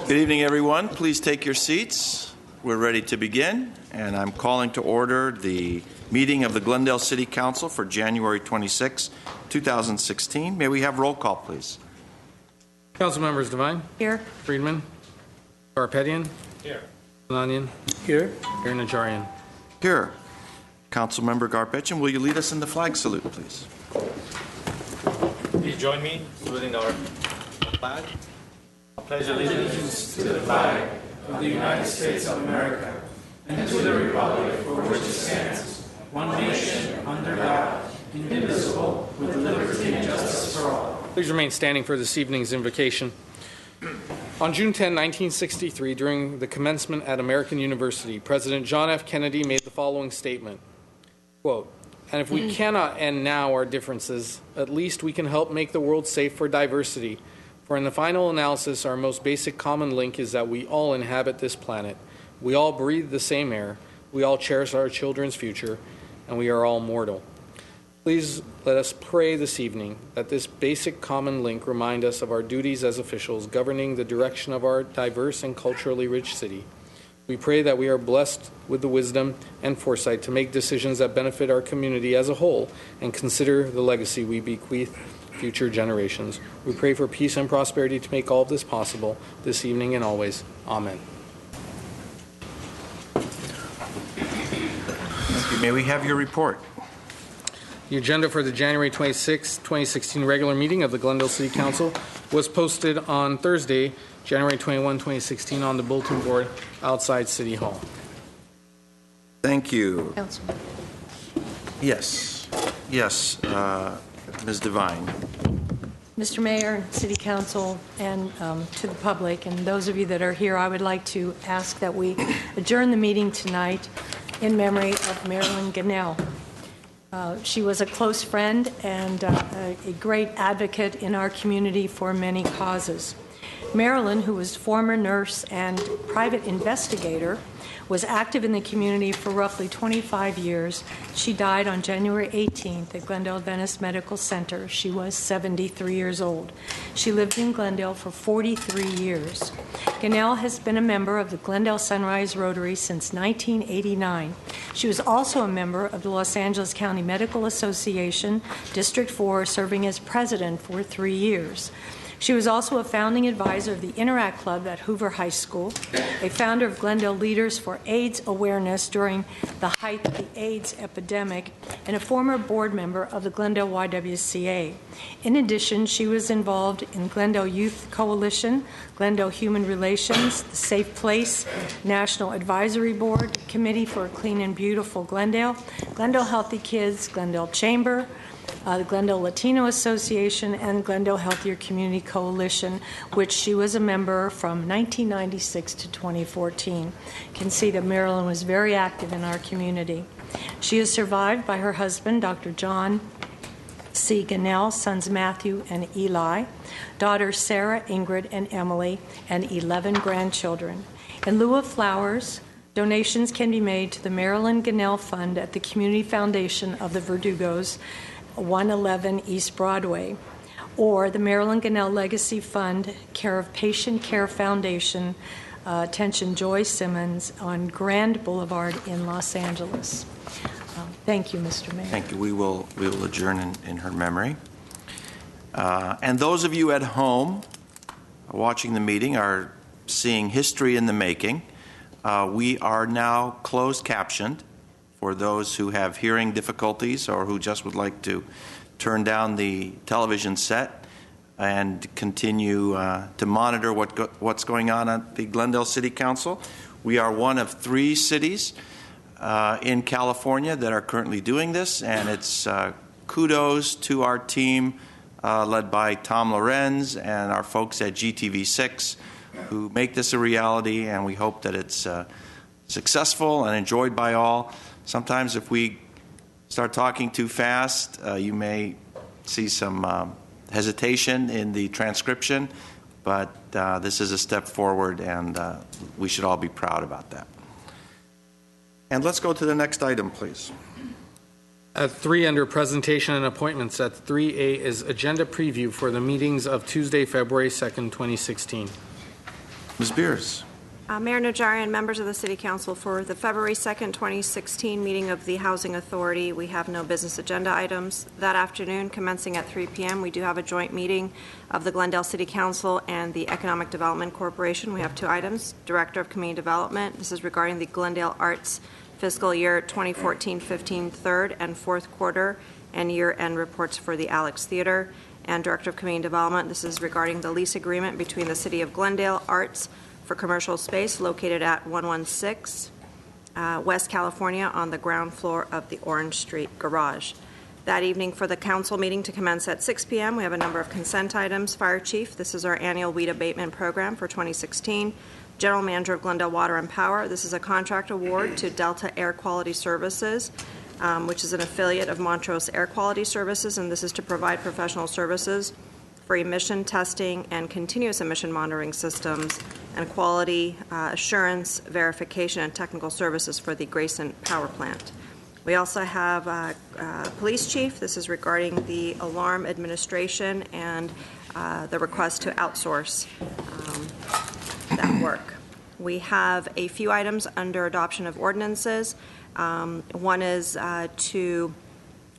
Good evening, everyone. Please take your seats. We're ready to begin, and I'm calling to order the meeting of the Glendale City Council for January 26, 2016. May we have roll call, please? Council members: Devine. Here. Friedman. Garpetian. Here. Lanyan. Here. Here. Najarian. Here. Council Member Garpetian, will you lead us in the flag salute, please? Please join me in saluting our flag. I pledge allegiance to the flag of the United States of America and to the republic for which it stands, one nation, under God, indivisible, with liberty and justice for all. Please remain standing for this evening's invocation. On June 10, 1963, during the commencement at American University, President John F. Kennedy made the following statement, quote, "And if we cannot end now our differences, at least we can help make the world safe for diversity. For in the final analysis, our most basic common link is that we all inhabit this planet. We all breathe the same air. We all cherish our children's future, and we are all mortal." Please let us pray this evening that this basic common link remind us of our duties as officials governing the direction of our diverse and culturally rich city. We pray that we are blessed with the wisdom and foresight to make decisions that benefit our community as a whole and consider the legacy we bequeath future generations. We pray for peace and prosperity to make all of this possible this evening and always. Amen. Thank you. May we have your report? The agenda for the January 26, 2016 regular meeting of the Glendale City Council was posted on Thursday, January 21, 2016 on the bulletin board outside City Hall. Thank you. Councilman. Yes. Ms. Devine. Mr. Mayor, City Council, and to the public, and those of you that are here, I would like to ask that we adjourn the meeting tonight in memory of Marilyn Gunnell. She was a close friend and a great advocate in our community for many causes. Marilyn, who was former nurse and private investigator, was active in the community for roughly 25 years. She died on January 18th at Glendale Adventist Medical Center. She was 73 years old. She lived in Glendale for 43 years. Gunnell has been a member of the Glendale Sunrise Rotary since 1989. She was also a member of the Los Angeles County Medical Association, District 4, serving as president for 3 years. She was also a founding advisor of the Interact Club at Hoover High School, a founder of Glendale Leaders for AIDS Awareness during the height of the AIDS epidemic, and a former board member of the Glendale YWCA. In addition, she was involved in Glendale Youth Coalition, Glendale Human Relations, the Safe Place National Advisory Board, Committee for a Clean and Beautiful Glendale, Glendale Healthy Kids, Glendale Chamber, the Glendale Latino Association, and Glendale Healthier Community Coalition, which she was a member from 1996 to 2014. You can see that Marilyn was very active in our community. She is survived by her husband, Dr. John C. Gunnell, sons Matthew and Eli, daughters Sarah, Ingrid, and Emily, and 11 grandchildren. In lieu of flowers, donations can be made to the Marilyn Gunnell Fund at the Community Foundation of the Verdugos, 111 East Broadway, or the Marilyn Gunnell Legacy Fund, care of Patient Care Foundation, attention Joy Simmons, on Grand Boulevard in Los Angeles. Thank you, Mr. Mayor. Thank you. We will adjourn in her memory. And those of you at home watching the meeting are seeing history in the making. We are now closed captioned for those who have hearing difficulties or who just would like to turn down the television set and continue to monitor what's going on at the Glendale City Council. We are one of 3 cities in California that are currently doing this, and it's kudos to our team led by Tom Lorenz and our folks at GTV6 who make this a reality, and we hope that it's successful and enjoyed by all. Sometimes if we start talking too fast, you may see some hesitation in the transcription, but this is a step forward, and we should all be proud about that. And let's go to the next item, please. At 3 under presentation and appointments, at 3A is agenda preview for the meetings of Tuesday, February 2nd, 2016. Ms. Beers. Mayor Najarian, members of the City Council, for the February 2nd, 2016 meeting of the Housing Authority, we have no business agenda items. That afternoon, commencing at 3 p.m., we do have a joint meeting of the Glendale City Council and the Economic Development Corporation. We have 2 items. Director of Community Development. This is regarding the Glendale Arts fiscal year 2014-15 third and fourth quarter and year-end reports for the Alex Theater. And Director of Community Development. This is regarding the lease agreement between the City of Glendale Arts for commercial space located at 116 West California on the ground floor of the Orange Street Garage. That evening for the council meeting to commence at 6 p.m., we have a number of consent items. Fire Chief, this is our annual weed abatement program for 2016. General Manager of Glendale Water and Power, this is a contract award to Delta Air Quality Services, which is an affiliate of Montrose Air Quality Services, and this is to provide professional services for emission testing and continuous emission monitoring systems and quality assurance, verification, and technical services for the Grayson Power Plant. We also have Police Chief. This is regarding the alarm administration and the request to outsource that work. We have a few items under adoption of ordinances. One is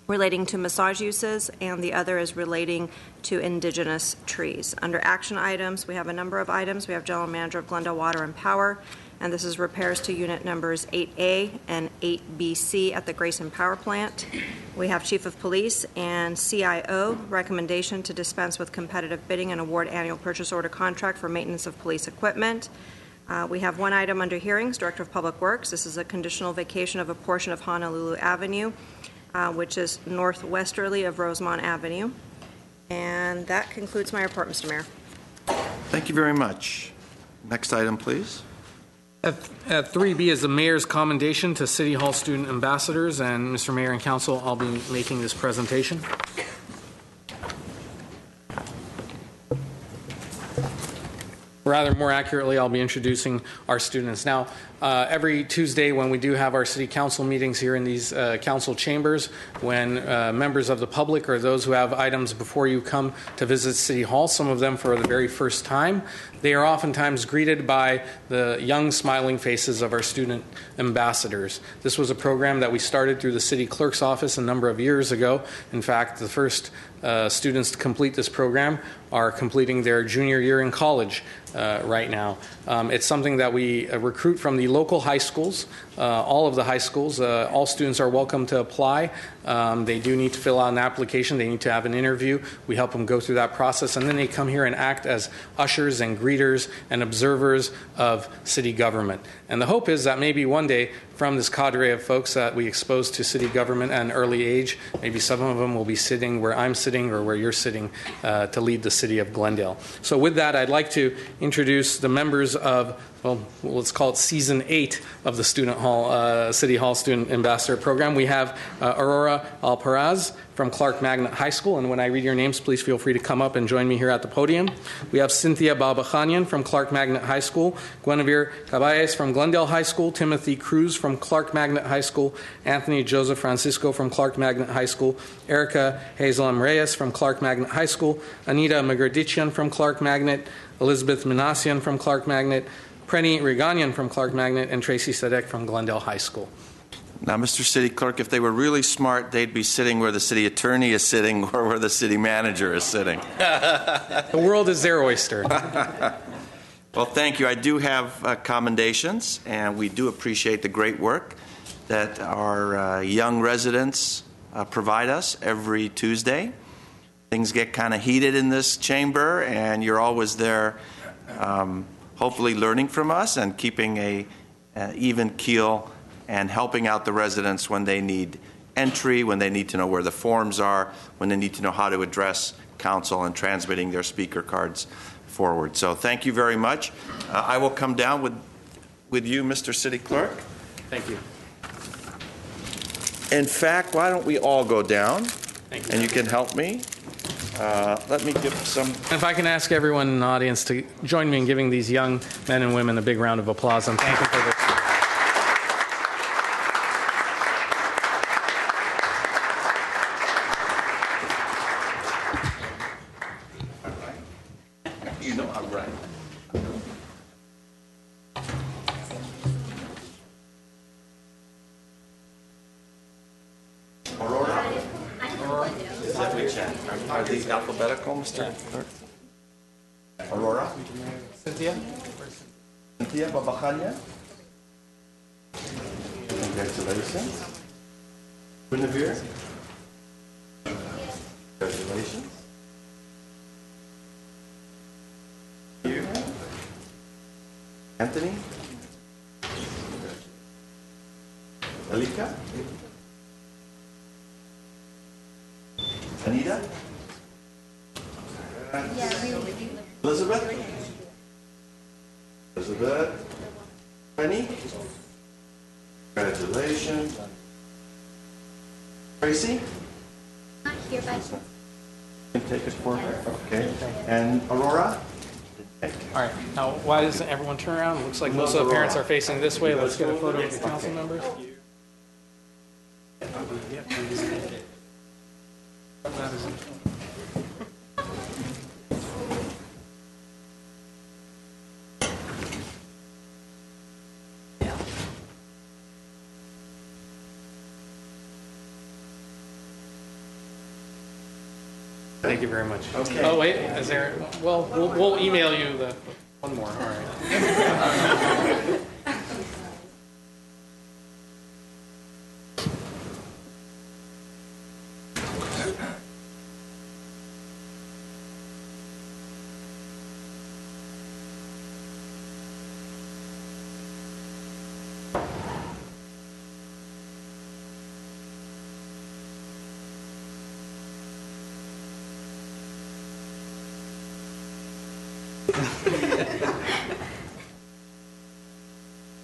relating to massage uses, and the other is relating to indigenous trees. Under action items, we have a number of items. We have General Manager of Glendale Water and Power, and this is repairs to unit numbers 8A and 8BC at the Grayson Power Plant. We have Chief of Police and CIO, recommendation to dispense with competitive bidding and award annual purchase order contract for maintenance of police equipment. We have one item under hearings, Director of Public Works. This is a conditional vacation of a portion of Honolulu Avenue, which is northwesterly of Rosemont Avenue. And that concludes my report, Mr. Mayor. Thank you very much. Next item, please. At 3B is the Mayor's commendation to City Hall student ambassadors, and Mr. Mayor and Council, I'll be making this presentation. Rather more accurately, I'll be introducing our students. Now, every Tuesday when we do have our city council meetings here in these council chambers, when members of the public or those who have items before you come to visit City Hall, some of them for the very first time, they are oftentimes greeted by the young smiling faces of our student ambassadors. This was a program that we started through the city clerk's office a number of years ago. In fact, the first students to complete this program are completing their junior year in college right now. It's something that we recruit from the local high schools, all of the high schools. All students are welcome to apply. They do need to fill out an application. They need to have an interview. We help them go through that process, and then they come here and act as ushers and greeters and observers of city government. And the hope is that maybe one day, from this cadre of folks that we expose to city government at an early age, maybe some of them will be sitting where I'm sitting or where you're sitting to lead the city of Glendale. So with that, I'd like to introduce the members of, well, let's call it Season 8 of the City Hall Student Ambassador Program. We have Aurora Alparaz from Clark Magnet High School, and when I read your names, please feel free to come up and join me here at the podium. We have Cynthia Babachanyan from Clark Magnet High School, Guinevere Caballes from Glendale High School, Timothy Cruz from Clark Magnet High School, Anthony Joseph Francisco from Clark Magnet High School, Erica Hazelem Reyes from Clark Magnet High School, Anita Magardician from Clark Magnet, Elizabeth Minassian from Clark Magnet, Prenny Reganian from Clark Magnet, and Tracy Sadek from Glendale High School. Now, Mr. City Clerk, if they were really smart, they'd be sitting where the city attorney is sitting or where the city manager is sitting. The world is their oyster. Well, thank you. I do have commendations, and we do appreciate the great work that our young residents provide us every Tuesday. Things get kind of heated in this chamber, and you're always there hopefully learning from us and keeping an even keel and helping out the residents when they need entry, when they need to know where the forms are, when they need to know how to address council and transmitting their speaker cards forward. So thank you very much. I will come down with you, Mr. City Clerk. Thank you. In fact, why don't we all go down? Thank you. And you can help me. Let me give some. If I can ask everyone in the audience to join me in giving these young men and women a big round of applause and thank them for their. You know I'm right. Are these alphabetical, Mr. Clerk? Aurora? Cynthia? Cynthia Babajania? Congratulations. Guinevere? Congratulations. You? Anthony? Alika? Anita? Elizabeth? Elizabeth? Penny? Congratulations. Tracy? Not here, but Can take it for her. Okay. And Aurora? All right. Now, why doesn't everyone turn around? It looks like most of the parents are facing this way. Let's get a photo of the council members. Thank you very much. Okay. Oh, wait, is there, well, we'll email you the, one more, all right.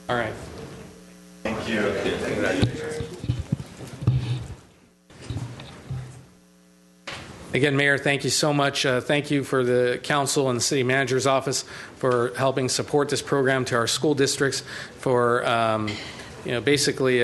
All right. Thank you. Congratulations. Again, Mayor, thank you so much. Thank you for the council and the city manager's office for helping support this program to our school districts, for basically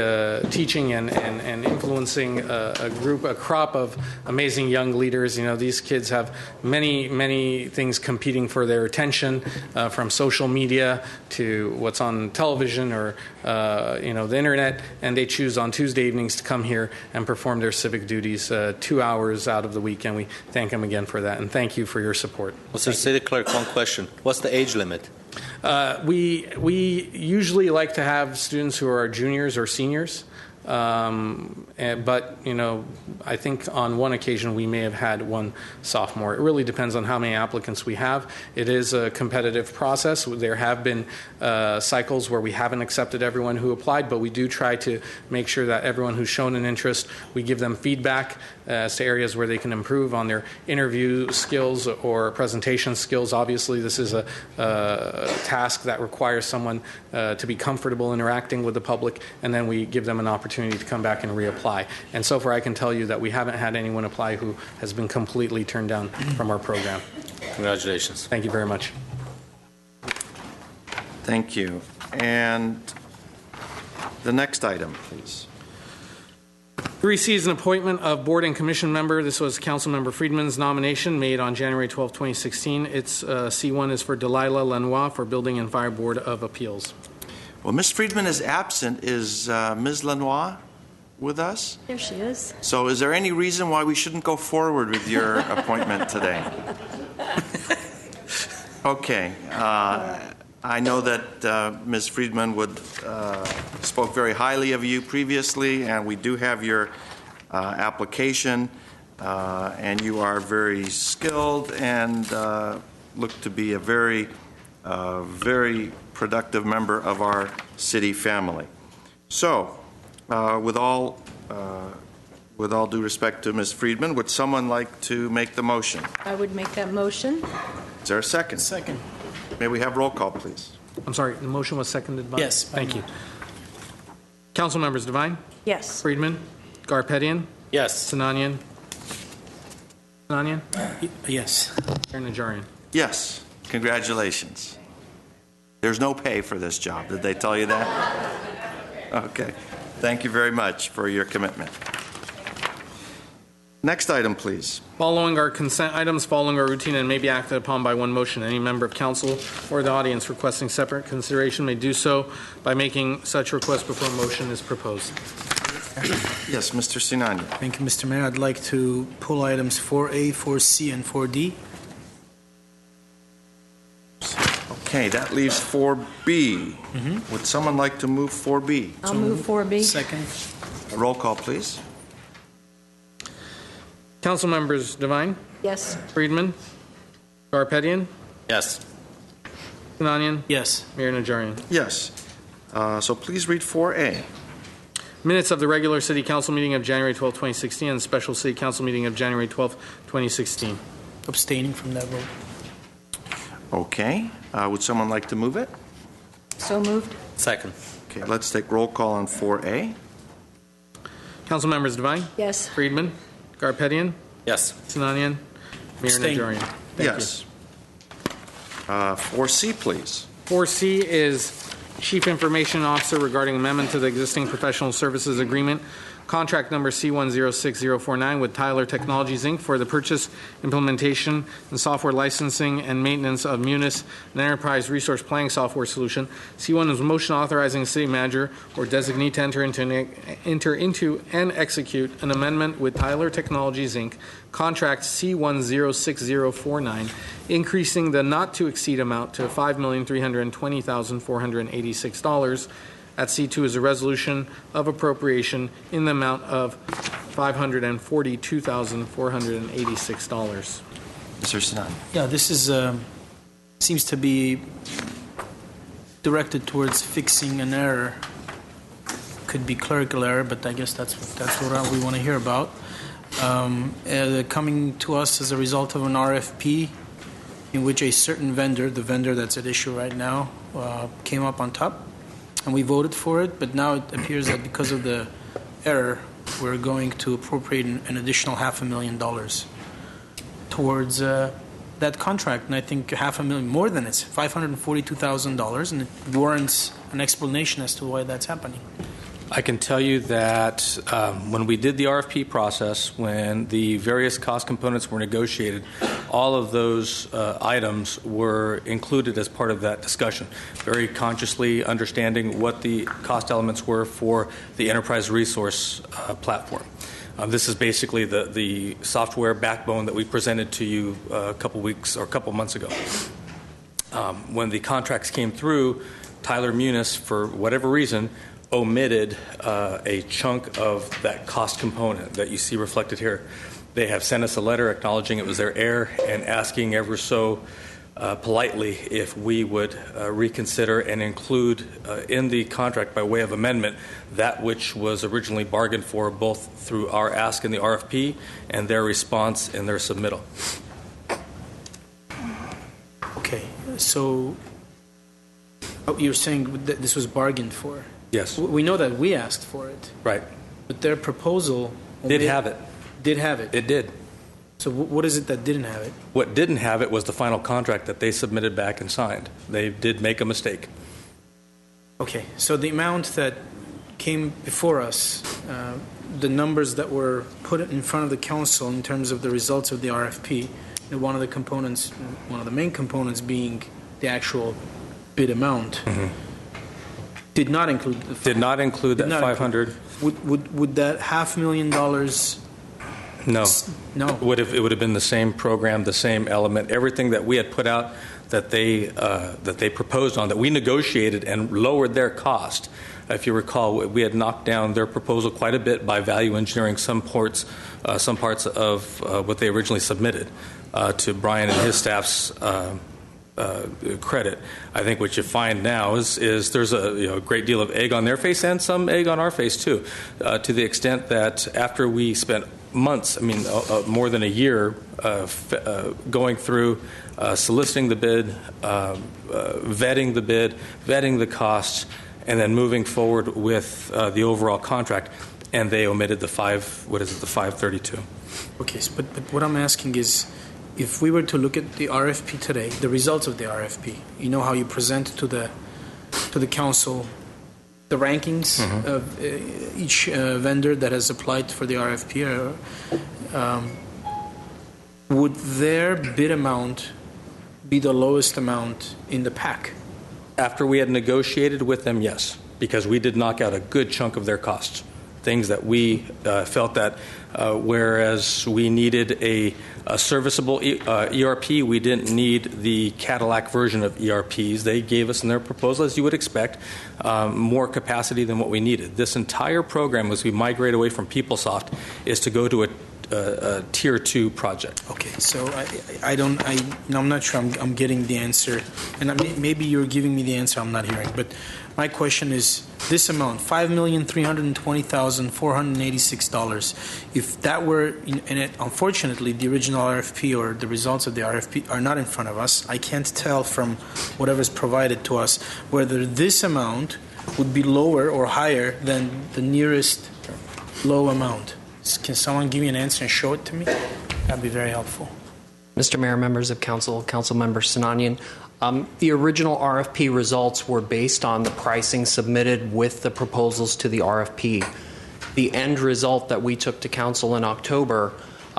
teaching and influencing a crop of amazing young leaders. You know, these kids have many things competing for their attention, from social media to what's on television or the internet, and they choose on Tuesday evenings to come here and perform their civic duties 2 hours out of the week, and we thank them again for that, and thank you for your support. Mr. City Clerk, one question. What's the age limit? We usually like to have students who are juniors or seniors, but I think on one occasion we may have had one sophomore. It really depends on how many applicants we have. It is a competitive process. There have been cycles where we haven't accepted everyone who applied, but we do try to make sure that everyone who's shown an interest, we give them feedback as to areas where they can improve on their interview skills or presentation skills. Obviously, this is a task that requires someone to be comfortable interacting with the public, and then we give them an opportunity to come back and reapply. And so far, I can tell you that we haven't had anyone apply who has been completely turned down from our program. Congratulations. Thank you very much. Thank you. And the next item, please. 3C is an appointment of board and commission member. This was Councilmember Friedman's nomination made on January 12, 2016. It's C1 is for Delilah Lanois for Building and Fire Board of Appeals. Well, Ms. Friedman is absent. Is Ms. Lanois with us? There she is. So is there any reason why we shouldn't go forward with your appointment today? Okay. I know that Ms. Friedman spoke very highly of you previously, and we do have your application, and you are very skilled and look to be a very productive member of our city family. So, with all due respect to Ms. Friedman, would someone like to make the motion? I would make that motion. Is there a second? Second. May we have roll call, please? I'm sorry, the motion was seconded by? Yes. Thank you. Council members Devine, Yes. Friedman, Garpetian, Yes. Sinanian, Yes. Mayor Najarian. Yes. Congratulations. There's no pay for this job. Did they tell you that? Okay. Thank you very much for your commitment. Next item, please. Following our consent items, following our routine and may be acted upon by one motion, any member of council or the audience requesting separate consideration may do so by making such request before a motion is proposed. Yes, Mr. Sinani. Thank you, Mr. Mayor. I'd like to pull items 4A, 4C, and 4D. Okay, that leaves 4B. Would someone like to move 4B? I'll move 4B. Second. Roll call, please. Council members Devine, Yes. Friedman, Garpetian, Yes. Sinanian, Yes. Mayor Najarian. Yes. So please read 4A. Minutes of the regular City Council meeting of January 12, 2016, and the special City Council meeting of January 12, 2016. Abstaining from that vote. Okay. Would someone like to move it? So moved. Second. Okay, let's take roll call on 4A. Council members Devine, Yes. Friedman, Garpetian, Yes. Sinanian, Mayor Abstain. Najarian. Thank Yes. 4C, please. 4C is Chief Information Officer regarding amendment to the existing professional services agreement, contract number C106049 with Tyler Technologies, Inc. for the purchase, implementation, and software licensing and maintenance of Munis, an enterprise resource planning software solution. C1 is a motion authorizing the city manager or designee to enter into and execute an amendment with Tyler Technologies, Inc., contract C106049, increasing the not-to-exceed amount to $5,320,486. At C2 is a resolution of appropriation in the amount of $542,486. Mr. Sinani. Yeah, this is seems to be directed towards fixing an error. Could be clerical error, but I guess that's what we want to hear about. Coming to us as a result of an RFP in which a certain vendor, the vendor that's at issue right now, came up on top. And we voted for it, but now it appears that because of the error, we're going to appropriate an additional $500,000 towards that contract. And I think $500,000, more than it's $542,000, and it warrants an explanation as to why that's happening. I can tell you that when we did the RFP process, when the various cost components were negotiated, all of those items were included as part of that discussion, very consciously understanding what the cost elements were for the enterprise resource platform. This is basically the software backbone that we presented to you a couple weeks or a couple months ago. When the contracts came through, Tyler Munis, for whatever reason, omitted a chunk of that cost component that you see reflected here. They have sent us a letter acknowledging it was their error and asking ever so politely if we would reconsider and include in the contract by way of amendment that which was originally bargained for both through our ask in the RFP and their response in their submittal. Okay, so you're saying that this was bargained for? Yes. We know that we asked for it, Right. but their proposal Did have it. Did have it. It did. So what is it that didn't have it? What didn't have it was the final contract that they submitted back and signed. They did make a mistake. Okay, so the amount that came before us, the numbers that were put in front of the council in terms of the results of the RFP, and one of the main components being the actual bid amount, did not include the Did not include that 500. Would that $500,000? No. No. It would have been the same program, the same element, everything that we had put out that they proposed on, that we negotiated and lowered their cost. If you recall, we had knocked down their proposal quite a bit by value engineering some parts of what they originally submitted to Brian and his staff's credit. I think what you find now is there's a great deal of egg on their face and some egg on our face too, to the extent that after we spent months, more than a year, going through soliciting the bid, vetting the bid, vetting the costs, and then moving forward with the overall contract, and they omitted the 532. Okay, but what I'm asking is, if we were to look at the RFP today, the results of the RFP, you know how you present to the council the rankings of each vendor that has applied for the RFP, would their bid amount be the lowest amount in the pack? After we had negotiated with them, yes, because we did knock out a good chunk of their costs. things that we felt that whereas we needed a serviceable ERP, we didn't need the Cadillac version of ERPs. They gave us in their proposal, as you would expect, more capacity than what we needed. This entire program, as we migrate away from PeopleSoft, is to go to a Tier 2 project. Okay, so I'm not sure I'm getting the answer, and maybe you're giving me the answer I'm not hearing, but my question is this amount, $5,320,486. If that were, unfortunately, the original RFP or the results of the RFP are not in front of us, I can't tell from whatever's provided to us whether this amount would be lower or higher than the nearest low amount. Can someone give me an answer and show it to me? That'd be very helpful. Mr. Mayor, members of council, Councilmember Sinanian, the original RFP results were based on the pricing submitted with the proposals to the RFP. The end result that we took to council in October,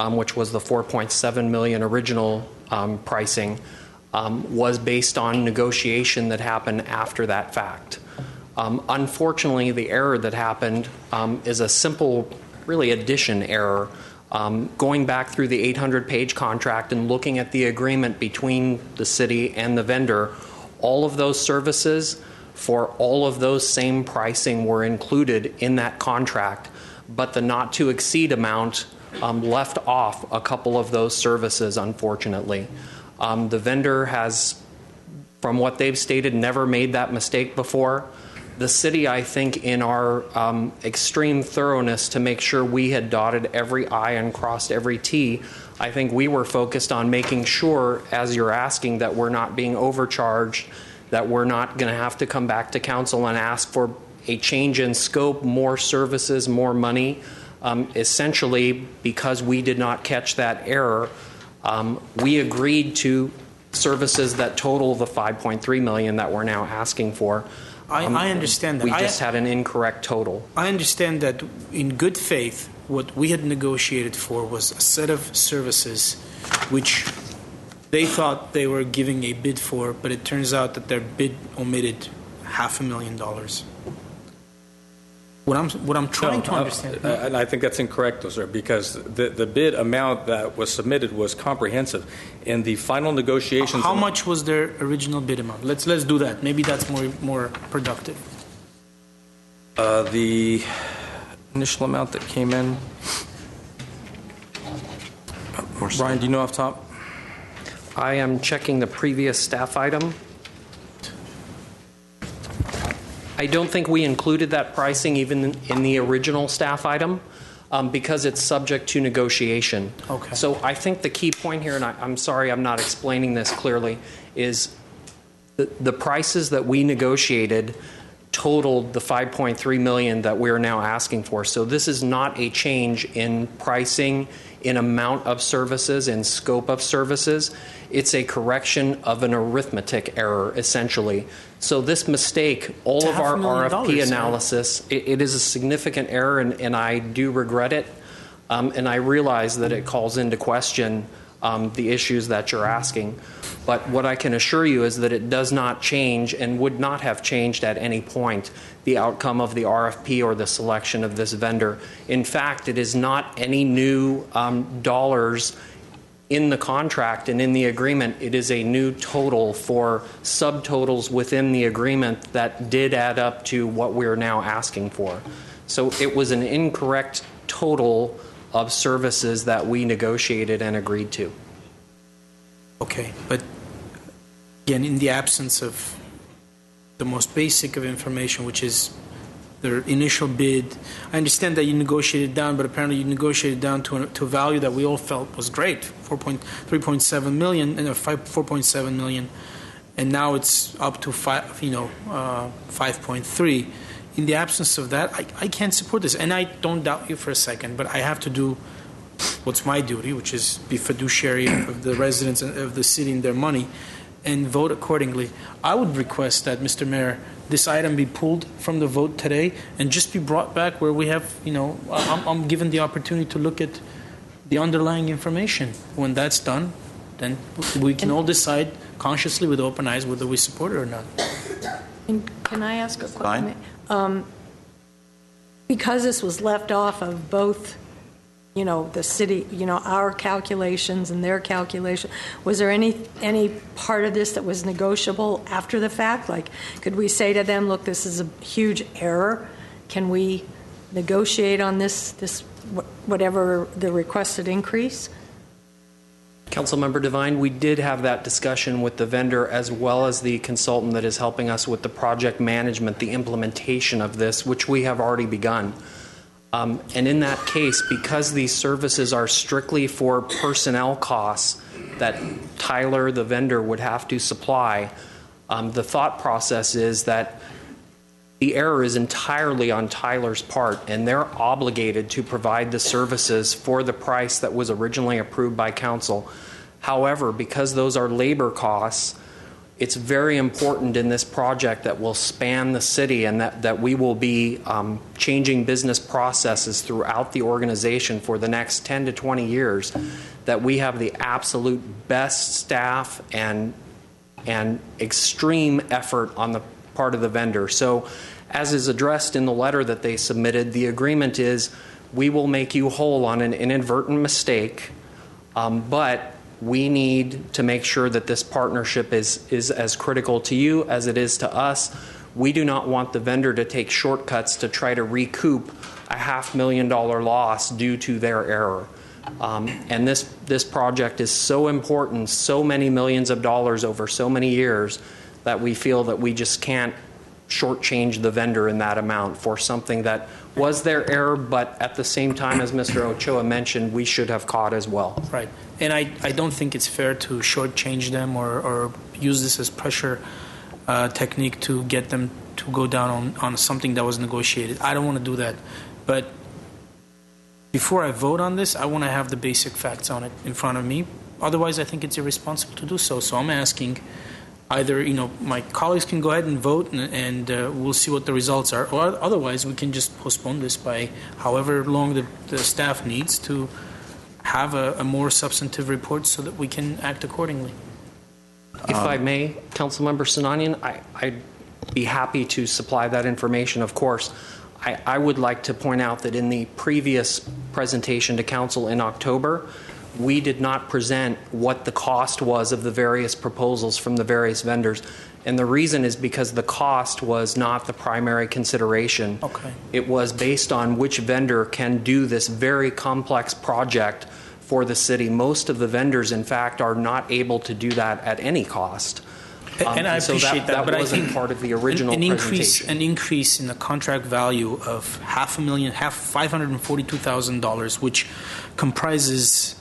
which was the $4.7 million original pricing, was based on negotiation that happened after that fact. Unfortunately, the error that happened is a simple really addition error. Going back through the 800-page contract and looking at the agreement between the city and the vendor, all of those services for all of those same pricing were included in that contract, but the not to exceed amount left off a couple of those services, unfortunately. The vendor has, from what they've stated, never made that mistake before. The city, I think, in our extreme thoroughness to make sure we had dotted every I and crossed every T, I think we were focused on making sure, as you're asking, that we're not being overcharged, that we're not going to have to come back to council and ask for a change in scope, more services, more money. Essentially, because we did not catch that error, we agreed to services that total the $5.3 million that we're now asking for. I understand that. We just had an incorrect total. I understand that in good faith, what we had negotiated for was a set of services which they thought they were giving a bid for, but it turns out that their bid omitted $500,000. What I'm trying to understand. And I think that's incorrect, sir, because the bid amount that was submitted was comprehensive. In the final negotiations... How much was their original bid amount? Let's do that. Maybe that's more productive. The initial amount that came in... Brian, do you know off top? I am checking the previous staff item. I don't think we included that pricing even in the original staff item because it's subject to negotiation. Okay. So I think the key point here, and I'm sorry I'm not explaining this clearly, is the prices that we negotiated totaled the $5.3 million that we're now asking for. So this is not a change in pricing, in amount of services, in scope of services. It's a correction of an arithmetic error, essentially. So this mistake, all of our RFP analysis, it is a significant error, and I do regret it. And I realize that it calls into question the issues that you're asking. But what I can assure you is that it does not change and would not have changed at any point the outcome of the RFP or the selection of this vendor. In fact, it is not any new dollars in the contract and in the agreement. It is a new total for subtotals within the agreement that did add up to what we're now asking for. So it was an incorrect total of services that we negotiated and agreed to. Okay, but again, in the absence of the most basic of information, which is their initial bid, I understand that you negotiated down, but apparently you negotiated down to a value that we all felt was great, $3.7 million and $4.7 million, and now it's up to 5.3. In the absence of that, I can't support this, and I don't doubt you for a second, but I have to do what's my duty, which is be fiduciary of the residents of the city and their money, and vote accordingly. I would request that, Mr. Mayor, this item be pulled from the vote today and just be brought back where we have, I'm given the opportunity to look at the underlying information. When that's done, then we can all decide consciously with open eyes whether we support it or not. And can I ask a question? because this was left off of both, the city, our calculations and their calculation, was there any part of this that was negotiable after the fact? Like, could we say to them, look, this is a huge error. Can we negotiate on this whatever the requested increase? Councilmember Devine, we did have that discussion with the vendor as well as the consultant that is helping us with the project management, the implementation of this, which we have already begun. And in that case, because these services are strictly for personnel costs that Tyler, the vendor, would have to supply, the thought process is that the error is entirely on Tyler's part, and they're obligated to provide the services for the price that was originally approved by council. However, because those are labor costs, it's very important in this project that will span the city and that we will be changing business processes throughout the organization for the next 10 to 20 years, that we have the absolute best staff and extreme effort on the part of the vendor. So, as is addressed in the letter that they submitted, the agreement is we will make you whole on an inadvertent mistake, but we need to make sure that this partnership is as critical to you as it is to us. We do not want the vendor to take shortcuts to try to recoup a $500,000 loss due to their error. And this project is so important, so many millions of dollars over so many years, that we feel that we just can't shortchange the vendor in that amount for something that was their error, but at the same time, as Mr. Ochoa mentioned, we should have caught as well. Right. And I don't think it's fair to shortchange them or use this as pressure technique to get them to go down on something that was negotiated. I don't want to do that. But before I vote on this, I want to have the basic facts on it in front of me. Otherwise, I think it's irresponsible to do so. So I'm asking either, my colleagues can go ahead and vote and we'll see what the results are, or otherwise we can just postpone this by however long the staff needs to have a more substantive report so that we can act accordingly. If I may, Councilmember Sinanian, I'd be happy to supply that information, of course. I would like to point out that in the previous presentation to Council in October, we did not present what the cost was of the various proposals from the various vendors. And the reason is because the cost was not the primary consideration. Okay. It was based on which vendor can do this very complex project for the city. Most of the vendors, in fact, are not able to do that at any cost. And I appreciate that, but wasn't I think part of the original presentation. An increase in the contract value of $542,000, which comprises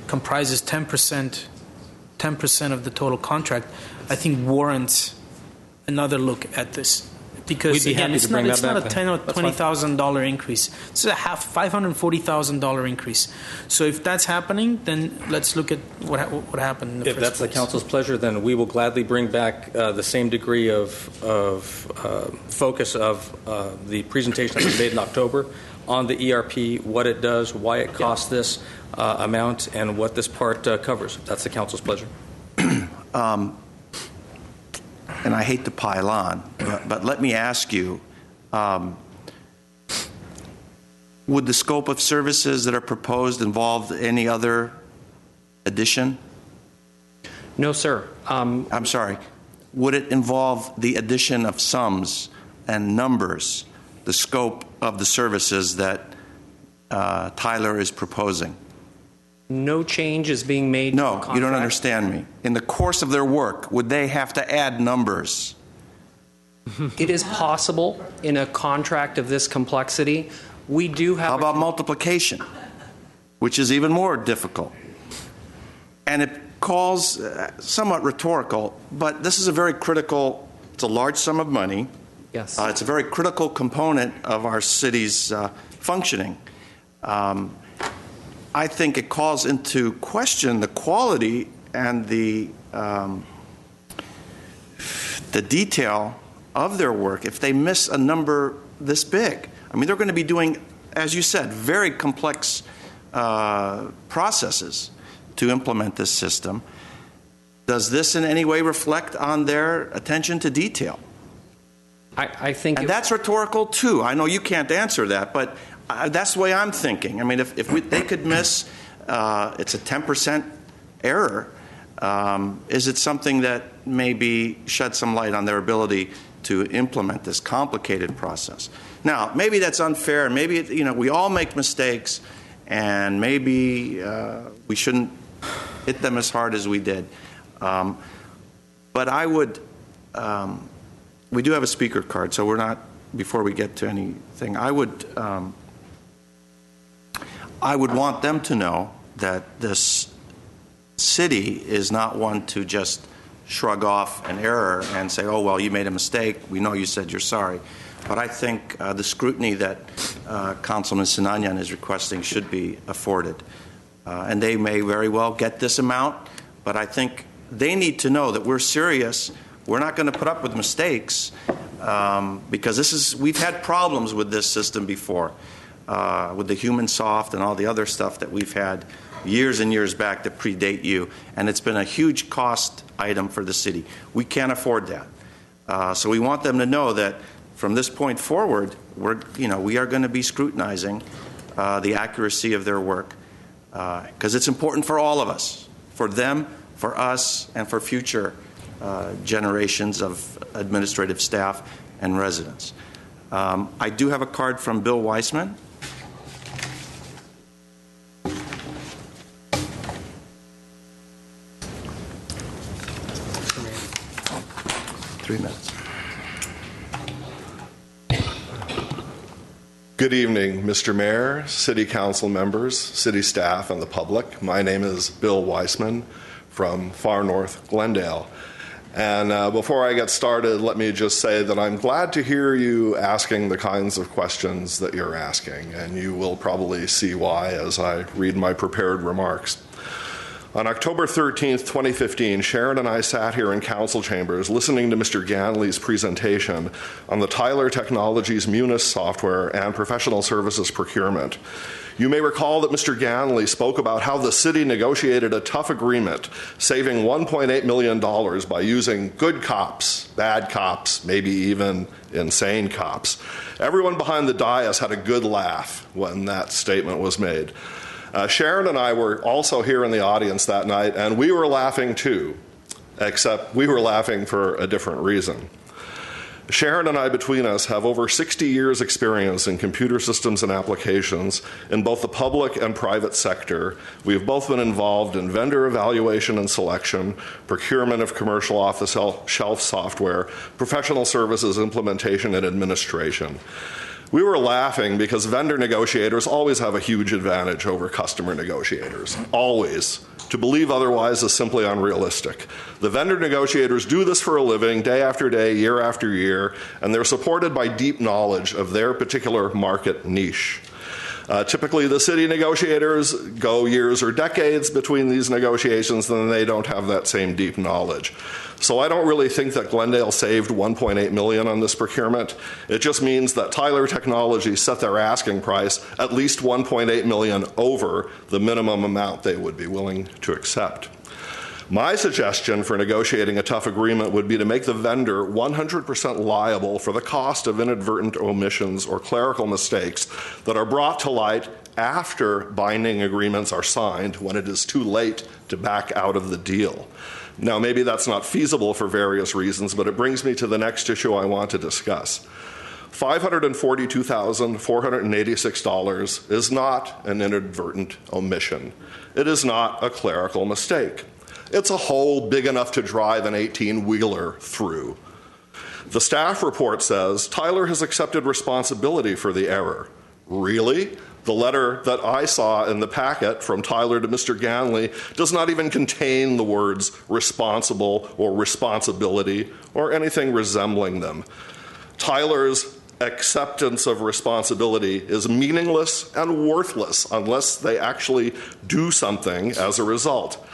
10% of the total contract, I think warrants another look at this. Because again, it's not a $10,000 or $20,000 increase. It's a $540,000 increase. So if that's happening, then let's look at what happened in the first place. If that's the council's pleasure, then we will gladly bring back the same degree of focus of the presentation that was made in October on the ERP, what it does, why it costs this amount, and what this part covers. If that's the council's pleasure. And I hate to pile on, but let me ask you, would the scope of services that are proposed involve any other addition? No, sir. I'm sorry. Would it involve the addition of sums and numbers, the scope of the services that Tyler is proposing? No change is being made. No, to the contract. you don't understand me. In the course of their work, would they have to add numbers? It is possible in a contract of this complexity. We do have. How about multiplication, which is even more difficult? And it calls somewhat rhetorical, but this is a very critical. It's a large sum of money. Yes. It's a very critical component of our city's functioning. I think it calls into question the quality and the detail of their work if they miss a number this big. I mean, they're going to be doing, as you said, very complex processes to implement this system. Does this in any way reflect on their attention to detail? I think And that's rhetorical, too. I know you can't answer that, but that's the way I'm thinking. I mean, if they could miss, it's a 10% error, is it something that maybe shed some light on their ability to implement this complicated process? Now, maybe that's unfair, and maybe, we all make mistakes, and maybe we shouldn't hit them as hard as we did. But I would... we do have a speaker card, so we're not, before we get to anything, I would want them to know that this city is not one to just shrug off an error and say, oh, well, you made a mistake. We know you said you're sorry. But I think the scrutiny that Councilman Sinanian is requesting should be afforded. And they may very well get this amount, but I think they need to know that we're serious. We're not going to put up with mistakes because we've had problems with this system before, with the human soft and all the other stuff that we've had years and years back that predate you, and it's been a huge cost item for the city. We can't afford that. So we want them to know that from this point forward, we are going to be scrutinizing the accuracy of their work because it's important for all of us, for them, for us, and for future generations of administrative staff and residents. I do have a card from Bill Weissman. Three minutes. Good evening, Mr. Mayor, City Council members, city staff, and the public. My name is Bill Weissman from far north Glendale. And before I get started, let me just say that I'm glad to hear you asking the kinds of questions that you're asking, and you will probably see why as I read my prepared remarks. On October 13th, 2015, Sharon and I sat here in council chambers listening to Mr. Ganley's presentation on the Tyler Technologies Munis software and professional services procurement. You may recall that Mr. Ganley spoke about how the city negotiated a tough agreement, saving $1.8 million by using good cops, bad cops, maybe even insane cops. Everyone behind the dais had a good laugh when that statement was made. Sharon and I were also here in the audience that night, and we were laughing too, except we were laughing for a different reason. Sharon and I, between us, have over 60 years' experience in computer systems and applications in both the public and private sector. We have both been involved in vendor evaluation and selection, procurement of commercial off-the-shelf software, professional services implementation, and administration. We were laughing because vendor negotiators always have a huge advantage over customer negotiators. Always. To believe otherwise is simply unrealistic. The vendor negotiators do this for a living, day after day, year after year, and they're supported by deep knowledge of their particular market niche. Typically, the city negotiators go years or decades between these negotiations, and they don't have that same deep knowledge. So I don't really think that Glendale saved $1.8 million on this procurement. It just means that Tyler Technologies set their asking price at least $1.8 million over the minimum amount they would be willing to accept. My suggestion for negotiating a tough agreement would be to make the vendor 100% liable for the cost of inadvertent omissions or clerical mistakes that are brought to light after binding agreements are signed when it is too late to back out of the deal. Now, maybe that's not feasible for various reasons, but it brings me to the next issue I want to discuss. $542,486 is not an inadvertent omission. It is not a clerical mistake. It's a hole big enough to drive an 18-wheeler through. The staff report says Tyler has accepted responsibility for the error. Really? The letter that I saw in the packet from Tyler to Mr. Ganley does not even contain the words responsible or responsibility or anything resembling them. Tyler's acceptance of responsibility is meaningless and worthless unless they actually do something as a result.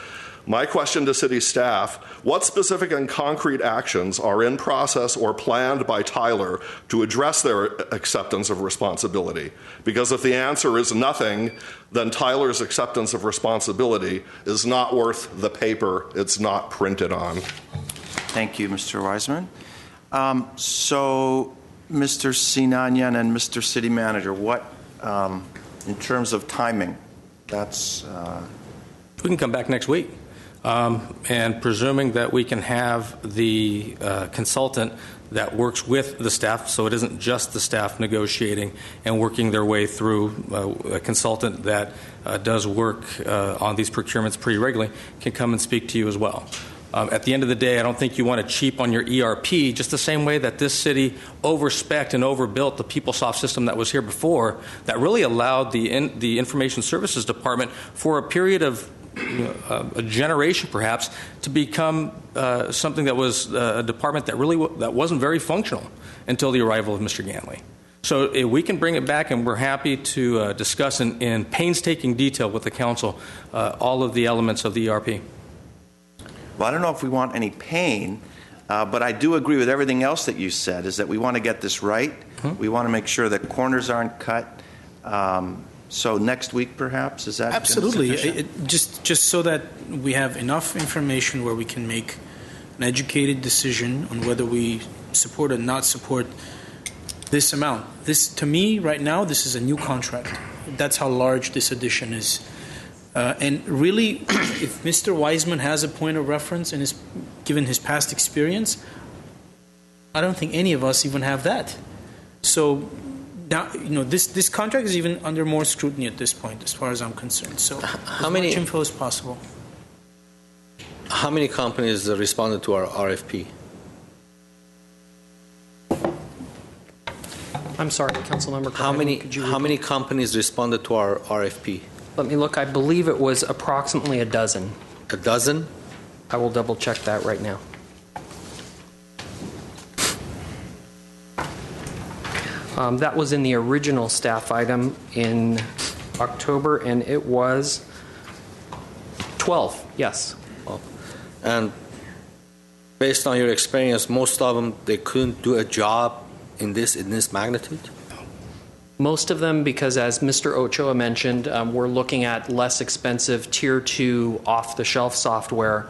My question to city staff, what specific and concrete actions are in process or planned by Tyler to address their acceptance of responsibility? Because if the answer is nothing, then Tyler's acceptance of responsibility is not worth the paper it's not printed on. Thank you, Mr. Wiseman. So, Mr. Sinanian and Mr. City Manager, what, in terms of timing, that's... We can come back next week. And presuming that we can have the consultant that works with the staff, so it isn't just the staff negotiating and working their way through, a consultant that does work on these procurements pretty regularly can come and speak to you as well. At the end of the day, I don't think you want to cheap on your ERP, just the same way that this city overspec'd and overbuilt the PeopleSoft system that was here before, that really allowed the Information Services Department for a period of a generation perhaps to become something that was a department that really that wasn't very functional until the arrival of Mr. Ganley. So if we can bring it back, and we're happy to discuss in painstaking detail with the council all of the elements of the ERP. Well, I don't know if we want any pain, but I do agree with everything else that you said, is that we want to get this right. Mm-hmm. We want to make sure that corners aren't cut. So next week, perhaps, is that absolutely just so that we have enough information where we can make an educated decision on whether we support or not support this amount. This, to me, right now, this is a new contract. That's how large this addition is. And really, if Mr. Wiseman has a point of reference and given his past experience, I don't think any of us even have that. So now, this contract is even under more scrutiny at this point, as far as I'm concerned. So as much info as possible. How many companies responded to our RFP? I'm sorry, Councilmember. How many companies responded to our RFP? Let me look. I believe it was approximately a dozen. A dozen? I will double check that right now. That was in the original staff item in October, and it was 12, yes. Well, and based on your experience, most of them, they couldn't do a job in this magnitude? Most of them, because as Mr. Ochoa mentioned, we're looking at less expensive Tier 2 off-the-shelf software,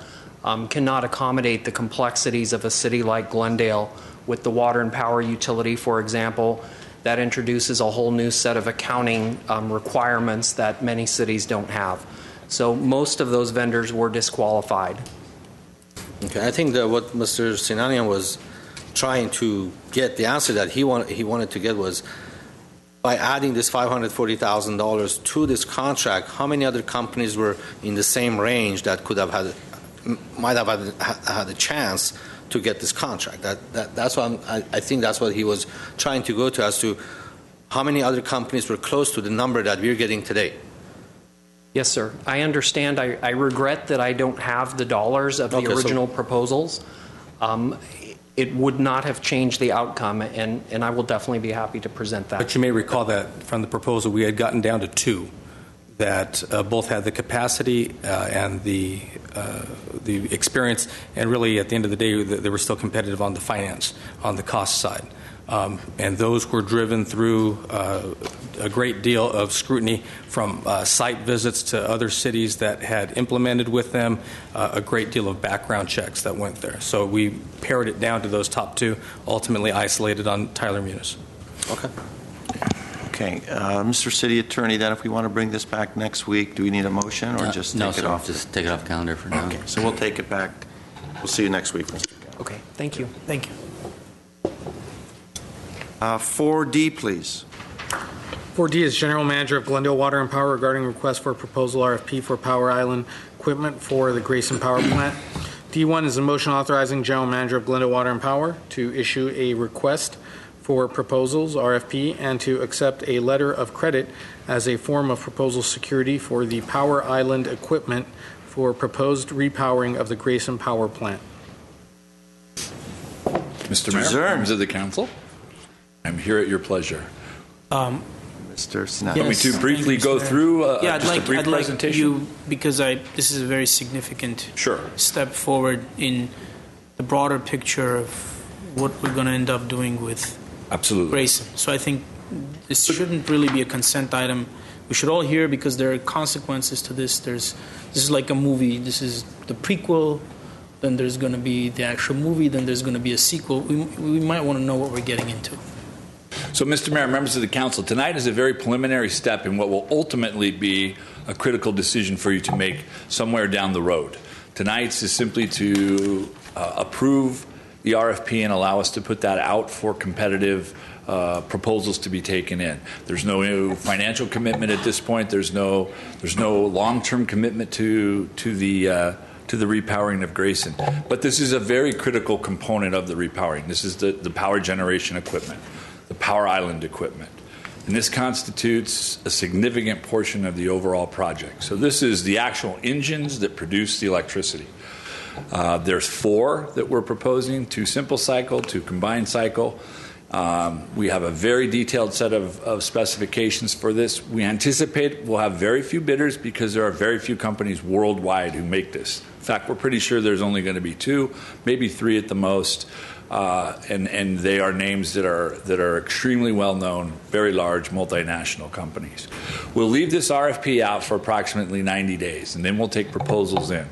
cannot accommodate the complexities of a city like Glendale with the water and power utility, for example. That introduces a whole new set of accounting requirements that many cities don't have. So most of those vendors were disqualified. Okay, I think that what Mr. Sinanian was trying to get, the answer that he wanted to get was, by adding this $540,000 to this contract, how many other companies were in the same range that might have had a chance to get this contract? That's what I think that's what he was trying to go to, as to how many other companies were close to the number that we're getting today. Yes, sir. I understand. I regret that I don't have the dollars of the original proposals. It would not have changed the outcome, and I will definitely be happy to present that. But you may recall that from the proposal, we had gotten down to two that both had the capacity and the experience, and really at the end of the day, they were still competitive on the finance, on the cost side. And those were driven through a great deal of scrutiny from site visits to other cities that had implemented with them, a great deal of background checks that went there. So we pared it down to those top two, ultimately isolated on Tyler Munis. Okay. Okay. Mr. City Attorney, then if we want to bring this back next week, do we need a motion or just take it off? Just take it off calendar for now. Okay, so we'll take it back. We'll see you next week. Okay, thank you. Thank you. 4D, please. 4D is General Manager of Glendale Water and Power regarding request for proposal RFP for Power Island equipment for the Grayson Power Plant. D1 is a motion authorizing General Manager of Glendale Water and Power to issue a request for proposals RFP and to accept a letter of credit as a form of proposal security for the Power Island equipment for proposed repowering of the Grayson Power Plant. Mr. Mayor, members of the council, I'm here at your pleasure. Mr. Sinat. Want me to briefly go through I'd just a brief presentation? Like you, because this is a very significant step forward in the broader picture of what we're going to end up doing with Grayson. So I think this shouldn't really be a consent item. We should all hear, because there are consequences to this. This is like a movie. This is the prequel then there's going to be the actual movie, then there's going to be a sequel. We might want to know what we're getting into. So, Mr. Mayor, members of the council, tonight is a very preliminary step in what will ultimately be a critical decision for you to make somewhere down the road. Tonight's is simply to approve the RFP and allow us to put that out for competitive proposals to be taken in. There's no financial commitment at this point. There's no long-term commitment to the repowering of Grayson. But this is a very critical component of the repowering. This is the power generation equipment, the power island equipment. And this constitutes a significant portion of the overall project. So this is the actual engines that produce the electricity. There's 4 that we're proposing, 2 simple cycle, 2 combined cycle. We have a very detailed set of specifications for this. We anticipate we'll have very few bidders because there are very few companies worldwide who make this. In fact, we're pretty sure there's only going to be 2, maybe 3 at the most. And they are names that are extremely well known, very large multinational companies. We'll leave this RFP out for approximately 90 days, and then we'll take proposals in.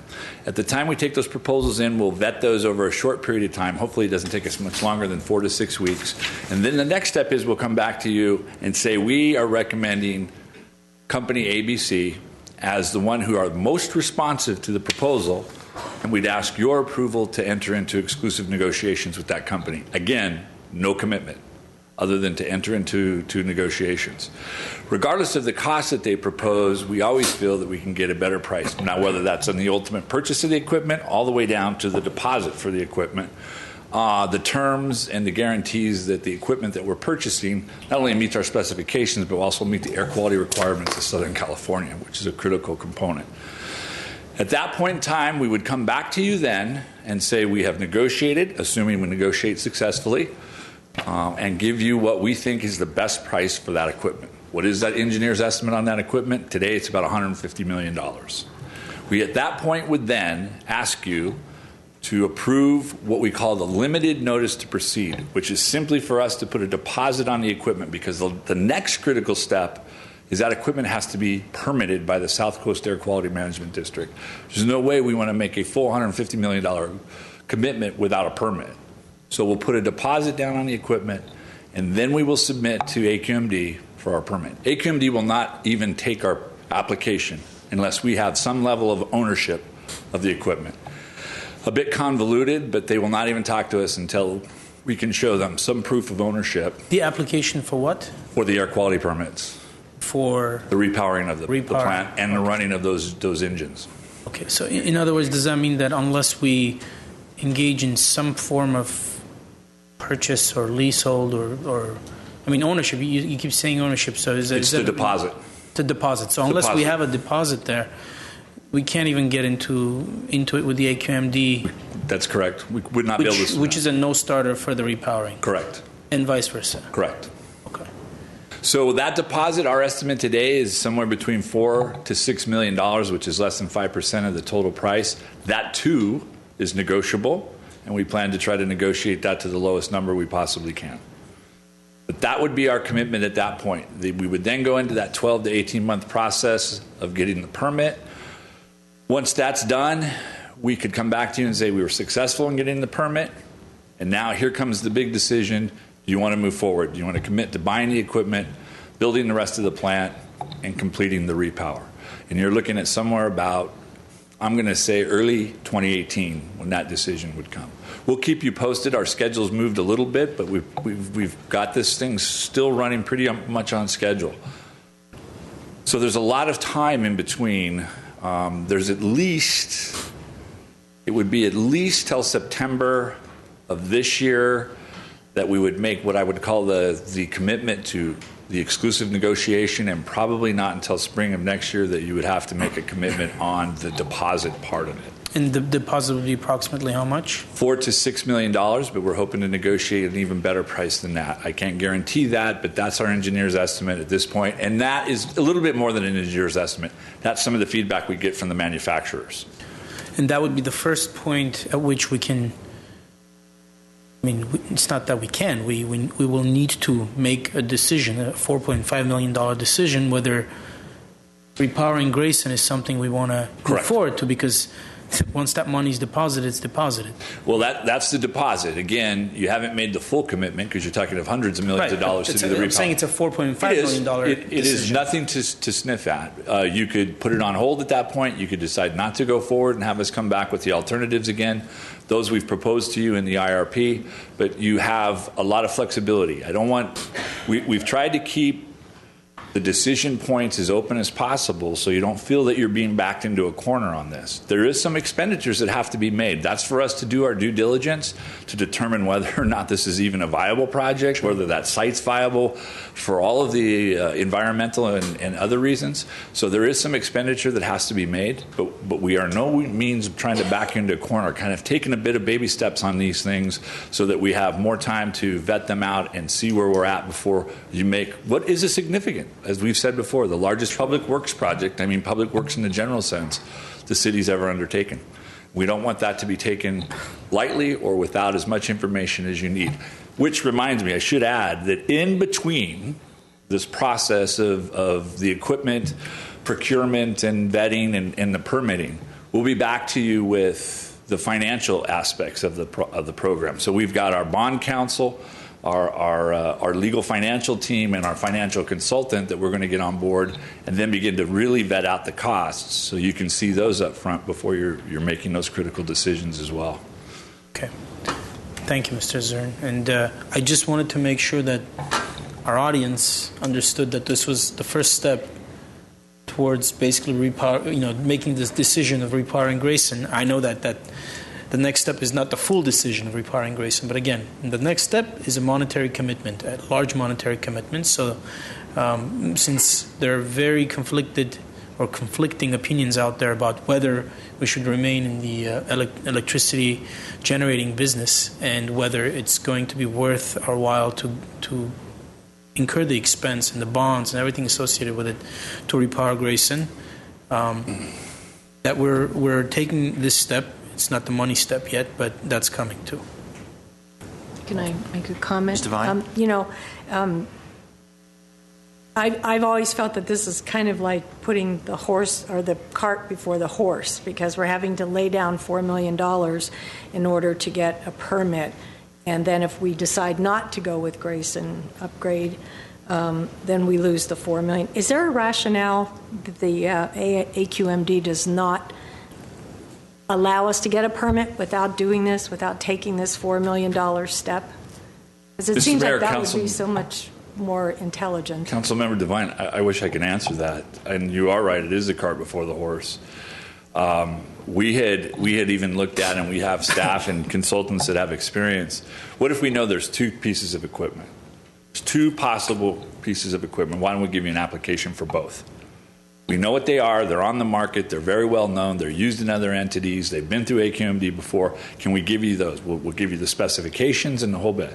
At the time we take those proposals in, we'll vet those over a short period of time. Hopefully it doesn't take us much longer than 4 to 6 weeks. And then the next step is we'll come back to you and say we are recommending company ABC as the one who are most responsive to the proposal, and we'd ask your approval to enter into exclusive negotiations with that company. Again, no commitment other than to enter into negotiations. Regardless of the cost that they propose, we always feel that we can get a better price. Now, whether that's on the ultimate purchase of the equipment all the way down to the deposit for the equipment, the terms and the guarantees that the equipment that we're purchasing not only meets our specifications, but also meet the air quality requirements of Southern California, which is a critical component. At that point in time, we would come back to you then and say we have negotiated, assuming we negotiate successfully, and give you what we think is the best price for that equipment. What is that engineer's estimate on that equipment? Today, it's about $150 million. We, at that point, would then ask you to approve what we call the limited notice to proceed, which is simply for us to put a deposit on the equipment, because the next critical step is that equipment has to be permitted by the South Coast Air Quality Management District. There's no way we want to make a full $150 million commitment without a permit. So we'll put a deposit down on the equipment, and then we will submit to AQMD for our permit. AQMD will not even take our application unless we have some level of ownership of the equipment. A bit convoluted, but they will not even talk to us until we can show them some proof of ownership. The application for what? For the air quality permits. For the repowering of the plant and the running of those engines. Okay, so in other words, does that mean that unless we engage in some form of purchase or leasehold or I mean ownership, you keep saying ownership, so is the deposit. The deposit. So unless we have a deposit there, we can't even get into it with the AQMD. That's correct. We would not be able to. Which is a no-starter for the repowering. Correct. And vice versa. Correct. So that deposit, our estimate today is somewhere between $4 to $6 million, which is less than 5% of the total price. That, too, is negotiable, and we plan to try to negotiate that to the lowest number we possibly can. But that would be our commitment at that point. We would then go into that 12 to 18-month process of getting the permit. Once that's done, we could come back to you and say we were successful in getting the permit, and now here comes the big decision. Do you want to move forward? Do you want to commit to buying the equipment, building the rest of the plant, and completing the repower? And you're looking at somewhere about, I'm going to say, early 2018 when that decision would come. We'll keep you posted. Our schedule's moved a little bit, but we've got this thing still running pretty much on schedule. So there's a lot of time in between. There's it would be at least till September of this year that we would make what I would call the commitment to the exclusive negotiation, and probably not until spring of next year that you would have to make a commitment on the deposit part of it. And the deposit would be approximately how much? $4 to $6 million, but we're hoping to negotiate an even better price than that. I can't guarantee that, but that's our engineer's estimate at this point, and that is a little bit more than an engineer's estimate. That's some of the feedback we get from the manufacturers. And that would be the first point at which we can, I mean, it's not that we can. We will need to make a decision, a $4.5 million decision, whether repowering Grayson is something we want to move forward to, because once that money is deposited, it's deposited. Well, that's the deposit. Again, you haven't made the full commitment because you're talking of hundreds of millions of dollars to do the repower. I'm saying it's a $4.5 million It is nothing to sniff at. You could put it on hold at that point. You could decide not to go forward and have us come back with the alternatives again. Those we've proposed to you in the IRP, but you have a lot of flexibility. We've tried to keep the decision points as open as possible so you don't feel that you're being backed into a corner on this. There is some expenditures that have to be made. That's for us to do our due diligence to determine whether or not this is even a viable project, whether that site's viable for all of the environmental and other reasons. So there is some expenditure that has to be made, but we are no means trying to back you into a corner, kind of taking a bit of baby steps on these things so that we have more time to vet them out and see where we're at before you make what is a significant, as we've said before, the largest public works project, I mean public works in the general sense, the city's ever undertaken. We don't want that to be taken lightly or without as much information as you need. Which reminds me, I should add that in between this process of the equipment, procurement and vetting and the permitting, we'll be back to you with the financial aspects of the program. So we've got our bond counsel, our legal financial team and our financial consultant that we're going to get on board and then begin to really vet out the costs so you can see those up front before you're making those critical decisions as well. Okay. Thank you, Mr. Zern. And I just wanted to make sure that our audience understood that this was the first step towards basically making this decision of repowering Grayson. I know that the next step is not the full decision of repowering Grayson, but again, the next step is a monetary commitment, a large monetary commitment. So since there are very conflicting opinions out there about whether we should remain in the electricity generating business and whether it's going to be worth our while to incur the expense and the bonds and everything associated with it to repower Grayson, that we're taking this step. It's not the money step yet, but that's coming too. Can I make a comment? Ms. Devine? I've always felt that this is kind of like putting the horse or the cart before the horse, because we're having to lay down $4 million in order to get a permit. And then if we decide not to go with Grayson upgrade, then we lose the $4 million. Is there a rationale that the AQMD does not allow us to get a permit without doing this, without taking this $4 million step? Because it seems like that would be so much more intelligent. Councilmember Devine, I wish I could answer that. And you are right, it is the cart before the horse. We had even looked at, and we have staff and consultants that have experience. What if we know there's two pieces of equipment? There's two possible pieces of equipment. Why don't we give you an application for both? We know what they are. They're on the market. They're very well known. They're used in other entities. They've been through AQMD before. Can we give you those? We'll give you the specifications and the whole bit.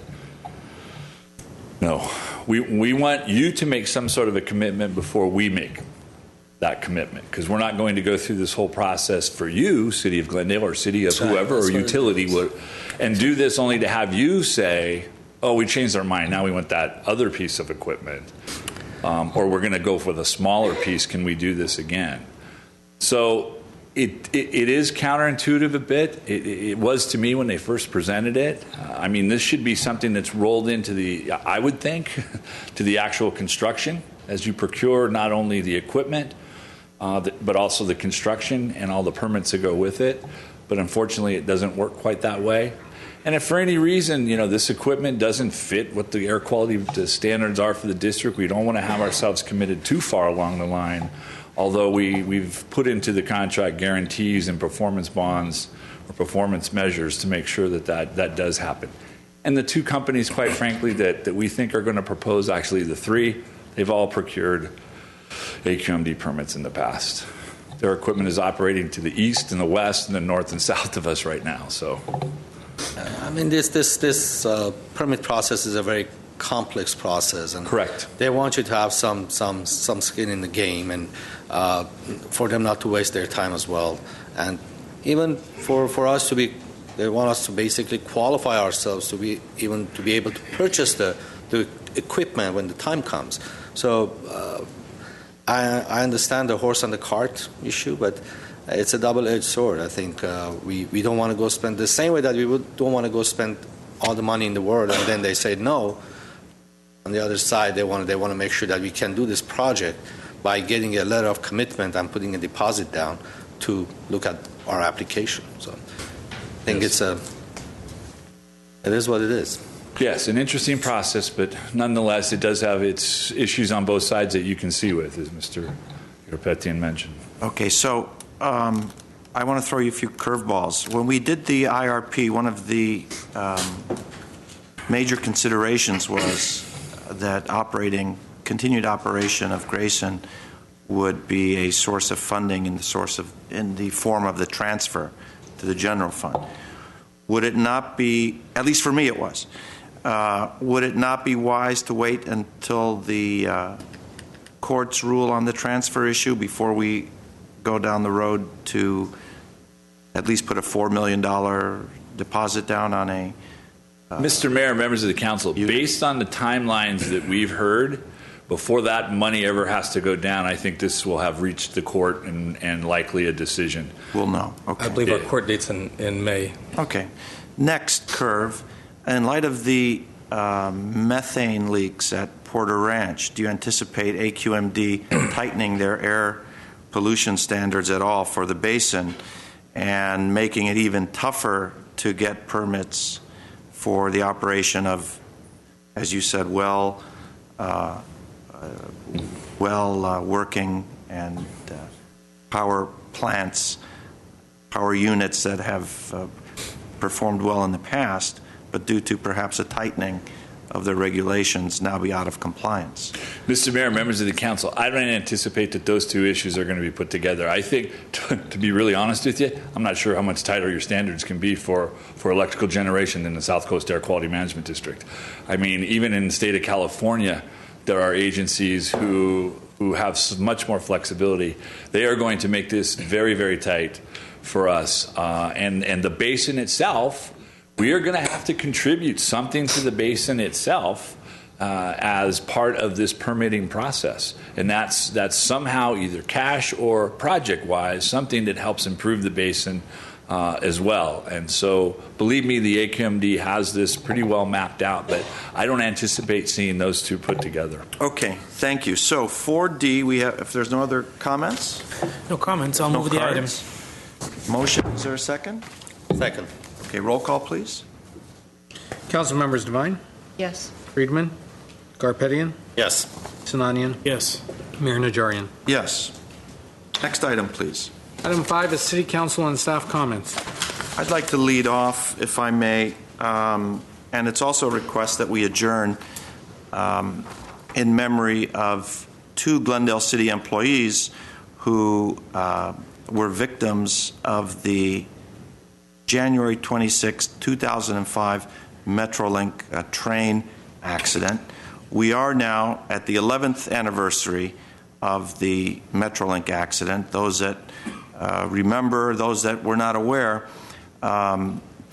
No. We want you to make some sort of a commitment before we make that commitment, because we're not going to go through this whole process for you, City of Glendale or City of whoever or utility would, and do this only to have you say, oh, we changed our mind. Now we want that other piece of equipment. Or we're going to go for the smaller piece. Can we do this again? So it is counterintuitive a bit. It was to me when they first presented it. I mean, this should be something that's rolled into I would think, to the actual construction as you procure not only the equipment, but also the construction and all the permits that go with it. But unfortunately, it doesn't work quite that way. And if for any reason, this equipment doesn't fit what the air quality standards are for the district, we don't want to have ourselves committed too far along the line, although we've put into the contract guarantees and performance bonds or performance measures to make sure that does happen. And the two companies, quite frankly, that we think are going to propose, actually the three, they've all procured AQMD permits in the past. Their equipment is operating to the east and the west and the north and south of us right now. So. I mean, this permit process is a very complex process, and correct. They want you to have some skin in the game, and for them not to waste their time as well. And even for us they want us to basically qualify ourselves to be able to purchase the equipment when the time comes. So I understand the horse and the cart issue, but it's a double-edged sword. I think we don't want to go spend the same way that don't want to go spend all the money in the world, and then they say no. On the other side, they want to make sure that we can do this project by getting a letter of commitment and putting a deposit down to look at our application. So I think it is what it is. Yes, an interesting process, but nonetheless, it does have its issues on both sides that you can see with, as Mr. Garpetian mentioned. Okay, so I want to throw you a few curveballs. When we did the IRP, one of the major considerations was that continued operation of Grayson would be a source of funding in the form of the transfer to the general fund. Would it not be, at least for me it was, would it not be wise to wait until the courts rule on the transfer issue before we go down the road to at least put a $4 million deposit down on a Mr. Mayor, members of the council, based on the timelines that we've heard, before that money ever has to go down, I think this will have reached the court and likely a decision. We'll know. Okay. I believe our court date's in May. Okay. Next curve. In light of the methane leaks at Porter Ranch, do you anticipate AQMD tightening their air pollution standards at all for the basin and making it even tougher to get permits for the operation of, as you said, working and power plants, power units that have performed well in the past, but due to perhaps a tightening of the regulations now be out of compliance? Mr. Mayor, members of the council, I don't anticipate that those two issues are going to be put together. I think, to be really honest with you, I'm not sure how much tighter your standards can be for electrical generation in the South Coast Air Quality Management District. I mean, even in the state of California, there are agencies who have much more flexibility. They are going to make this very, very tight for us. And the basin itself, we are going to have to contribute something to the basin itself as part of this permitting process. And that's somehow either cash or project-wise something that helps improve the basin as well. And so, believe me, the AQMD has this pretty well mapped out, but I don't anticipate seeing those two put together. Okay, thank you. So 4D, we have, if there's no other comments? No comments. I'll move the item. Motion, is there a second? Second. Okay, roll call, please. Council members Devine, Yes. Friedman, Garpetian, Yes. Sinanian, Yes. Mayor Najarian. Yes. Next item, please. Item 5 is City Council and staff comments. I'd like to lead off, if I may, and it's also a request that we adjourn in memory of 2 Glendale City employees who were victims of the January 26, 2005 Metrolink train accident. We are now at the 11th anniversary of the Metrolink accident. Those that remember, those that were not aware,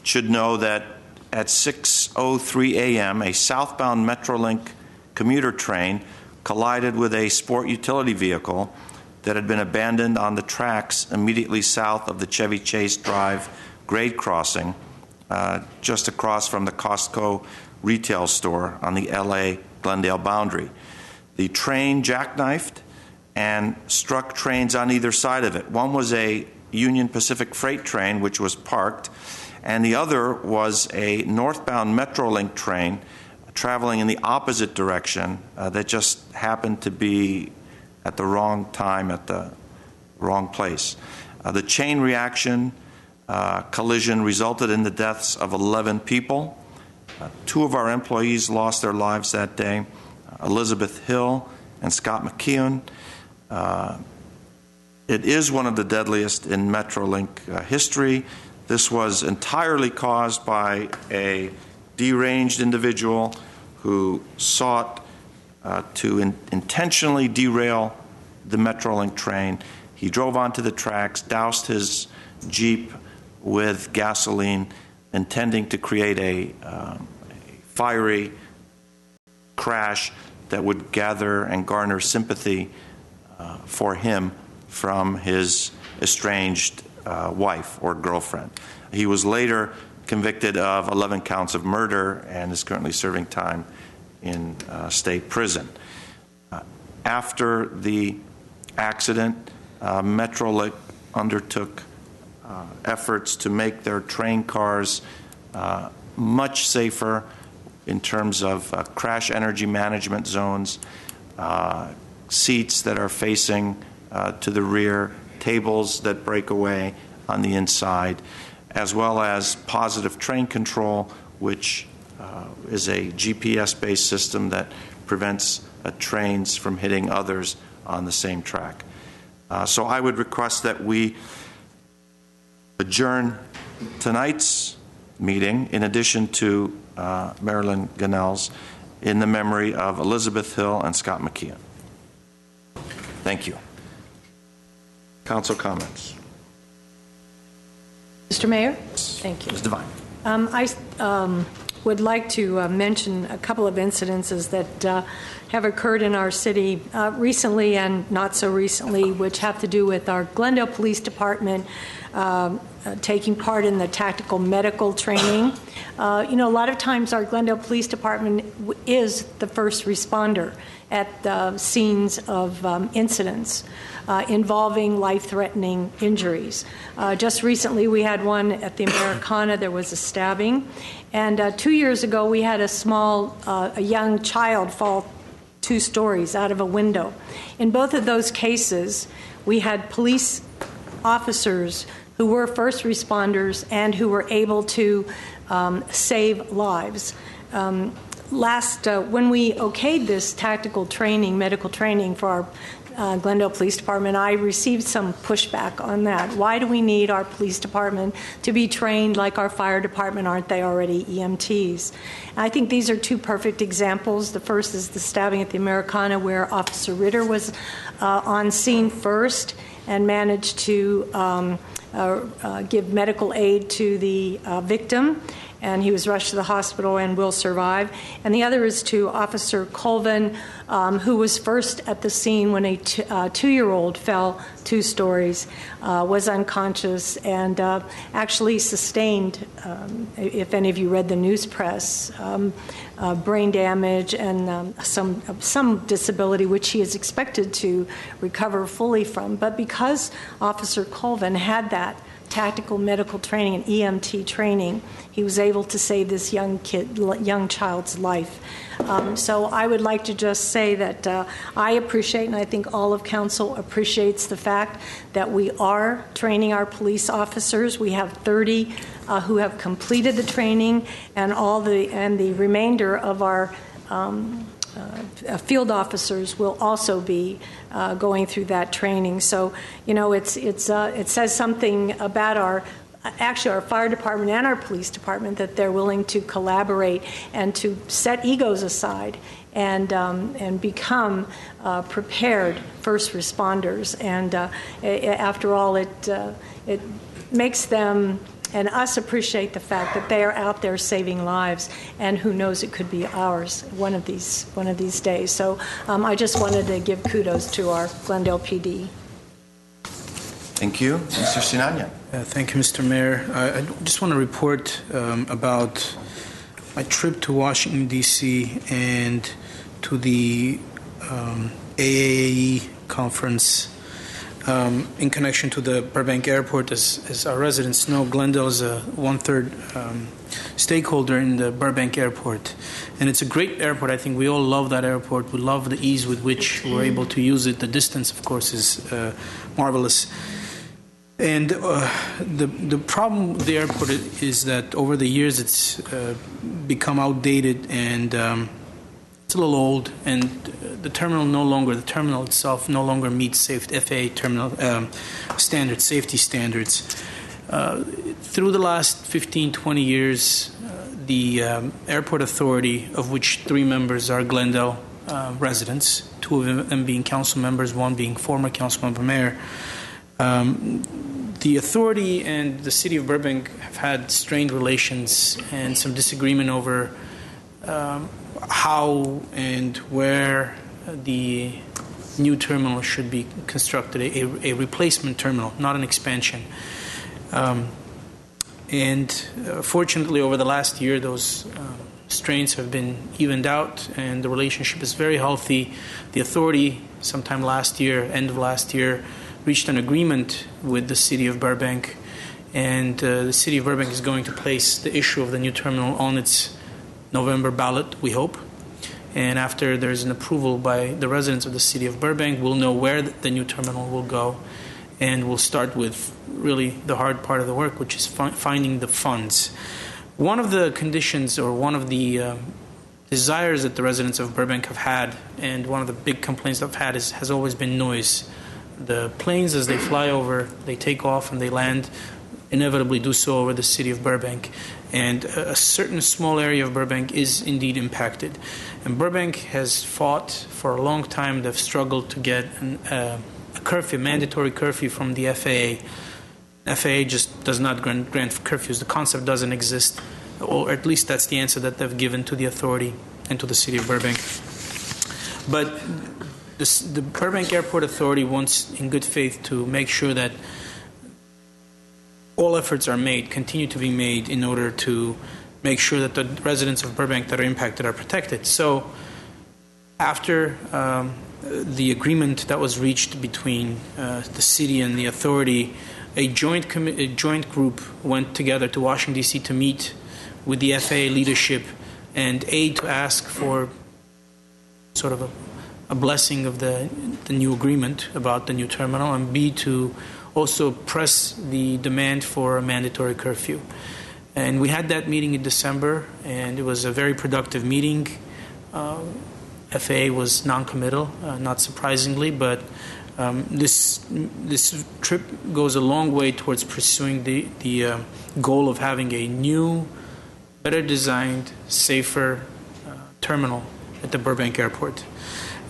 should know that at 6:03 a.m., a southbound Metrolink commuter train collided with a sport utility vehicle that had been abandoned on the tracks immediately south of the Chevy Chase Drive grade crossing, just across from the Costco retail store on the LA-Glendale boundary. The train jackknifed and struck trains on either side of it. One was a Union Pacific freight train, which was parked, and the other was a northbound Metrolink train traveling in the opposite direction that just happened to be at the wrong time at the wrong place. The chain reaction collision resulted in the deaths of 11 people. 2 of our employees lost their lives that day, Elizabeth Hill and Scott McKeown. It is one of the deadliest in Metrolink history. This was entirely caused by a deranged individual who sought to intentionally derail the Metrolink train. He drove onto the tracks, doused his Jeep with gasoline, intending to create a fiery crash that would gather and garner sympathy for him from his estranged wife or girlfriend. He was later convicted of 11 counts of murder and is currently serving time in state prison. After the accident, Metrolink undertook efforts to make their train cars much safer in terms of crash energy management zones, seats that are facing to the rear, tables that break away on the inside, as well as positive train control, which is a GPS-based system that prevents trains from hitting others on the same track. So I would request that we adjourn tonight's meeting, in addition to Marilyn Gunnell's, in the memory of Elizabeth Hill and Scott McKeon. Thank you. Council comments. Mr. Mayor? Thank you. Ms. Devine. I would like to mention a couple of incidences that have occurred in our city recently and not so recently, which have to do with our Glendale Police Department taking part in the tactical medical training. A lot of times our Glendale Police Department is the first responder at the scenes of incidents involving life-threatening injuries. Just recently we had one at the Americana. There was a stabbing. And 2 years ago we had a young child fall 2 stories out of a window. In both of those cases, we had police officers who were first responders and who were able to save lives. When we okayed this tactical training, medical training for our Glendale Police Department, I received some pushback on that. Why do we need our police department to be trained like our fire department? Aren't they already EMTs? I think these are 2 perfect examples. The first is the stabbing at the Americana, where Officer Ritter was on scene first and managed to give medical aid to the victim, and he was rushed to the hospital and will survive. And the other is to Officer Colvin, who was first at the scene when a 2-year-old fell 2 stories, was unconscious, and actually sustained, if any of you read the news press, brain damage and some disability, which he is expected to recover fully from. But because Officer Colvin had that tactical medical training and EMT training, he was able to save this young child's life. So I would like to just say that I appreciate, and I think all of council appreciates, the fact that we are training our police officers. We have 30 who have completed the training, and the remainder of our field officers will also be going through that training. So, it says something about our fire department and our police department, that they're willing to collaborate and to set egos aside and become prepared first responders. And after all, it makes them and us appreciate the fact that they are out there saving lives, and who knows, it could be ours one of these days. So I just wanted to give kudos to our Glendale PD. Thank you. Mr. Sinanian. Thank you, Mr. Mayor. I just want to report about my trip to Washington, D.C. and to the AAAE conference in connection to the Burbank Airport. As our residents know, Glendale is a 1/3 stakeholder in the Burbank Airport. And it's a great airport. I think we all love that airport. We love the ease with which we're able to use it. The distance, of course, is marvelous. And the problem with the airport is that over the years it's become outdated, and it's a little old, and the terminal itself no longer meets FAA terminal standards, safety standards. Through the last 15, 20 years, the airport authority, of which 3 members are Glendale residents, 2 of them being council members, 1 being former council member mayor, the authority and the city of Burbank have had strained relations and some disagreement over how and where the new terminal should be constructed, a replacement terminal, not an expansion. Fortunately, over the last year, those strains have been evened out, and the relationship is very healthy. The authority, sometime last year, end of last year, reached an agreement with the city of Burbank, and the city of Burbank is going to place the issue of the new terminal on its November ballot, we hope. And after there's an approval by the residents of the city of Burbank, we'll know where the new terminal will go, and we'll start with really the hard part of the work, which is finding the funds. One of the conditions, or one of the desires that the residents of Burbank have had, and one of the big complaints they've had, has always been noise. The planes, as they fly over, they take off and they land, inevitably do so over the city of Burbank. And a certain small area of Burbank is indeed impacted. And Burbank has fought for a long time. They've struggled to get a curfew, mandatory curfew from the FAA. FAA just does not grant curfews. The concept doesn't exist, or at least that's the answer that they've given to the authority and to the city of Burbank. But the Burbank Airport Authority wants, in good faith, to make sure that all efforts are made, continue to be made, in order to make sure that the residents of Burbank that are impacted are protected. So after the agreement that was reached between the city and the authority, a joint group went together to Washington, D.C. to meet with the FAA leadership, and A, to ask for sort of a blessing of the new agreement about the new terminal, and B, to also press the demand for a mandatory curfew. And we had that meeting in December, and it was a very productive meeting. FAA was non-committal, not surprisingly, but this trip goes a long way towards pursuing the goal of having a new, better designed, safer terminal at the Burbank Airport.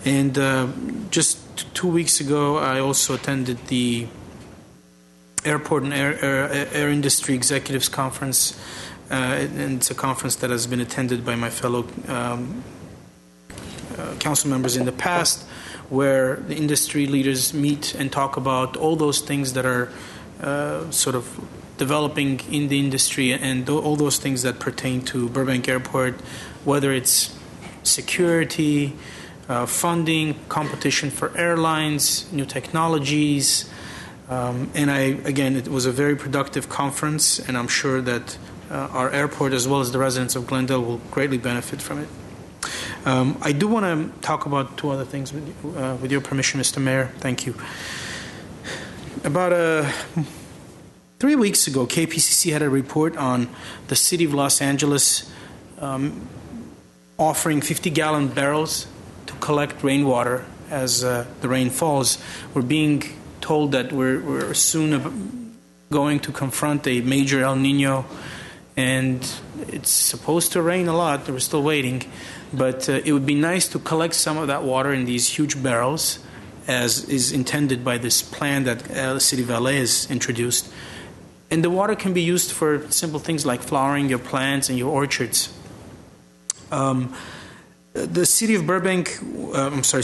And just 2 weeks ago, I also attended the Airport and Air Industry Executives Conference, and it's a conference that has been attended by my fellow council members in the past, where the industry leaders meet and talk about all those things that are sort of developing in the industry, and all those things that pertain to Burbank Airport, whether it's security, funding, competition for airlines, new technologies. And it was a very productive conference, and I'm sure that our airport, as well as the residents of Glendale, will greatly benefit from it. I do want to talk about two other things with your permission, Mr. Mayor. Thank you. About 3 weeks ago, KPCC had a report on the city of Los Angeles offering 50-gallon barrels to collect rainwater as the rain falls. We're being told that we're soon going to confront a major El Nino, and it's supposed to rain a lot. We're still waiting, but it would be nice to collect some of that water in these huge barrels, as is intended by this plan that the city of LA has introduced. And the water can be used for simple things like flowering your plants and your orchards. The city of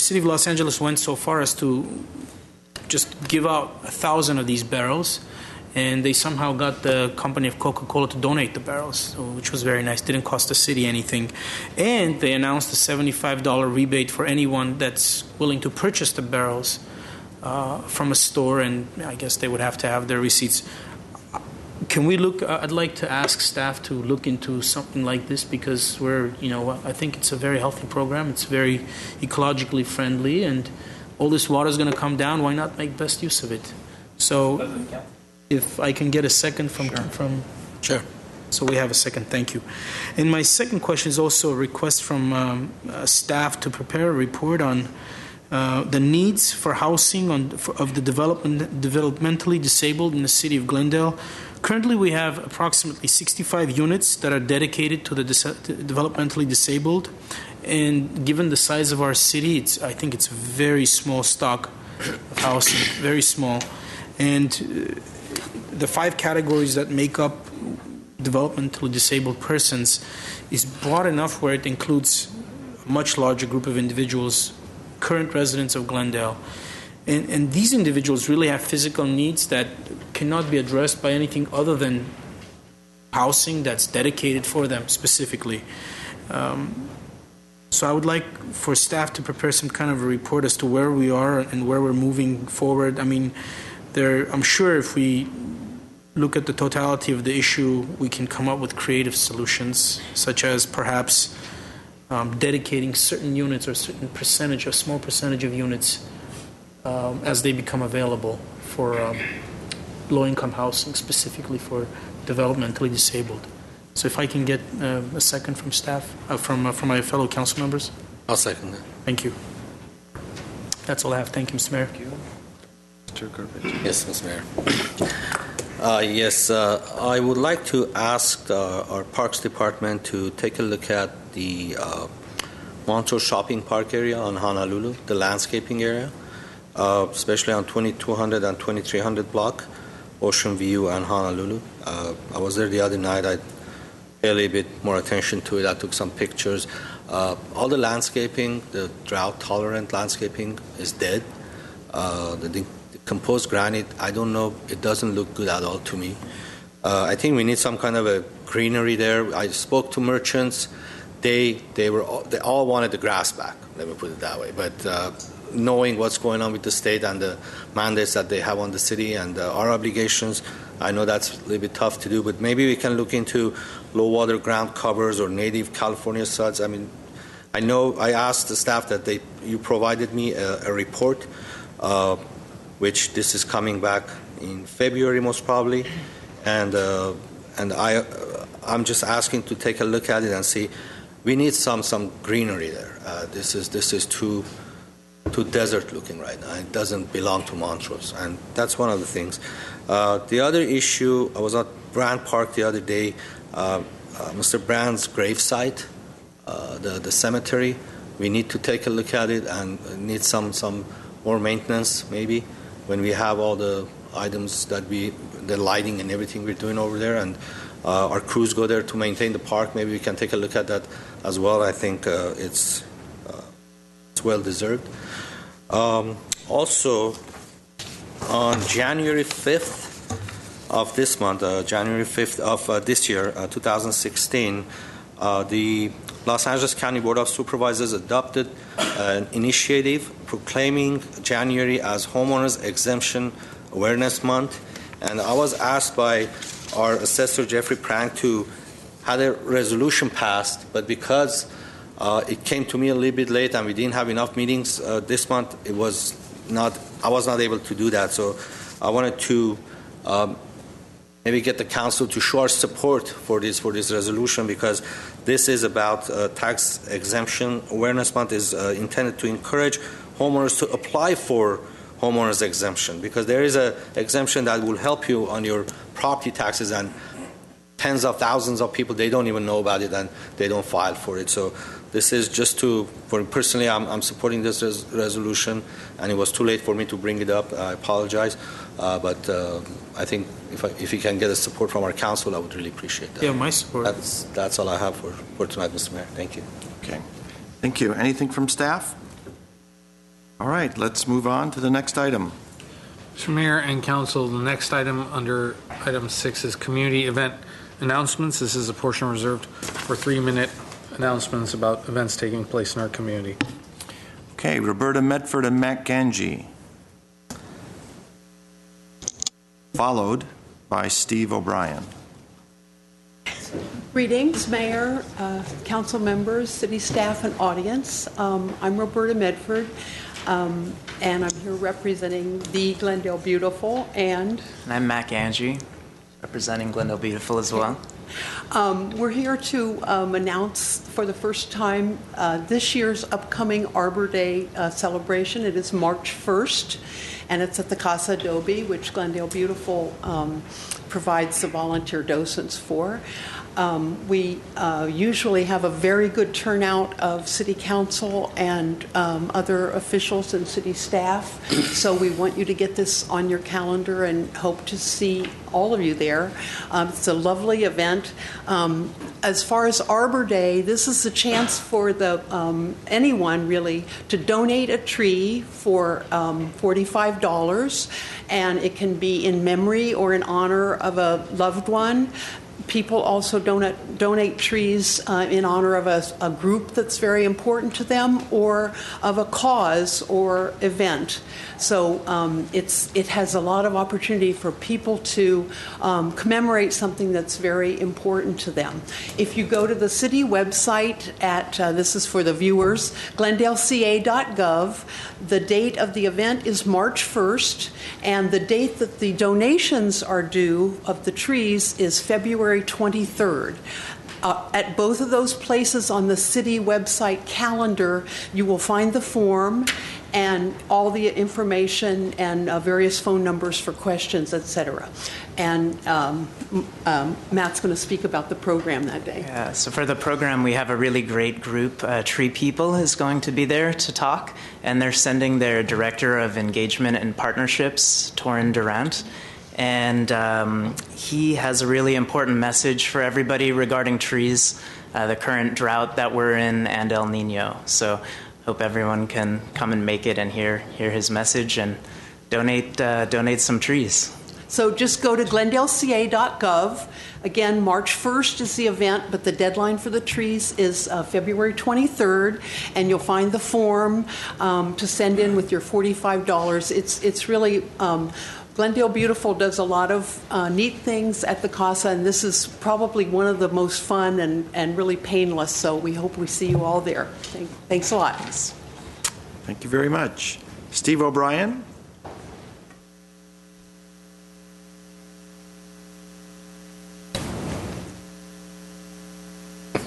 City of Los Angeles went so far as to just give out 1,000 of these barrels, and they somehow got the company of Coca-Cola to donate the barrels, which was very nice. Didn't cost the city anything. And they announced a $75 rebate for anyone that's willing to purchase the barrels from a store, and I guess they would have to have their receipts. Can we look? I'd like to ask staff to look into something like this, because I think it's a very healthy program. It's very ecologically friendly, and all this water is going to come down. Why not make best use of it? So, if I can get a second from Sure. So we have a second. Thank you. And my second question is also a request from staff to prepare a report on the needs for housing of the developmentally disabled in the city of Glendale. Currently, we have approximately 65 units that are dedicated to the developmentally disabled. And given the size of our city, I think it's a very small stock of housing, very small. And the 5 categories that make up developmentally disabled persons is broad enough where it includes a much larger group of individuals current residents of Glendale. And these individuals really have physical needs that cannot be addressed by anything other than housing that's dedicated for them specifically. So I would like for staff to prepare some kind of a report as to where we are and where we're moving forward. I mean, I'm sure if we look at the totality of the issue, we can come up with creative solutions, such as perhaps dedicating certain units or a certain percentage, a small percentage of units as they become available for low-income housing, specifically for developmentally disabled. So if I can get a second from staff, from my fellow council members. I'll second that. Thank you. That's all I have. Thank you, Mr. Mayor. Thank you. Mr. Garbage. Yes, Mr. Mayor. Yes, I would like to ask our Parks Department to take a look at the Montrose Shopping Park area on Honolulu, the landscaping area, especially on 2200 and 2300 block, Ocean View and Honolulu. I was there the other night. I paid a little bit more attention to it. I took some pictures. All the landscaping, the drought-tolerant landscaping is dead. The composed granite, I don't know, it doesn't look good at all to me. I think we need some kind of a greenery there. I spoke to merchants. They all wanted the grass back, let me put it that way. But knowing what's going on with the state and the mandates that they have on the city and our obligations, I know that's a little bit tough to do, but maybe we can look into low water ground covers or native California suds. I mean, I know I asked the staff that you provided me a report, which this is coming back in February most probably, and I'm just asking to take a look at it and see. We need some greenery there. This is too desert looking right now. It doesn't belong to Montrose, and that's one of the things. The other issue, I was at Brand Park the other day. Mr. Brand's gravesite, the cemetery. We need to take a look at it and need some more maintenance maybe when we have all the items that the lighting and everything we're doing over there, and our crews go there to maintain the park. Maybe we can take a look at that as well. I think it's well deserved. Also, on January 5th of this month, January 5th of this year, 2016, the Los Angeles County Board of Supervisors adopted an initiative proclaiming January as Homeowners Exemption Awareness Month. And I was asked by our assessor, Jeffrey Prank, to have a resolution passed, but because it came to me a little bit late and we didn't have enough meetings this month, I was not able to do that. So I wanted to maybe get the council to show our support for this resolution, because this is about tax exemption. Awareness Month is intended to encourage homeowners to apply for homeowners exemption, because there is an exemption that will help you on your property taxes, and tens of thousands of people, they don't even know about it and they don't file for it. So this is just personally, I'm supporting this resolution, and it was too late for me to bring it up. I apologize, but I think if you can get the support from our council, I would really appreciate that. Yeah, my support. That's all I have for tonight, Mr. Mayor. Thank you. Okay. Thank you. Anything from staff? All right, let's move on to the next item. Mr. Mayor and Council, the next item under item 6 is community event announcements. This is a portion reserved for 3-minute announcements about events taking place in our community. Okay, Roberta Medford and Matt Ganji, followed by Steve O'Brien. Greetings, Mayor, council members, city staff, and audience. I'm Roberta Medford, and I'm here representing the Glendale Beautiful, and I'm Matt Ganji, representing Glendale Beautiful as well. We're here to announce for the first time this year's upcoming Arbor Day celebration. It is March 1st, and it's at the Casa Adobe, which Glendale Beautiful provides the volunteer docents for. We usually have a very good turnout of city council and other officials and city staff. So we want you to get this on your calendar and hope to see all of you there. It's a lovely event. As far as Arbor Day, this is a chance for anyone really to donate a tree for $45, and it can be in memory or in honor of a loved one. People also donate trees in honor of a group that's very important to them or of a cause or event. So it has a lot of opportunity for people to commemorate something that's very important to them. If you go to the city website this is for the viewers, glendaleca.gov, the date of the event is March 1st, and the date that the donations are due of the trees is February 23rd. At both of those places on the city website calendar, you will find the form and all the information and various phone numbers for questions, etc. And Matt's going to speak about the program that day. Yeah, so for the program, we have a really great group. Tree People is going to be there to talk, and they're sending their Director of Engagement and Partnerships, Torin Durant. And he has a really important message for everybody regarding trees, the current drought that we're in, and El Nino. So hope everyone can come and make it and hear his message and donate some trees. So just go to glendaleca.gov. Again, March 1st is the event, but the deadline for the trees is February 23rd, and you'll find the form to send in with your $45. It's really Glendale Beautiful does a lot of neat things at the CASA, and this is probably one of the most fun and really painless, so we hope we see you all there. Thanks a lot. Thank you very much. Steve O'Brien.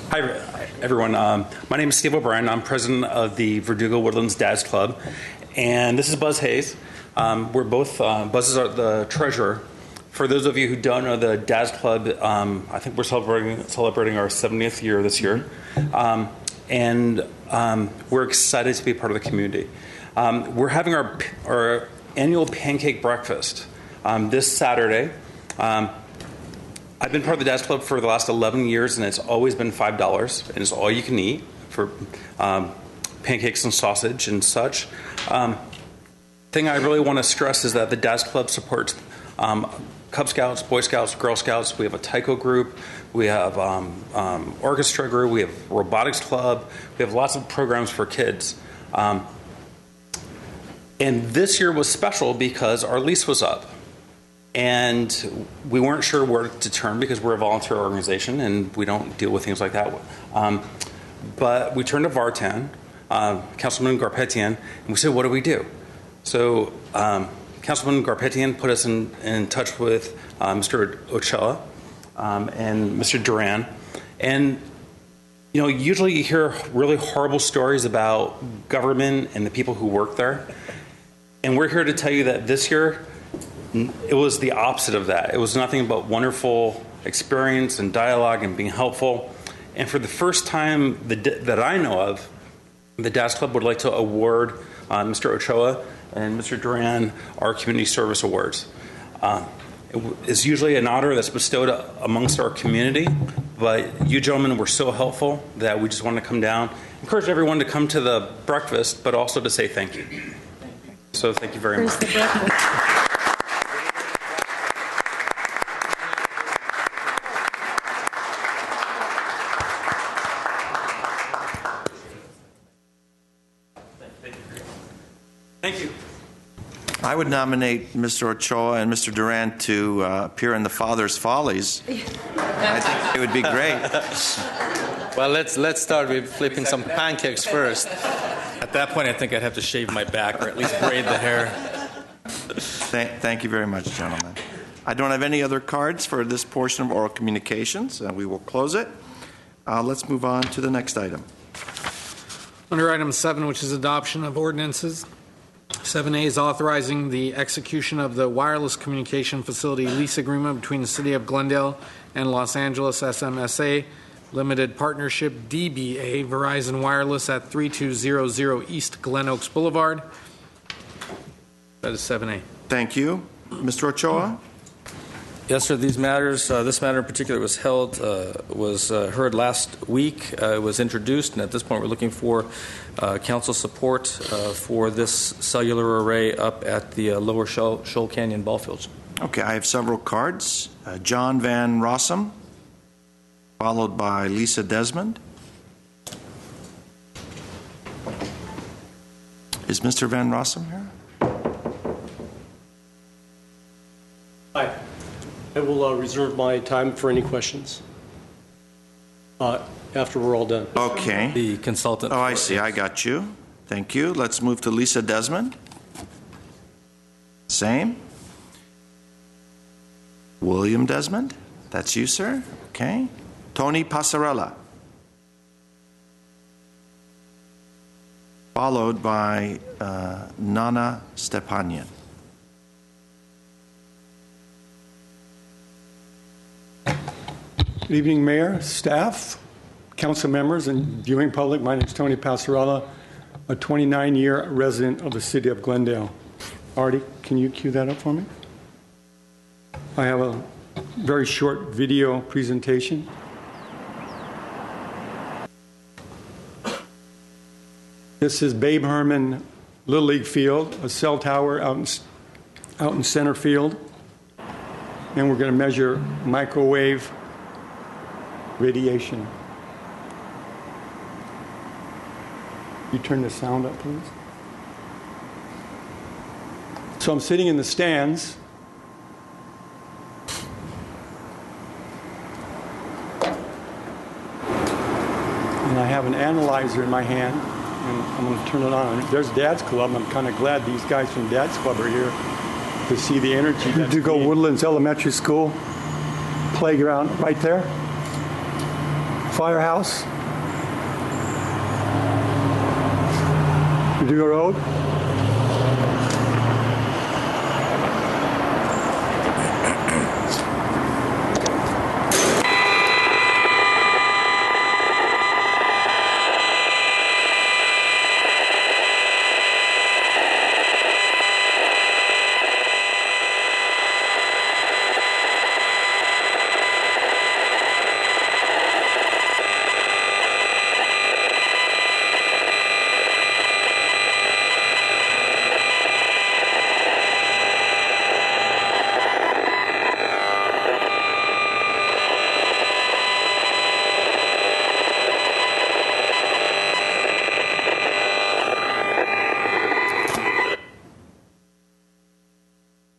Hi, everyone. My name is Steve O'Brien. I'm president of the Verdugo Woodlands Dads Club, and this is Buzz Hayes. We're both, Buzz is the treasurer. For those of you who don't know the Dads Club, I think we're celebrating our 70th year this year. And we're excited to be part of the community. We're having our annual pancake breakfast this Saturday. I've been part of the Dads Club for the last 11 years, and it's always been $5, and it's all you can eat for pancakes and sausage and such. Thing I really want to stress is that the Dads Club supports Cub Scouts, Boy Scouts, Girl Scouts. We have a taiko group. We have orchestra group. We have robotics club. We have lots of programs for kids. And this year was special because our lease was up. And we weren't sure where to turn because we're a volunteer organization and we don't deal with things like that. But we turned to Vartan, Councilman Garpetian, and we said, what do we do? So Councilman Garpetian put us in touch with Mr. Ochoa and Mr. Duran. And, you know, usually you hear really horrible stories about government and the people who work there. And we're here to tell you that this year, it was the opposite of that. It was nothing but wonderful experience and dialogue and being helpful. And for the first time that I know of, the Dads Club would like to award Mr. Ochoa and Mr. Duran our Community Service Awards. It is usually an honor that's bestowed amongst our community, but you gentlemen were so helpful that we just wanted to come down, encourage everyone to come to the breakfast, but also to say thank you. So thank you very much. Thank you. I would nominate Mr. Ochoa and Mr. Durant to appear in The Father's Follies. I think it would be great. Well, let's start with flipping some pancakes first. At that point, I think I'd have to shave my back or at least braid the hair. Thank you very much, gentlemen. I don't have any other cards for this portion of oral communications, and we will close it. Let's move on to the next item. Under item 7, which is adoption of ordinances, 7A is authorizing the execution of the wireless communication facility lease agreement between the City of Glendale and Los Angeles SMSA Limited Partnership DBA Verizon Wireless at 3200 East Glen Oaks Boulevard. That is 7A. Thank you. Mr. Ochoa? Yes, sir. These matters, this matter in particular was heard last week. It was introduced, and at this point we're looking for council support for this cellular array up at the Lower Shoal Canyon ball fields. Okay, I have several cards. John Van Rossum, followed by Lisa Desmond. Is Mr. Van Rossum here? Hi. I will reserve my time for any questions after we're all done. Okay. The consultant. Oh, I see. I got you. Thank you. Let's move to Lisa Desmond. Same. William Desmond. That's you, sir. Okay. Tony Passarella. Followed by Nana Stepanian. Good evening, Mayor, staff, council members, and viewing public. My name is Tony Passarella, a 29-year resident of the City of Glendale. Artie, can you cue that up for me? I have a very short video presentation. This is Babe Herman Little League Field, a cell tower out in center field. And we're going to measure microwave radiation. You turn the sound up, please. So I'm sitting in the stands. And I have an analyzer in my hand, and I'm going to turn it on. There's Dad's Club. I'm kind of glad these guys from Dad's Club are here to see the energy. Did you go Woodlands Elementary School? Playground right there. Firehouse. Duga Road.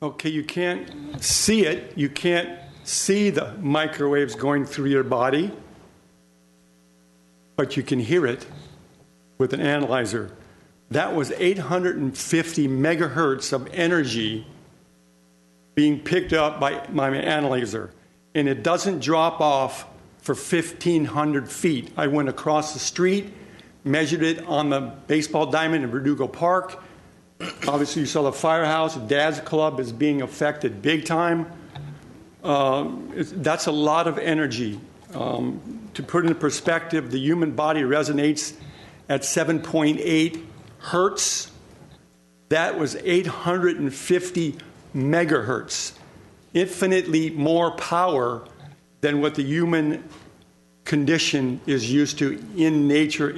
Okay, you can't see it. You can't see the microwaves going through your body, but you can hear it with an analyzer. That was 850 megahertz of energy being picked up by my analyzer, and it doesn't drop off for 1,500 feet. I went across the street, measured it on the baseball diamond in Verdugo Park. Obviously, you saw the firehouse. Dad's Club is being affected big time. That's a lot of energy. To put it in perspective, the human body resonates at 7.8 hertz. That was 850 megahertz, infinitely more power than what the human condition is used to in nature,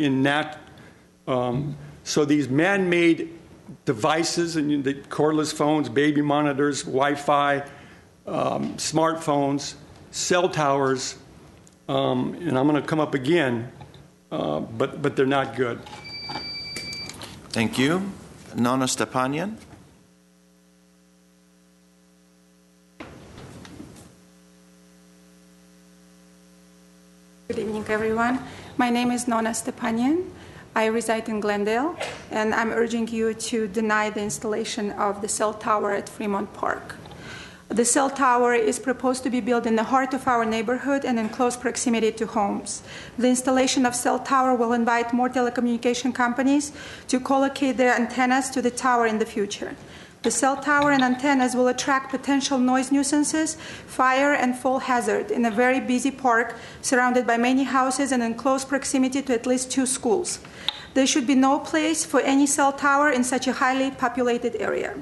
so these man-made devices, and the cordless phones, baby monitors, Wi-Fi, smartphones, cell towers, and I'm going to come up again, but they're not good. Thank you. Nana Stepanian. Good evening, everyone. My name is Nona Stepanian. I reside in Glendale, and I'm urging you to deny the installation of the cell tower at Fremont Park. The cell tower is proposed to be built in the heart of our neighborhood and in close proximity to homes. The installation of cell tower will invite more telecommunication companies to collocate their antennas to the tower in the future. The cell tower and antennas will attract potential noise nuisances, fire, and fall hazard in a very busy park surrounded by many houses and in close proximity to at least 2 schools. There should be no place for any cell tower in such a highly populated area.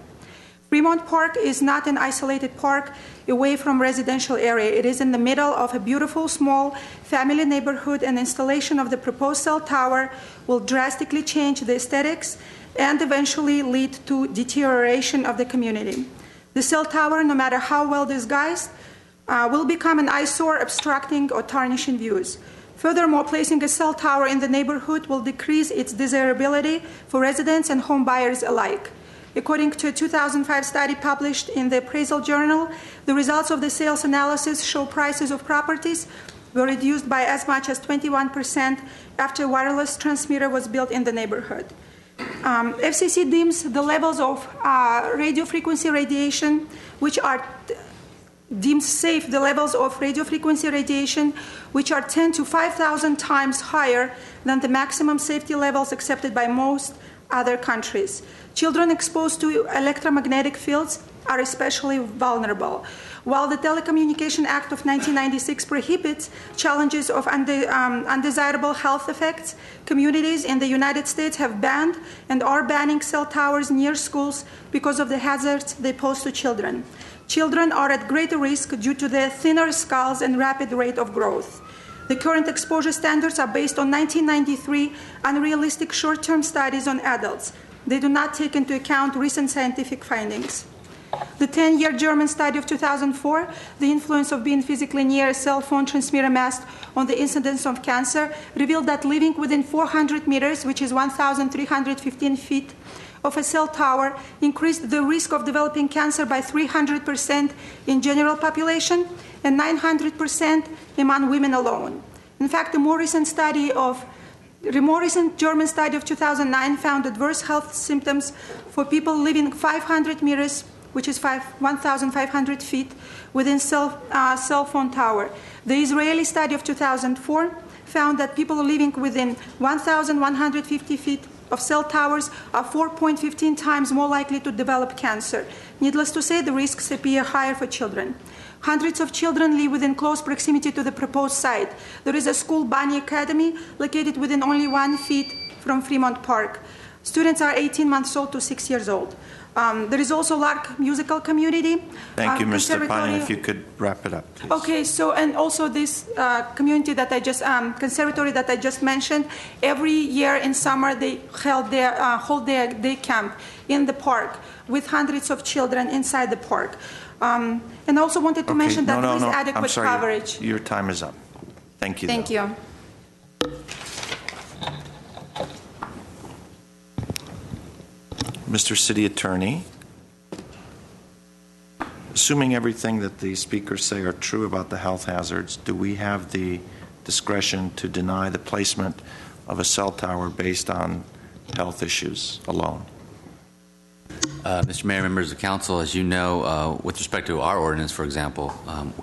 Fremont Park is not an isolated park away from residential area. It is in the middle of a beautiful, small family neighborhood, and installation of the proposed cell tower will drastically change the aesthetics and eventually lead to deterioration of the community. The cell tower, no matter how well disguised, will become an eyesore, obstructing or tarnishing views. Furthermore, placing a cell tower in the neighborhood will decrease its desirability for residents and home buyers alike. According to a 2005 study published in the Appraisal Journal, the results of the sales analysis show prices of properties were reduced by as much as 21% after a wireless transmitter was built in the neighborhood. FCC deems the levels of radio frequency radiation, which are deems safe the levels of radio frequency radiation, which are 10 to 5,000 times higher than the maximum safety levels accepted by most other countries. Children exposed to electromagnetic fields are especially vulnerable. While the Telecommunication Act of 1996 prohibits challenges of undesirable health effects, communities in the United States have banned and are banning cell towers near schools because of the hazards they pose to children. Children are at greater risk due to their thinner skulls and rapid rate of growth. The current exposure standards are based on 1993 unrealistic short-term studies on adults. They do not take into account recent scientific findings. The 10-year German study of 2004, the influence of being physically near a cell phone transmitter mast on the incidence of cancer, revealed that living within 400 meters, which is 1,315 feet, of a cell tower increased the risk of developing cancer by 300% in general population and 900% among women alone. In fact, the more recent German study of 2009 found adverse health symptoms for people living 500 meters, which is 1,500 feet, within cell phone tower. The Israeli study of 2004 found that people living within 1,150 feet of cell towers are 4.15 times more likely to develop cancer. Needless to say, the risks appear higher for children. Hundreds of children live within close proximity to the proposed site. There is a school, Bunny Academy, located within only 1 feet from Fremont Park. Students are 18 months old to 6 years old. There is also a large musical community. Thank you, Mr. Panian. If you could wrap it up, please. Okay, so, and also this community that I just, conservatory that I just mentioned, every year in summer they hold their day camp in the park with hundreds of children inside the park. And also wanted to mention that there is adequate coverage. Your time is up. Thank you. Thank you. Mr. City Attorney, assuming everything that the speakers say are true about the health hazards, do we have the discretion to deny the placement of a cell tower based on health issues alone? Mr. Mayor, members of the council, as you know, with respect to our ordinance, for example,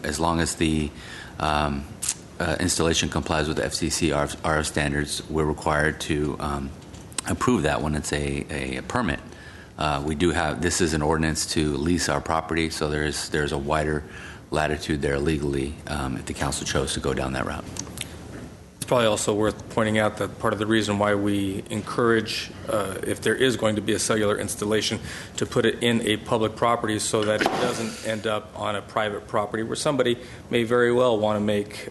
as long as the installation complies with the FCC RF standards, we're required to approve that when it's a permit. We do have, this is an ordinance to lease our property, so there's a wider latitude there legally if the council chose to go down that route. It's probably also worth pointing out that part of the reason why we encourage, if there is going to be a cellular installation, to put it in a public property so that it doesn't end up on a private property where somebody may very well want to make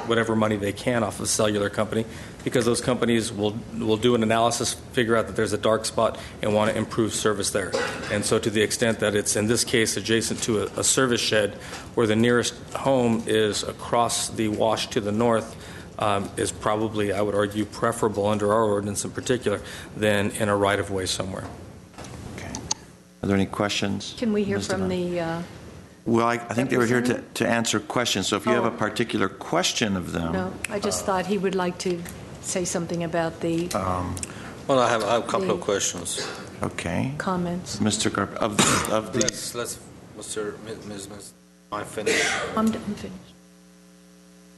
whatever money they can off of a cellular company, because those companies will do an analysis, figure out that there's a dark spot, and want to improve service there. And so to the extent that it's, in this case, adjacent to a service shed where the nearest home is across the wash to the north, is probably, I would argue, preferable under our ordinance in particular than in a right-of-way somewhere. Okay. Are there any questions? Can we hear from the... Well, I think they were here to answer questions, so if you have a particular question of them... No, I just thought he would like to say something about the... well, I have a couple of questions. Okay. Comments. Mr. Garb, of the... Let's Ms. I'm finished. I'm finished.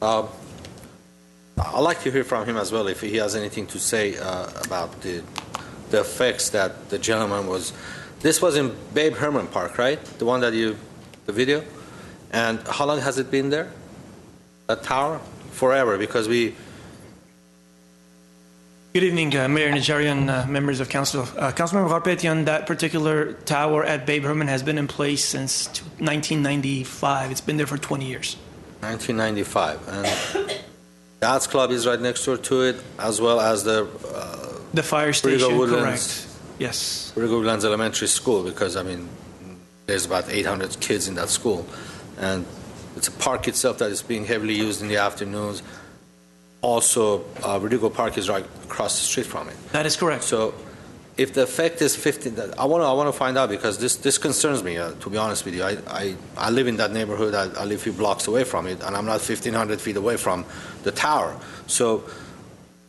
I'd like to hear from him as well if he has anything to say about the effects that the gentleman was. This was in Babe Herman Park, right? The one that the video? And how long has it been there? That tower? Forever, because we... Good evening, Mayor Najarian, members of council. Councilmember Garpetian, that particular tower at Babe Herman has been in place since 1995. It's been there for 20 years. 1995. And Dad's Club is right next door to it, as well as the fire station, correct. Yes. Rigo Woodlands Elementary School, because, I mean, there's about 800 kids in that school. And it's a park itself that is being heavily used in the afternoons. Also, Rodrigo Park is right across the street from it. That is correct. So, if the effect is 15, I want to find out, because this concerns me. To be honest with you, I live in that neighborhood. I live a few blocks away from it, and I'm not 1,500 feet away from the tower. So,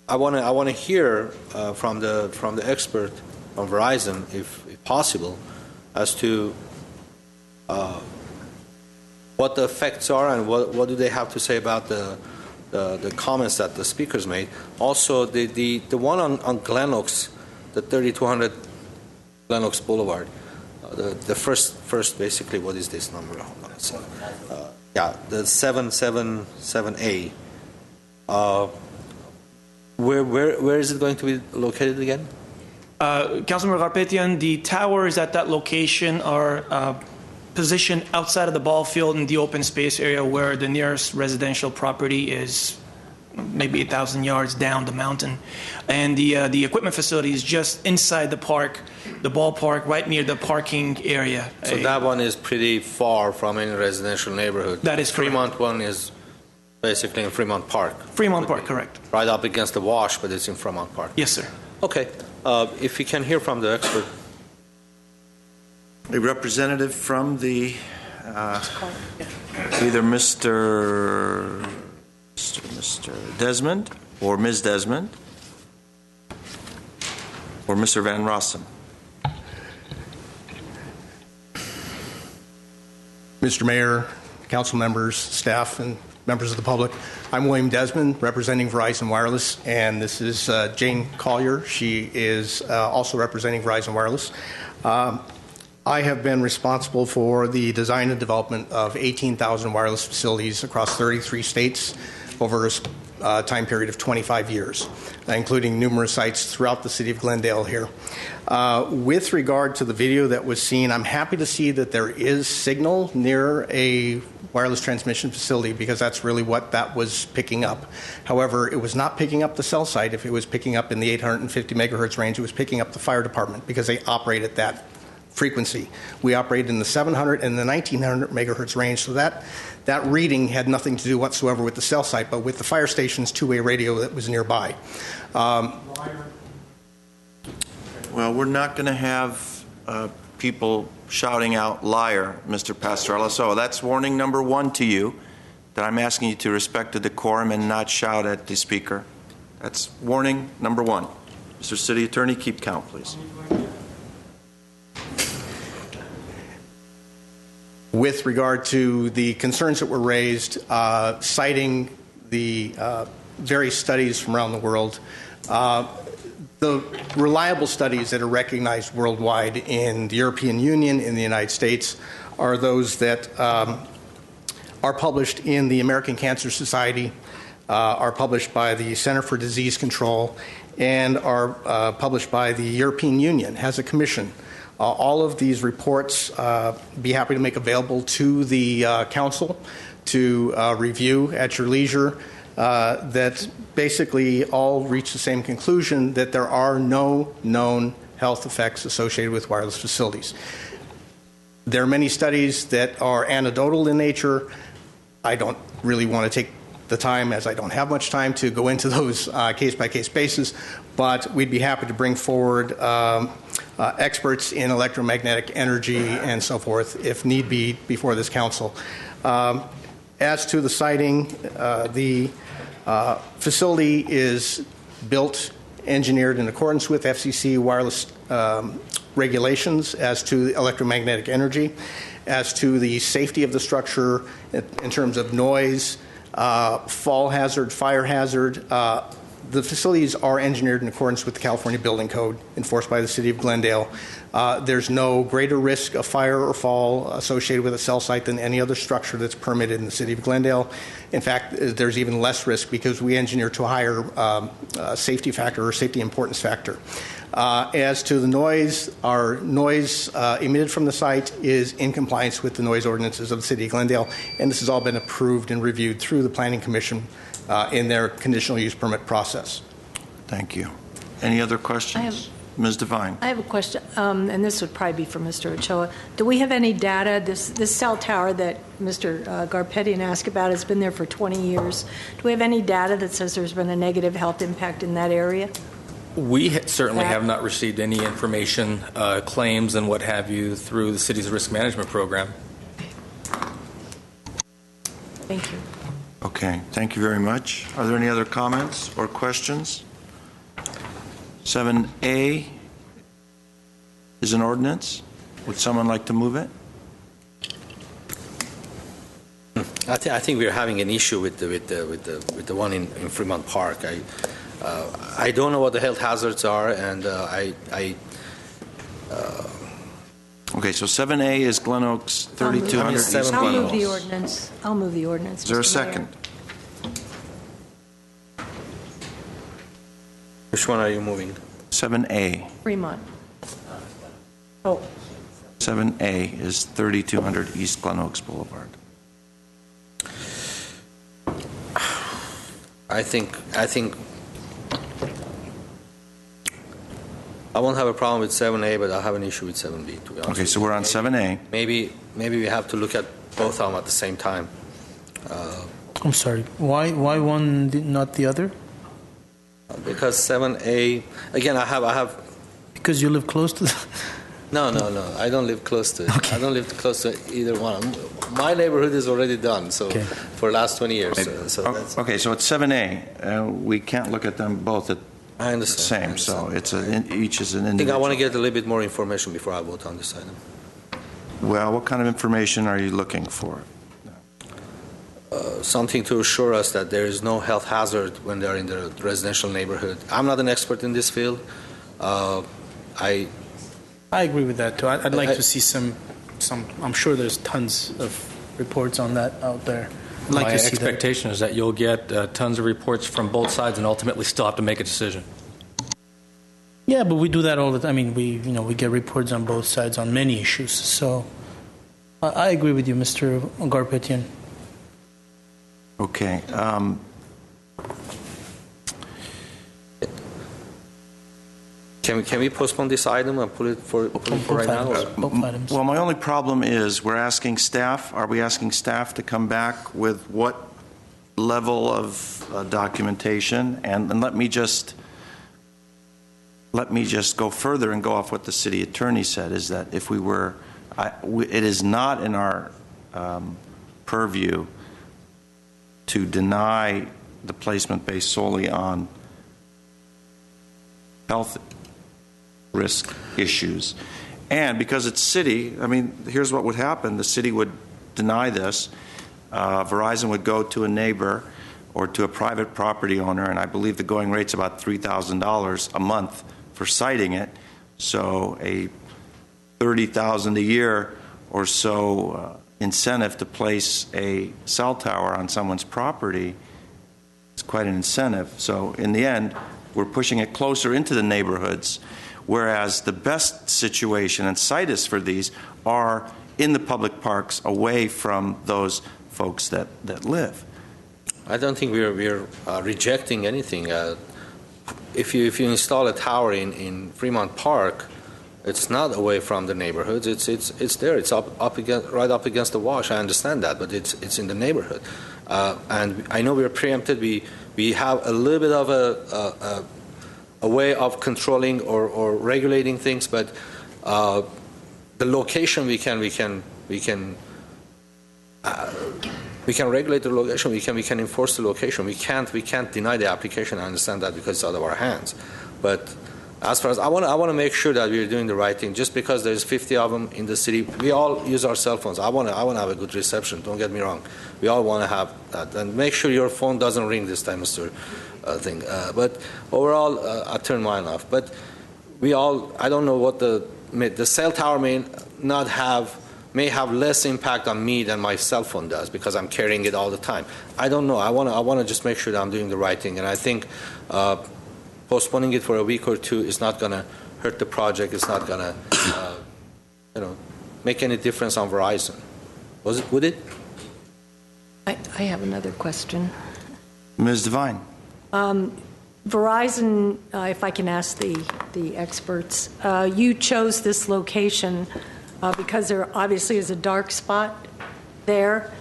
I want to hear from the expert from Verizon, if possible, as to what the effects are and what do they have to say about the comments that the speakers made. Also, the one on Glen Oaks, the 3200 Glen Oaks Boulevard, the first basically, what is this number? Yeah, the 777A. Where is it going to be located again? Councilmember Garpetian, the towers at that location are positioned outside of the ball field in the open space area where the nearest residential property is maybe 1,000 yards down the mountain. And the equipment facility is just inside the park, the ballpark, right near the parking area. So that one is pretty far from any residential neighborhood. That is correct. Fremont one is basically in Fremont Park. Fremont Park, correct. Right up against the wash, but it's in Fremont Park. Yes, sir. Okay. If you can hear from the expert. A representative from the either Mr. Desmond or Ms. Desmond or Mr. Van Rossum. Mr. Mayor, council members, staff, and members of the public, I'm William Desmond, representing Verizon Wireless, and this is Jane Collier. She is also representing Verizon Wireless. I have been responsible for the design and development of 18,000 wireless facilities across 33 states over a time period of 25 years, including numerous sites throughout the city of Glendale here. With regard to the video that was seen, I'm happy to see that there is signal near a wireless transmission facility, because that's really what that was picking up. However, it was not picking up the cell site. If it was picking up in the 850 megahertz range, it was picking up the fire department, because they operate at that frequency. We operate in the 700 and the 1900 megahertz range, so that reading had nothing to do whatsoever with the cell site, but with the fire station's two-way radio that was nearby. Well, we're not going to have people shouting out liar, Mr. Pastorella. So that's warning number one to you, that I'm asking you to respect the decorum and not shout at the speaker. That's warning number one. Mr. City Attorney, keep count, please. With regard to the concerns that were raised, citing the various studies from around the world, the reliable studies that are recognized worldwide in the European Union, in the United States, are those that are published in the American Cancer Society, are published by the Center for Disease Control, and are published by the European Union, has a commission. All of these reports be happy to make available to the council to review at your leisure, that basically all reach the same conclusion, that there are no known health effects associated with wireless facilities. There are many studies that are anecdotal in nature. I don't really want to take the time, as I don't have much time, to go into those case-by-case basis, but we'd be happy to bring forward experts in electromagnetic energy and so forth, if need be, before this council. As to the siting, the facility is built, engineered in accordance with FCC wireless regulations as to electromagnetic energy, as to the safety of the structure in terms of noise, fall hazard, fire hazard. The facilities are engineered in accordance with the California Building Code enforced by the City of Glendale. There's no greater risk of fire or fall associated with a cell site than any other structure that's permitted in the City of Glendale. In fact, there's even less risk because we engineer to a higher safety factor or safety importance factor. As to the noise, our noise emitted from the site is in compliance with the noise ordinances of the City of Glendale, and this has all been approved and reviewed through the Planning Commission in their conditional use permit process. Thank you. Any other questions? Ms. Devine. I have a question, and this would probably be for Mr. Ochoa. Do we have any data? This cell tower that Mr. Garpetian asked about has been there for 20 years. Do we have any data that says there's been a negative health impact in that area? We certainly have not received any information, claims, and what have you through the city's risk management program. Thank you. Okay, thank you very much. Are there any other comments or questions? 7A is an ordinance. Would someone like to move it? I think we're having an issue with the one in Fremont Park. I don't know what the health hazards are, and Okay, so 7A is Glen Oaks, 3200 East Glen Oaks. I'll move the ordinance. I'll move the ordinance. Is there a Mr. Mayor. second? Which one are you moving? 7A. Fremont. Oh. 7A is 3200 East Glen Oaks Boulevard. I think I won't have a problem with 7A, but I have an issue with 7B, to be honest. Okay, so we're on 7A. Maybe we have to look at both of them at the same time. I'm sorry. Why one, not the other? Because 7A, again, I have. Because you live close to. No. I don't live close to it. Okay. I don't live close to either one. My neighborhood is already done. So for the last 20 years. Okay, so it's 7A. We can't look at them both at I the same. So it's each is an individual. I think I want to get a little bit more information before I vote on this item. Well, what kind of information are you looking for? Something to assure us that there is no health hazard when they're in the residential neighborhood. I'm not an expert in this field. I agree with that too. I'd like to see some. I'm sure there's tons of reports on that out there. My expectation is that you'll get tons of reports from both sides and ultimately still have to make a decision. Yeah, but we do that all the time. I mean, we get reports on both sides on many issues. So I agree with you, Mr. Garpetian. Okay. Can we postpone this item and put it for right now? Both items. Well, my only problem is we're asking staff. Are we asking staff to come back with what level of documentation? And let me just go further and go off what the city attorney said. Is that if we were, it is not in our purview to deny the placement based solely on health risk issues. And because it's city, I mean, here's what would happen. The city would deny this. Verizon would go to a neighbor or to a private property owner, and I believe the going rate's about $3,000 a month for siting it. So a $30,000 a year or so incentive to place a cell tower on someone's property is quite an incentive. So in the end, we're pushing it closer into the neighborhoods, whereas the best situation and situs for these are in the public parks away from those folks that live. I don't think we're rejecting anything. If you install a tower in Fremont Park, it's not away from the neighborhoods. It's there. It's up against, right up against the wash. I understand that, but it's in the neighborhood. And I know we're preempted. We have a little bit of a way of controlling or regulating things, but the location we can regulate the location. We can enforce the location. We can't deny the application. I understand that because it's out of our hands, but As far as I want to make sure that we're doing the right thing. Just because there's 50 of them in the city, we all use our cell phones. I want to have a good reception. Don't get me wrong. We all want to have that, and make sure your phone doesn't ring this time, Mr. Thing. But overall, I turn mine off. But I don't know what the cell tower may have less impact on me than my cell phone does because I'm carrying it all the time. I don't know. I want to just make sure that I'm doing the right thing, and I think. Postponing it for a week or two is not going to hurt the project. It's not going to, make any difference on Verizon. Would it? I have another question. Ms. Devine. Verizon, if I can ask the experts, you chose this location because there obviously is a dark spot there.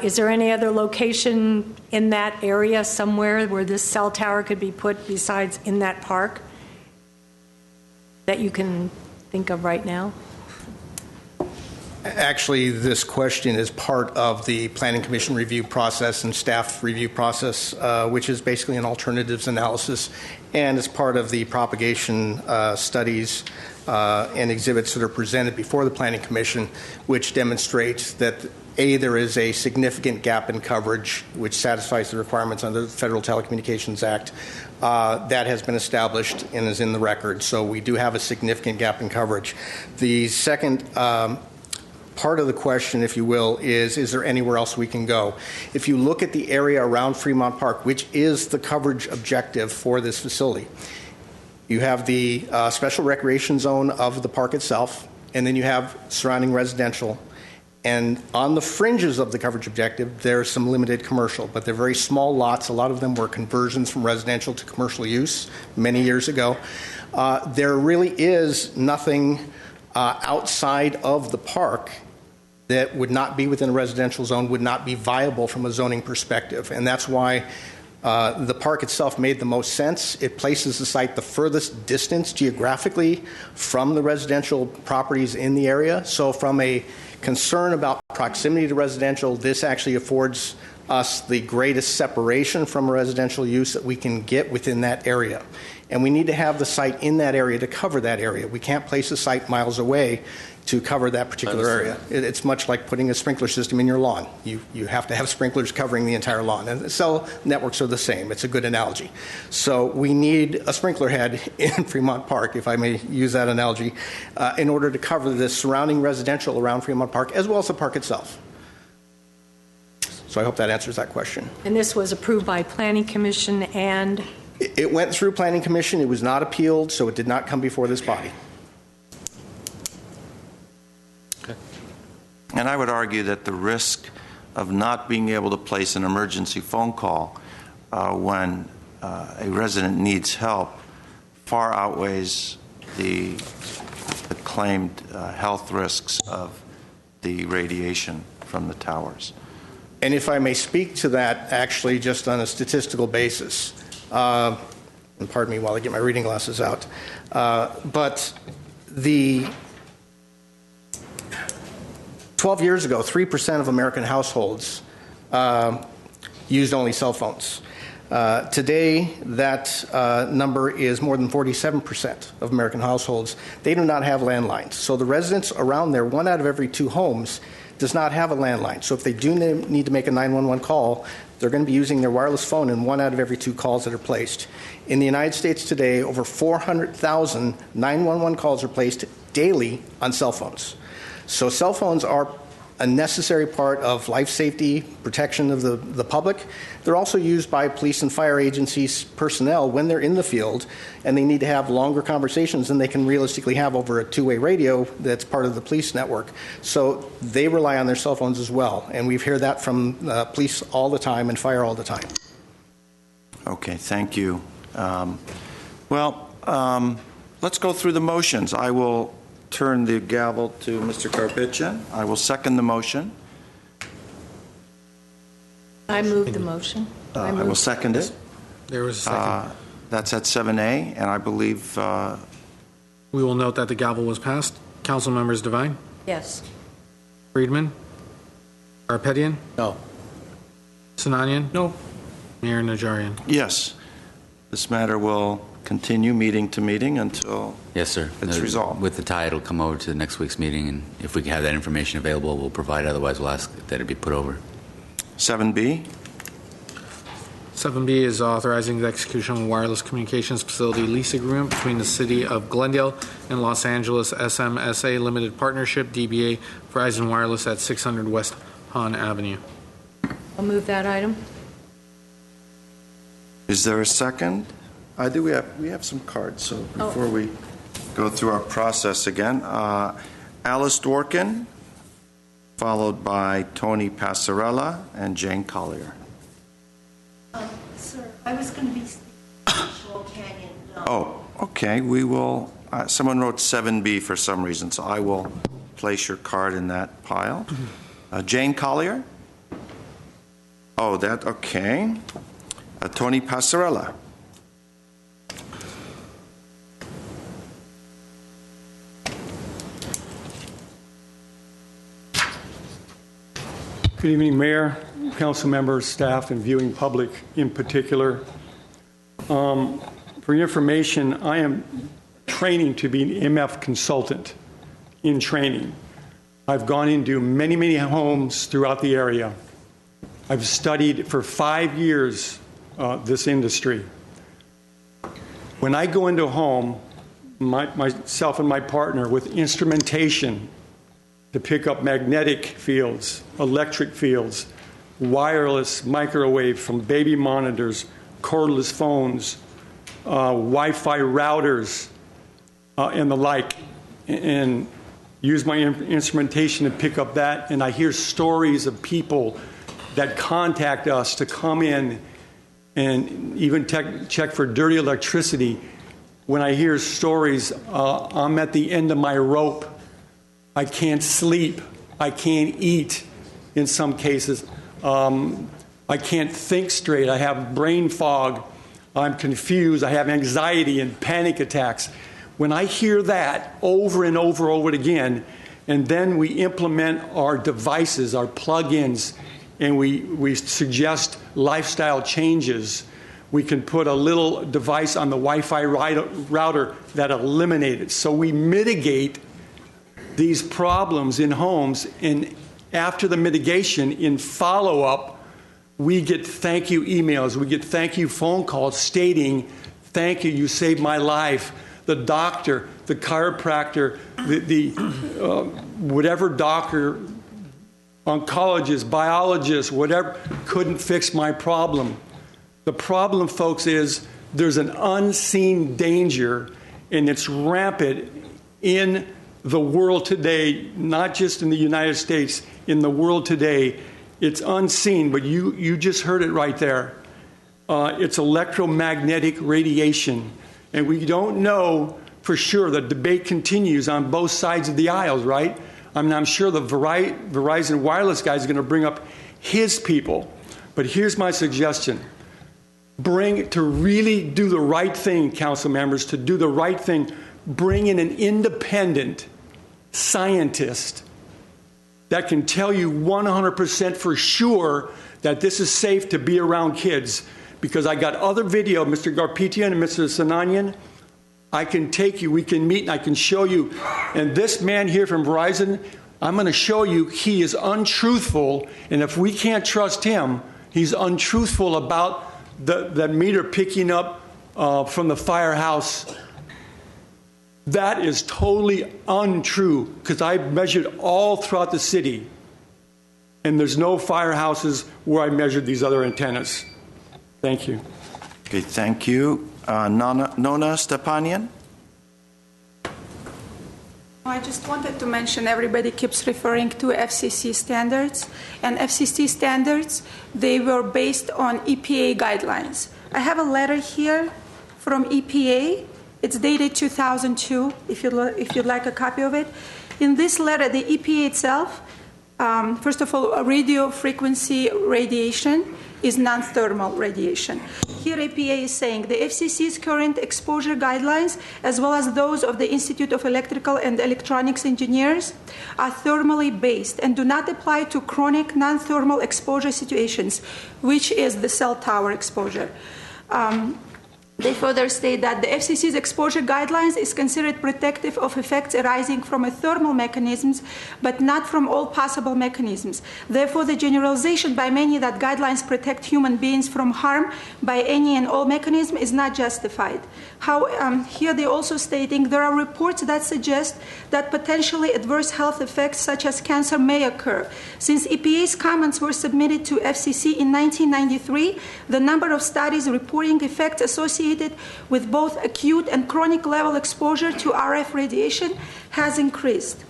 Is there any other location in that area somewhere where this cell tower could be put besides in that park that you can think of right now? Actually, this question is part of the Planning Commission review process and staff review process, which is basically an alternatives analysis, and is part of the propagation studies and exhibits that are presented before the Planning Commission, which demonstrates that there is a significant gap in coverage which satisfies the requirements under the Federal Telecommunications Act. That has been established and is in the record. So we do have a significant gap in coverage. The second part of the question, if you will, is there anywhere else we can go? If you look at the area around Fremont Park, which is the coverage objective for this facility, you have the special recreation zone of the park itself, and then you have surrounding residential. And on the fringes of the coverage objective, there's some limited commercial, but they're very small lots. A lot of them were conversions from residential to commercial use many years ago. There really is nothing outside of the park that would not be within a residential zone, would not be viable from a zoning perspective. And that's why the park itself made the most sense. It places the site the furthest distance geographically from the residential properties in the area. So from a concern about proximity to residential, this actually affords us the greatest separation from residential use that we can get within that area. And we need to have the site in that area to cover that area. We can't place a site miles away to cover that particular area. It's much like putting a sprinkler system in your lawn. You have to have sprinklers covering the entire lawn. And cell networks are the same. It's a good analogy. So we need a sprinkler head in Fremont Park, if I may use that analogy, in order to cover the surrounding residential around Fremont Park, as well as the park itself. So I hope that answers that question. And this was approved by Planning Commission and? It went through Planning Commission. It was not appealed, so it did not come before this body. And I would argue that the risk of not being able to place an emergency phone call when a resident needs help far outweighs the claimed health risks of the radiation from the towers. And if I may speak to that, actually, just on a statistical basis, and pardon me while I get my reading glasses out, but the 12 years ago, 3% of American households used only cell phones. Today, that number is more than 47% of American households. They do not have landlines. So the residents around there, 1 out of every 2 homes, does not have a landline. So if they do need to make a 911 call, they're going to be using their wireless phone in 1 out of every 2 calls that are placed. In the United States today, over 400,000 911 calls are placed daily on cell phones. So cell phones are a necessary part of life safety, protection of the public. They're also used by police and fire agencies personnel when they're in the field, and they need to have longer conversations than they can realistically have over a 2-way radio that's part of the police network. So they rely on their cell phones as well, and we've heard that from police all the time and fire all the time. Okay, thank you. Let's go through the motions. I will turn the gavel to Mr. Karpetyan. I will second the motion. I move the motion. I will second it. There was a second. That's at 7A, and I believe... we will note that the gavel was passed. Council members Devine? Yes. Friedman? Karpetyan? No. Sinanian? No. Mayor Najarian? Yes. This matter will continue meeting to meeting until Yes, sir. it's resolved. With the tie, it'll come over to next week's meeting, and if we have that information available, we'll provide. Otherwise, we'll ask that it be put over. 7B. 7B is authorizing the execution of a wireless communications facility lease agreement between the City of Glendale and Los Angeles SMSA Limited Partnership, DBA Verizon Wireless at 600 West Hahn Avenue. I'll move that item. Is there a second? We have some cards, so before we go through our process again, Alice Dworkin, followed by Tony Passarella and Jane Collier. Sir, I was going to be speaking Canyon. Oh, okay. We will. Someone wrote 7B for some reason, so I will place your card in that pile. Jane Collier? Oh, that, okay. Tony Passarella. Good evening, Mayor, council members, staff, and viewing public in particular. For your information, I am training to be an MF consultant in training. I've gone into many, many homes throughout the area. I've studied for 5 years this industry. When I go into a home, myself and my partner with instrumentation to pick up magnetic fields, electric fields, wireless, microwave from baby monitors, cordless phones, Wi-Fi routers, and the like, and use my instrumentation to pick up that. And I hear stories of people that contact us to come in and even check for dirty electricity. When I hear stories, I'm at the end of my rope. I can't sleep. I can't eat in some cases. I can't think straight. I have brain fog. I'm confused. I have anxiety and panic attacks. When I hear that over and over again, and then we implement our devices, our plug-ins, and we suggest lifestyle changes, we can put a little device on the Wi-Fi router that eliminates it. So we mitigate these problems in homes, and after the mitigation, in follow-up, we get thank you emails, we get thank you phone calls stating, thank you, you saved my life. The doctor, the chiropractor, the whatever doctor, oncologist, biologist, whatever, couldn't fix my problem. The problem, folks, is there's an unseen danger, and it's rampant in the world today, not just in the United States, in the world today. It's unseen, but you just heard it right there. It's electromagnetic radiation. And we don't know for sure. The debate continues on both sides of the aisles, right? I mean, I'm sure the Verizon Wireless guy is going to bring up his people. But here's my suggestion. To really do the right thing, council members, to do the right thing, bring in an independent scientist that can tell you 100% for sure that this is safe to be around kids. Because I got other video, Mr. Garpetian and Mr. Sinanian, I can take you, we can meet, and I can show you. And this man here from Verizon, I'm going to show you he is untruthful, and if we can't trust him, he's untruthful about that meter picking up from the firehouse. That is totally untrue, because I've measured all throughout the city, and there's no firehouses where I measured these other antennas. Thank you. Okay, thank you. Nona Stepanian? I just wanted to mention everybody keeps referring to FCC standards, and FCC standards, they were based on EPA guidelines. I have a letter here from EPA. It's dated 2002, if you'd like a copy of it. In this letter, the EPA itself, first of all, radio frequency radiation is non-thermal radiation. Here EPA is saying the FCC's current exposure guidelines, as well as those of the Institute of Electrical and Electronics Engineers, are thermally based and do not apply to chronic non-thermal exposure situations, which is the cell tower exposure. They further state that the FCC's exposure guidelines is considered protective of effects arising from thermal mechanisms, but not from all possible mechanisms. Therefore, the generalization by many that guidelines protect human beings from harm by any and all mechanism is not justified. Here they're also stating there are reports that suggest that potentially adverse health effects such as cancer may occur. Since EPA's comments were submitted to FCC in 1993, the number of studies reporting effects associated with both acute and chronic level exposure to RF radiation has increased.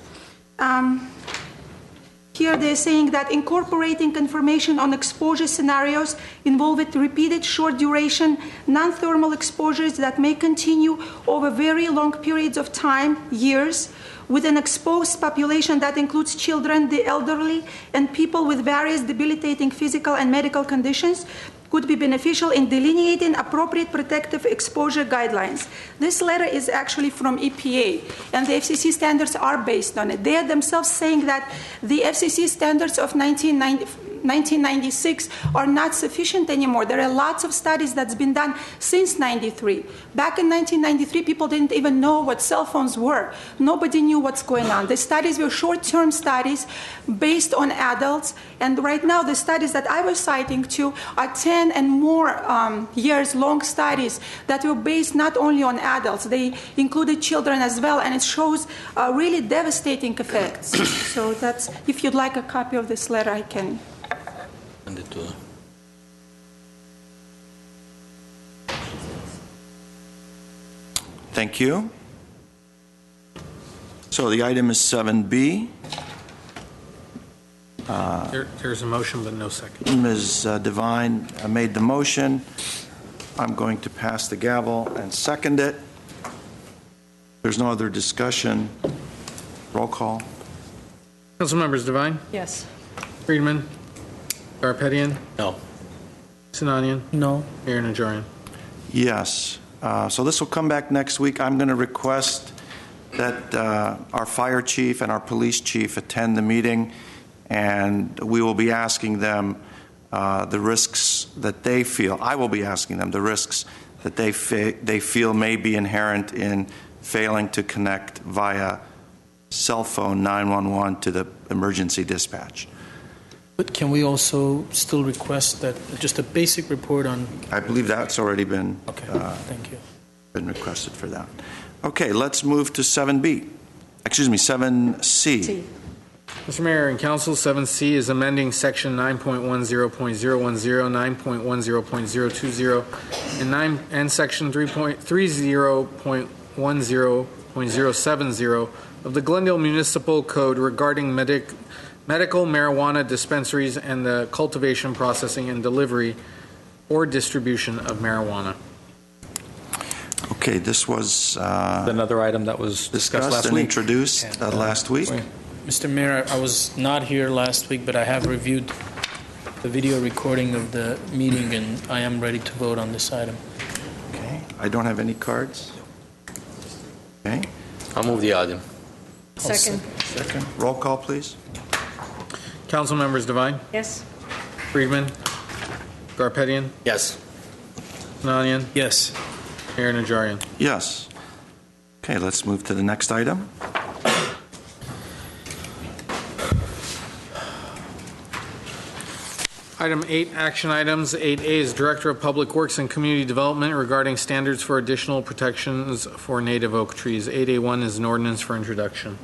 Here they're saying that incorporating information on exposure scenarios involving repeated short duration, non-thermal exposures that may continue over very long periods of time, years, with an exposed population that includes children, the elderly, and people with various debilitating physical and medical conditions, could be beneficial in delineating appropriate protective exposure guidelines. This letter is actually from EPA, and the FCC standards are based on it. They are themselves saying that the FCC standards of 1996 are not sufficient anymore. There are lots of studies that's been done since 93. Back in 1993, people didn't even know what cell phones were. Nobody knew what's going on. The studies were short-term studies based on adults, and right now the studies that I was citing to are 10 and more years long studies that were based not only on adults, they included children as well, and it shows really devastating effects. So that's, if you'd like a copy of this letter, I can. Thank you. So the item is 7B. There's a motion, but no second. Ms. Devine made the motion. I'm going to pass the gavel and second it. There's no other discussion. Roll call. Council members Devine? Yes. Friedman? Garpetian? No. Sinanian? No. Mayor Najarian? Yes. So this will come back next week. I'm going to request that our fire chief and our police chief attend the meeting, and we will be asking them the risks that they feel. I will be asking them the risks that they feel may be inherent in failing to connect via cell phone 911 to the emergency dispatch. But can we also still request that just a basic report on? I believe that's already been Thank you. Been requested for that. Okay, let's move to 7B. Excuse me, 7C. Mr. Mayor and Council, 7C is amending Section 9.10.010, 9.10.020, and Section 3.30.10.070 of the Glendale Municipal Code regarding medical marijuana dispensaries and the cultivation, processing, and delivery or distribution of marijuana. Okay, this was another item that was discussed last and week. Introduced last week. Mr. Mayor, I was not here last week, but I have reviewed the video recording of the meeting, and I am ready to vote on this item. Okay, I don't have any cards. Okay. I'll move the item. Second. Second. Roll call, please. Council members Devine? Yes. Friedman? Garpetian? Yes. Sinanian? Yes. Mayor Najarian? Yes. Okay, let's move to the next item. Item 8, action items. 8A is Director of Public Works and Community Development regarding standards for additional protections for native oak trees. 8A1 is an ordinance for introduction.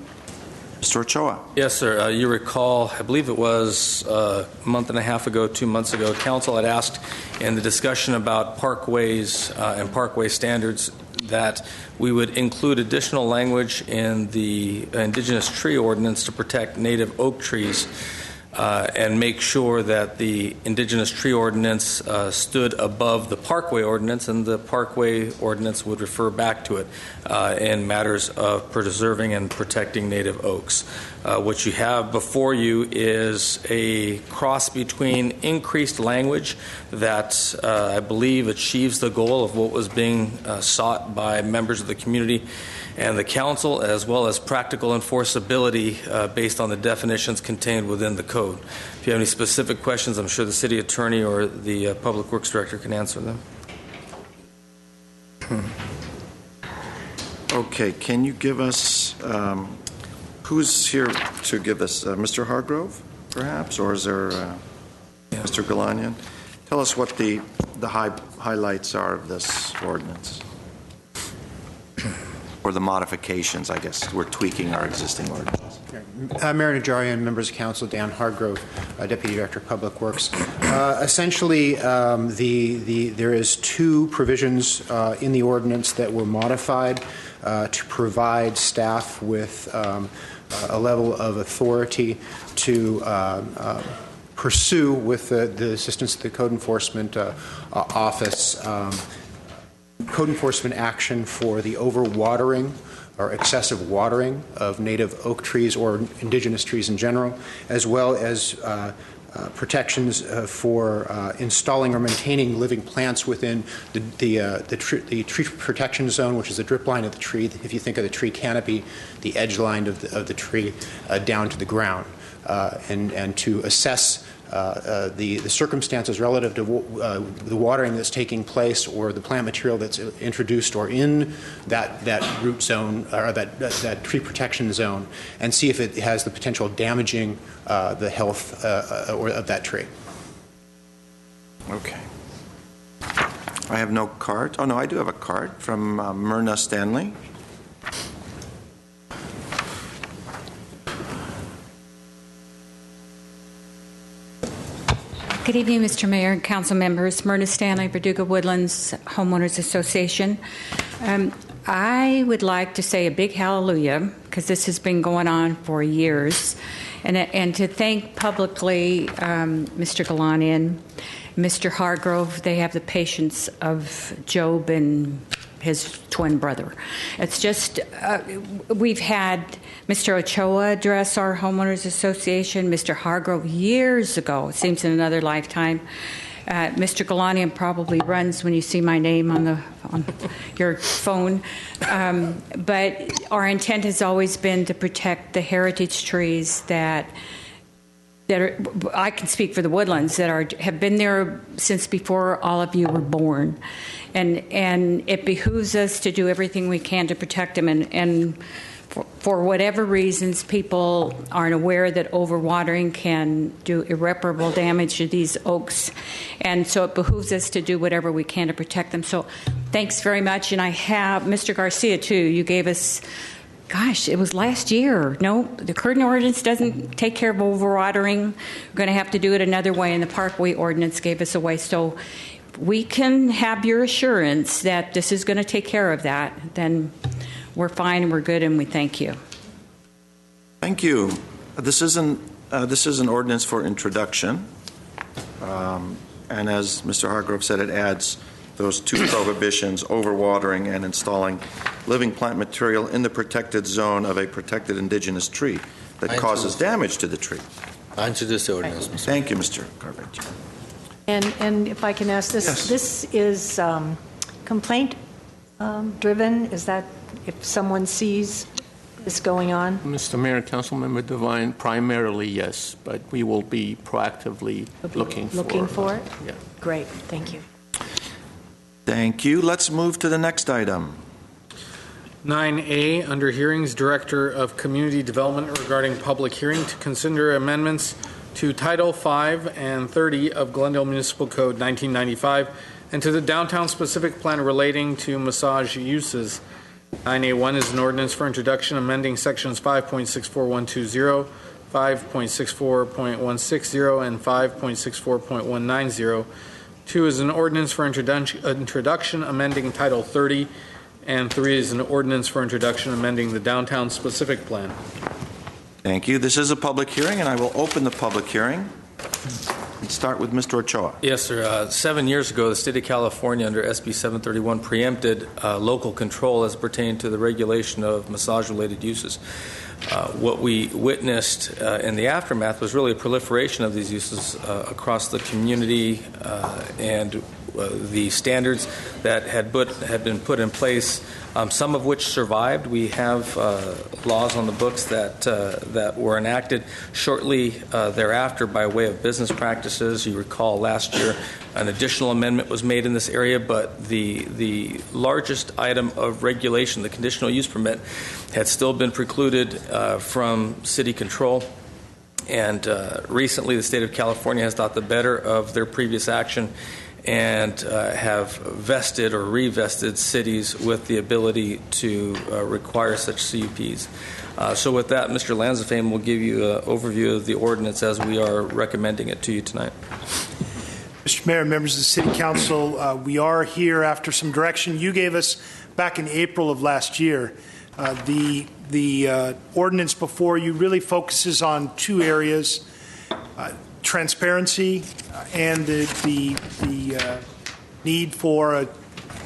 Mr. Ochoa. Yes, sir. You recall, I believe it was a month and a half ago, 2 months ago, Council had asked in the discussion about parkways and parkway standards that we would include additional language in the indigenous tree ordinance to protect native oak trees and make sure that the indigenous tree ordinance stood above the parkway ordinance, and the parkway ordinance would refer back to it in matters of preserving and protecting native oaks. What you have before you is a cross between increased language that I believe achieves the goal of what was being sought by members of the community and the council, as well as practical enforceability based on the definitions contained within the code. If you have any specific questions, I'm sure the city attorney or the public works director can answer them. Okay, can you give us, who's here to give us, Mr. Hargrove, perhaps, or is there Mr. Galanian? Tell us what the highlights are of this ordinance, or the modifications, I guess. We're tweaking our existing ordinance. Mayor Najarian, members of council, Dan Hargrove, Deputy Director of Public Works. Essentially, there is two provisions in the ordinance that were modified to provide staff with a level of authority to pursue, with the assistance of the Code Enforcement Office, code enforcement action for the overwatering or excessive watering of native oak trees or indigenous trees in general, as well as protections for installing or maintaining living plants within the tree protection zone, which is the drip line of the tree. If you think of the tree canopy, the edge line of the tree down to the ground, and to assess the circumstances relative to the watering that's taking place or the plant material that's introduced or in that root zone or that tree protection zone, and see if it has the potential damaging the health of that tree. Okay. I have no card. Oh, no, I do have a card from Myrna Stanley. Good evening, Mr. Mayor and council members. Myrna Stanley, Verdugo Woodlands Homeowners Association. I would like to say a big hallelujah, because this has been going on for years, and to thank publicly Mr. Galanian, Mr. Hargrove. They have the patience of Job and his twin brother. It's just, we've had Mr. Ochoa address our homeowners association, Mr. Hargrove years ago, it seems in another lifetime. Mr. Galanian probably runs when you see my name on your phone. But our intent has always been to protect the heritage trees that are, I can speak for the Woodlands, that have been there since before all of you were born. And it behooves us to do everything we can to protect them. And for whatever reasons, people aren't aware that overwatering can do irreparable damage to these oaks. And so it behooves us to do whatever we can to protect them. So thanks very much. And I have Mr. Garcia, too. You gave us, gosh, it was last year. No, the current ordinance doesn't take care of overwatering. We're going to have to do it another way, and the Parkway ordinance gave us a way. So we can have your assurance that this is going to take care of that. Then we're fine and we're good, and we thank you. Thank you. This is an ordinance for introduction, and as Mr. Hargrove said, it adds those two prohibitions: overwatering and installing living plant material in the protected zone of a protected indigenous tree that causes damage to the tree. I introduce the ordinance. Thank you, Mr. Carpenter. And if I can ask this, yes. This is complaint driven? Is that if someone sees this going on? Mr. Mayor, Councilmember Devine, primarily yes, but we will be proactively looking for it? Yeah. Great, thank you. Thank you. Let's move to the next item. 9A, under hearings, Director of Community Development regarding public hearing to consider amendments to Title 5 and 30 of Glendale Municipal Code 1995 and to the downtown specific plan relating to massage uses. 9A1 is an ordinance for introduction amending sections 5.64120, 5.64.160, and 5.64.190. 2 is an ordinance for introduction amending Title 30, and 3 is an ordinance for introduction amending the downtown specific plan. Thank you. This is a public hearing, and I will open the public hearing. Let's start with Mr. Ochoa. Yes, sir. 7 years ago, the state of California, under SB 731, preempted local control as pertained to the regulation of massage-related uses. What we witnessed in the aftermath was really a proliferation of these uses across the community, and the standards that had been put in place, some of which survived. We have laws on the books that were enacted shortly thereafter by way of business practices. You recall last year an additional amendment was made in this area, but the largest item of regulation, the conditional use permit, had still been precluded from city control. And recently the state of California has thought the better of their previous action and have vested or revested cities with the ability to require such CUPs. So with that, Mr. Lanzafame will give you an overview of the ordinance as we are recommending it to you tonight. Mr. Mayor, members of the City Council, we are here after some direction you gave us back in April of last year. The ordinance before you really focuses on two areas, transparency and the need for a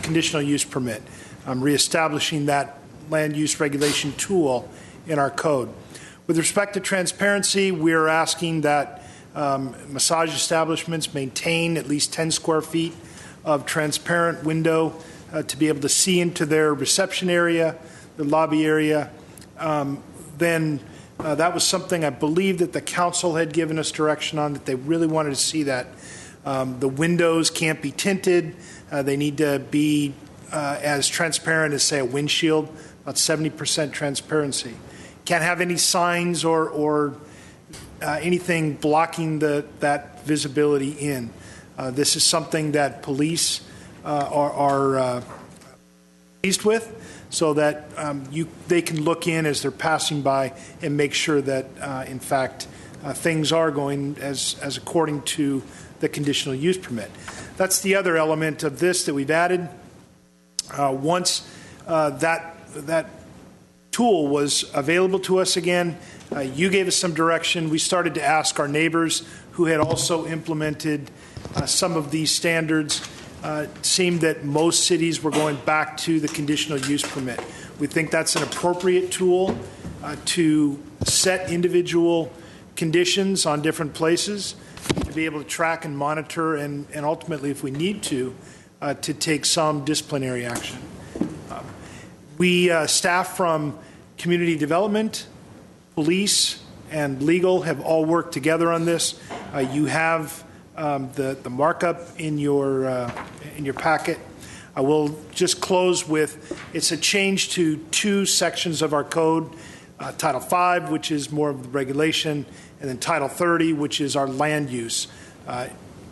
conditional use permit, reestablishing that land use regulation tool in our code. With respect to transparency, we're asking that massage establishments maintain at least 10 square feet of transparent window to be able to see into their reception area, the lobby area. That was something I believe that the council had given us direction on, that they really wanted to see that. The windows can't be tinted. They need to be as transparent as, say, a windshield, about 70% transparency. Can't have any signs or anything blocking that visibility in. This is something that police are pleased with, so that they can look in as they're passing by and make sure that, in fact, things are going as according to the conditional use permit. That's the other element of this that we've added. Once that tool was available to us again, you gave us some direction. We started to ask our neighbors who had also implemented some of these standards. It seemed that most cities were going back to the conditional use permit. We think that's an appropriate tool to set individual conditions on different places, to be able to track and monitor, and ultimately, if we need to take some disciplinary action. We staff from community development, police, and legal have all worked together on this. You have the markup in your packet. I will just close with, it's a change to two sections of our code, Title V, which is more of the regulation, and then Title 30, which is our land use.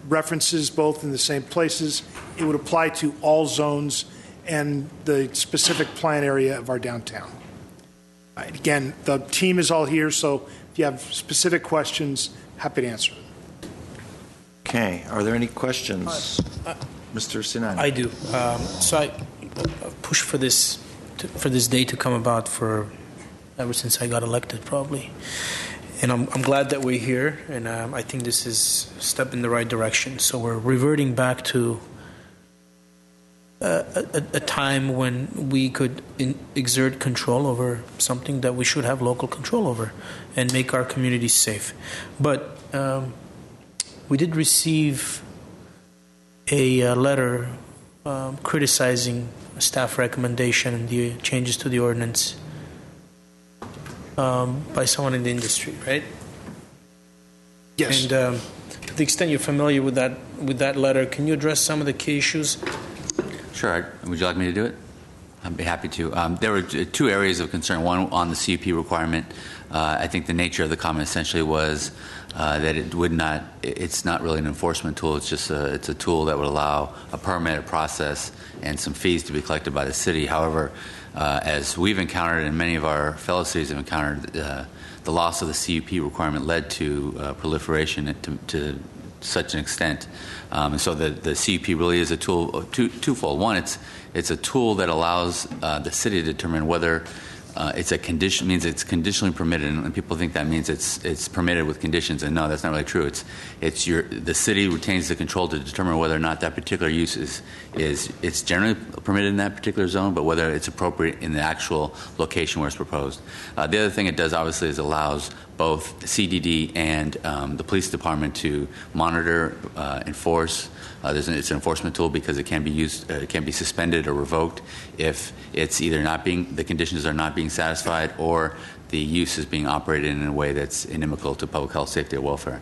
References both in the same places. It would apply to all zones and the specific plan area of our downtown. Again, the team is all here, so if you have specific questions, happy to answer them. Okay, are there any questions? Mr. Sinani. I do. So I pushed for this day to come about ever since I got elected, probably. And I'm glad that we're here, and I think this is a step in the right direction. So we're reverting back to a time when we could exert control over something that we should have local control over and make our communities safe. But we did receive a letter criticizing a staff recommendation and the changes to the ordinance by someone in the industry, right? Yes. And to the extent you're familiar with that letter, can you address some of the key issues? Sure. Would you like me to do it? I'd be happy to. There were two areas of concern. One on the CUP requirement. I think the nature of the comment essentially was that it's not really an enforcement tool. It's just it's a tool that would allow a permit, a process, and some fees to be collected by the city. However, as we've encountered and many of our fellow cities have encountered, the loss of the CUP requirement led to proliferation to such an extent. And so the CUP really is a tool, twofold. One, it's a tool that allows the city to determine whether it's a condition, means it's conditionally permitted, and people think that means it's permitted with conditions, and no, that's not really true. The city retains the control to determine whether or not that particular use it's generally permitted in that particular zone, but whether it's appropriate in the actual location where it's proposed. The other thing it does, obviously, is allows both CDD and the police department to monitor, enforce. It's an enforcement tool because it can be used, it can be suspended or revoked if it's either the conditions are not being satisfied or the use is being operated in a way that's inimical to public health, safety, or welfare.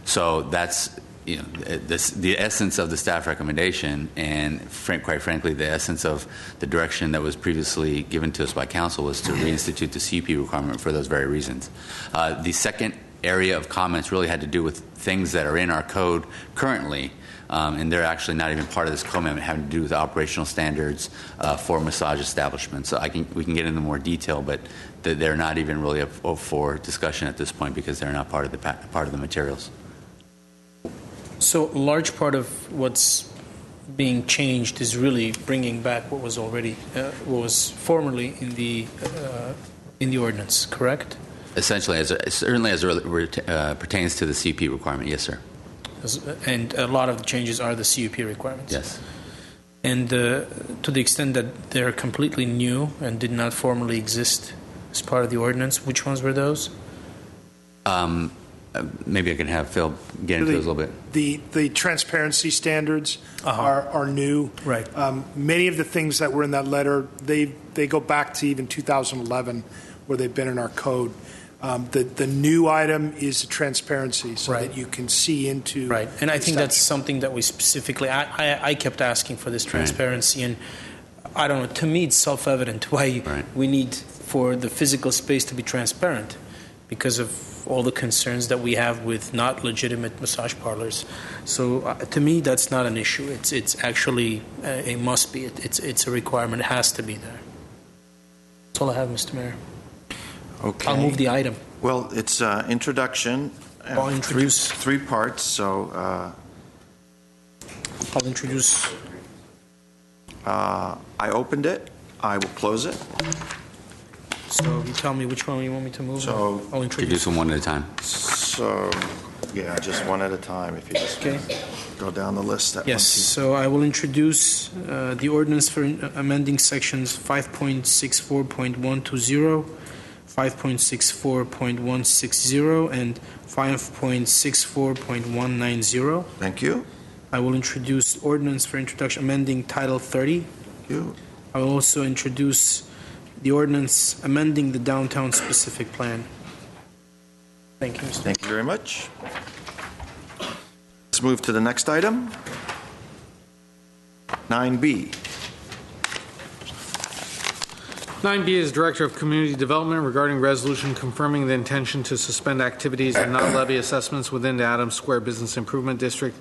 So that's the essence of the staff recommendation, and quite frankly, the essence of the direction that was previously given to us by council was to reinstitute the CUP requirement for those very reasons. The second area of comments really had to do with things that are in our code currently, and they're actually not even part of this co-amendment, having to do with operational standards for massage establishments. So we can get into more detail, but they're not even really up for discussion at this point because they're not part of the materials. So a large part of what's being changed is really bringing back what was already, what was formerly in the ordinance, correct? Essentially, certainly as it pertains to the CUP requirement, yes, sir. And a lot of the changes are the CUP requirements. Yes. And to the extent that they're completely new and did not formerly exist as part of the ordinance, which ones were those? Maybe I can have Phil get into those a little bit. The transparency standards are new. Right. Many of the things that were in that letter, they go back to even 2011, where they've been in our code. The new item is the transparency, so that you can see into. Right, and I think that's something that we specifically. I kept asking for this transparency, and I don't know. To me, it's self-evident why we need for the physical space to be transparent, because of all the concerns that we have with not legitimate massage parlors. So to me, that's not an issue. It's actually a must be. It's a requirement. It has to be there. That's all I have, Mr. Mayor. Okay. I'll move the item. Well, it's introduction. I'll introduce three parts. So I'll introduce. I opened it. I will close it. So you tell me which one you want me to move. So I'll introduce them one at a time. So yeah, just one at a time. If you just go down the list. Yes. So I will introduce the ordinance for amending sections 5.64.120, 5.64.160, and 5.64.190. Thank you. I will introduce ordinance for introduction amending Title 30. Thank you. I will also introduce the ordinance amending the downtown specific plan. Thank you, Mr. Thank you very much. Let's move to the next item. 9B. 9B is Director of Community Development regarding resolution confirming the intention to suspend activities and not levy assessments within the Adams Square Business Improvement District.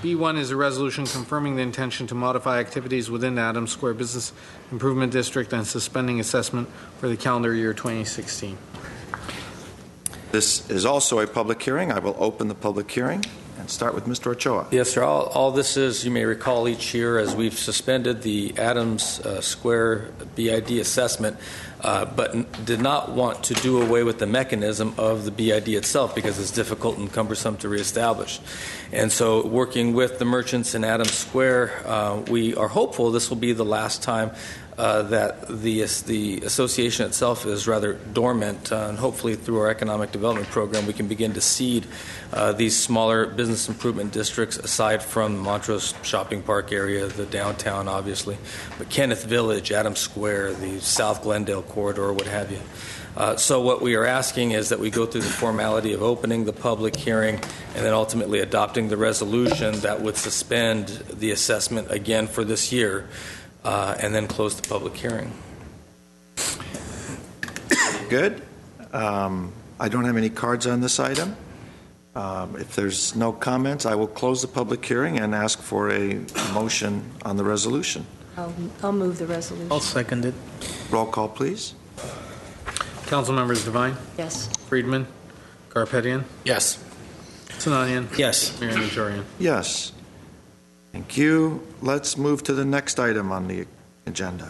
B1 is a resolution confirming the intention to modify activities within the Adams Square Business Improvement District and suspending assessment for the calendar year 2016. This is also a public hearing. I will open the public hearing and start with Mr. Ochoa. Yes, sir. All this is, you may recall each year as we've suspended the Adams Square BID assessment, but did not want to do away with the mechanism of the BID itself because it's difficult and cumbersome to reestablish. And so working with the merchants in Adams Square, we are hopeful this will be the last time that the association itself is rather dormant, and hopefully through our economic development program we can begin to seed these smaller business improvement districts aside from the Montrose Shopping Park area, the downtown obviously, but Kenneth Village, Adams Square, the South Glendale corridor, what have you. So what we are asking is that we go through the formality of opening the public hearing and then ultimately adopting the resolution that would suspend the assessment again for this year. And then close the public hearing. Good. I don't have any cards on this item. If there's no comments, I will close the public hearing and ask for a motion on the resolution. I'll move the resolution. I'll second it. Roll call, please. Council members Devine? Yes. Friedman? Garpetian? Yes. Sinanian? Yes. Mayor Najarian? Yes. Thank you. Let's move to the next item on the agenda.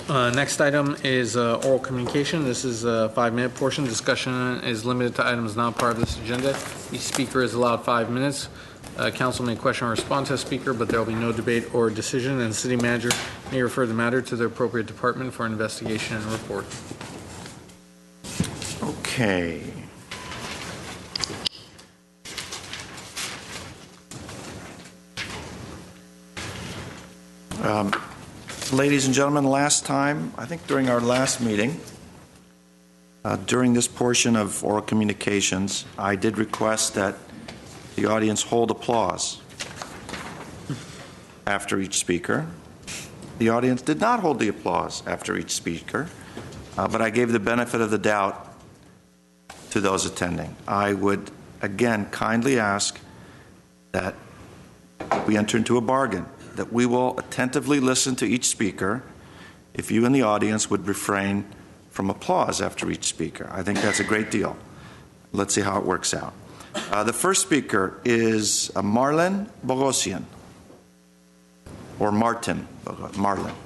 Next item is oral communication. This is a 5-minute portion. Discussion is limited to items not part of this agenda. Each speaker is allowed 5 minutes. Council may question or respond to a speaker, but there will be no debate or decision, and the city manager may refer the matter to the appropriate department for investigation and report. Okay. Okay. Ladies and gentlemen, last time, I think during our last meeting, during this portion of oral communications, I did request that the audience hold applause after each speaker. The audience did not hold the applause after each speaker, but I gave the benefit of the doubt to those attending. I would, again, kindly ask that we enter into a bargain, that we will attentively listen to each speaker if you in the audience would refrain from applause after each speaker. I think that's a great deal. Let's see how it works out. The first speaker is Marlene Bogosian, or Martin, Marlene.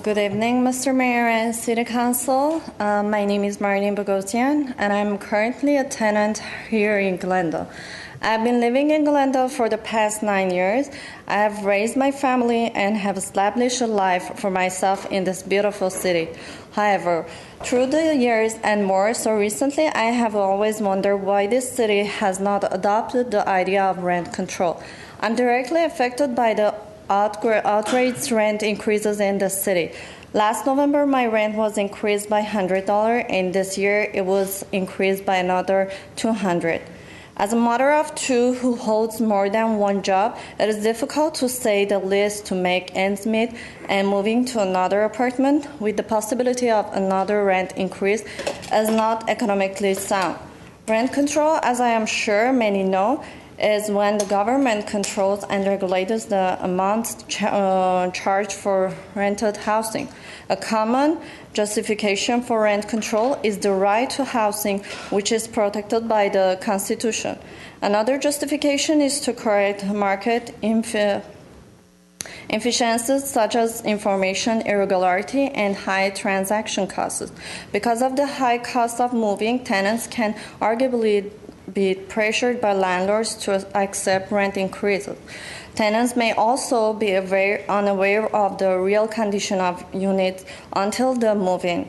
Good evening, Mr. Mayor and City Council. My name is Marlene Bogosian, and I'm currently a tenant here in Glendale. I've been living in Glendale for the past 9 years. I have raised my family and have established a life for myself in this beautiful city. However, through the years and more so recently, I have always wondered why this city has not adopted the idea of rent control. I'm directly affected by the outrageous rent increases in the city. Last November, my rent was increased by $100, and this year it was increased by another $200. As a mother of two who holds more than one job, it is difficult to say the least to make ends meet, and moving to another apartment with the possibility of another rent increase is not economically sound. Rent control, as I am sure many know, is when the government controls and regulates the amounts charged for rented housing. A common justification for rent control is the right to housing, which is protected by the Constitution. Another justification is to correct market inefficiencies such as information irregularity and high transaction costs. Because of the high cost of moving, tenants can arguably be pressured by landlords to accept rent increases. Tenants may also be unaware of the real condition of units until the move-in.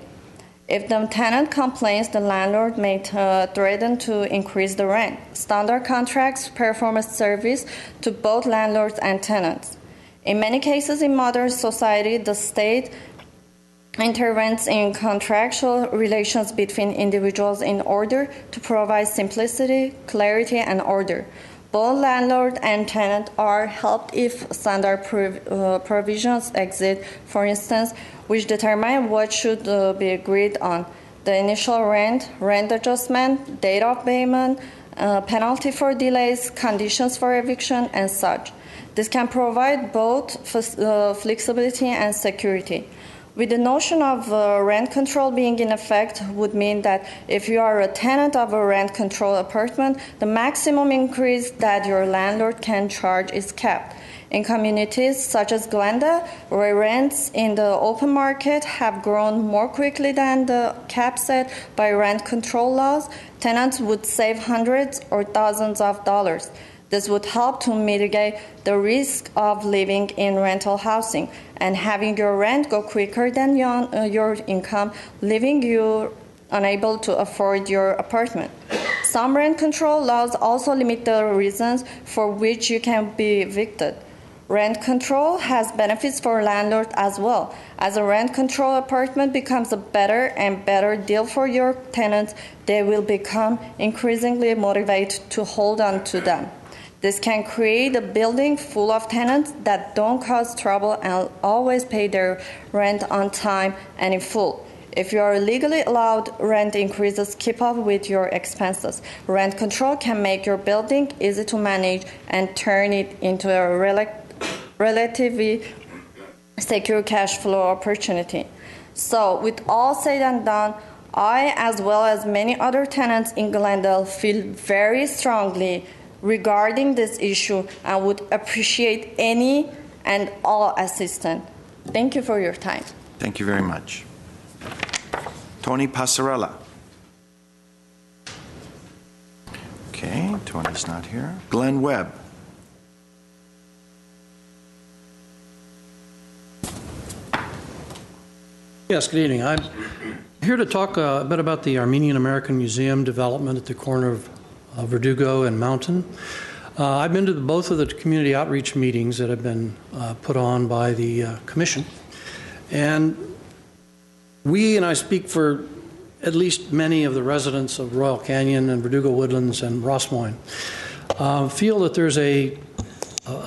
If the tenant complains, the landlord may threaten to increase the rent. Standard contracts perform a service to both landlords and tenants. In many cases in modern society, the state intervenes in contractual relations between individuals in order to provide simplicity, clarity, and order. Both landlord and tenant are helped if standard provisions exist, for instance, which determine what should be agreed on: the initial rent, rent adjustment, date of payment, penalty for delays, conditions for eviction, and such. This can provide both flexibility and security. With the notion of rent control being in effect would mean that if you are a tenant of a rent control apartment, the maximum increase that your landlord can charge is capped. In communities such as Glendale, where rents in the open market have grown more quickly than the cap set by rent control laws, tenants would save hundreds or thousands of dollars. This would help to mitigate the risk of living in rental housing and having your rent go quicker than your income, leaving you unable to afford your apartment. Some rent control laws also limit the reasons for which you can be evicted. Rent control has benefits for landlords as well. As a rent control apartment becomes a better and better deal for your tenants, they will become increasingly motivated to hold on to them. This can create a building full of tenants that don't cause trouble and always pay their rent on time and in full. If you are legally allowed rent increases, keep up with your expenses. Rent control can make your building easy to manage and turn it into a relatively secure cash flow opportunity. So, with all said and done, I, as well as many other tenants in Glendale, feel very strongly regarding this issue and would appreciate any and all assistance. Thank you for your time. Thank you very much. Tony Passarella. Okay, Tony's not here. Glenn Webb. Yes, good evening. I'm here to talk a bit about the Armenian American Museum development at the corner of Verdugo and Mountain. I've been to both of the community outreach meetings that have been put on by the Commission. And I speak for at least many of the residents of Royal Canyon and Verdugo Woodlands and Ross Moines, feel that there's a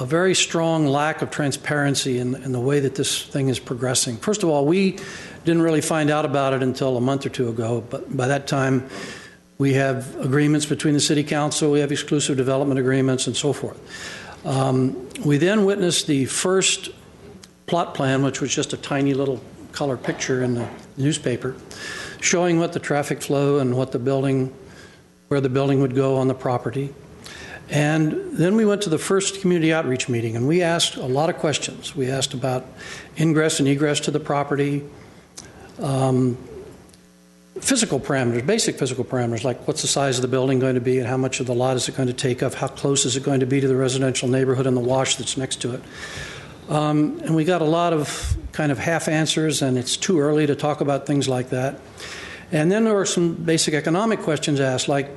very strong lack of transparency in the way that this thing is progressing. First of all, we didn't really find out about it until a month or two ago, but by that time we have agreements between the City Council, we have exclusive development agreements and so forth. We then witnessed the first plot plan, which was just a tiny little color picture in the newspaper, showing what the traffic flow and what the building, where the building would go on the property. And then we went to the first community outreach meeting, and we asked a lot of questions. We asked about ingress and egress to the property, physical parameters, basic physical parameters, like what's the size of the building going to be and how much of the lot is it going to take up, how close is it going to be to the residential neighborhood and the wash that's next to it. And we got a lot of kind of half answers, and it's too early to talk about things like that. And then there were some basic economic questions asked, like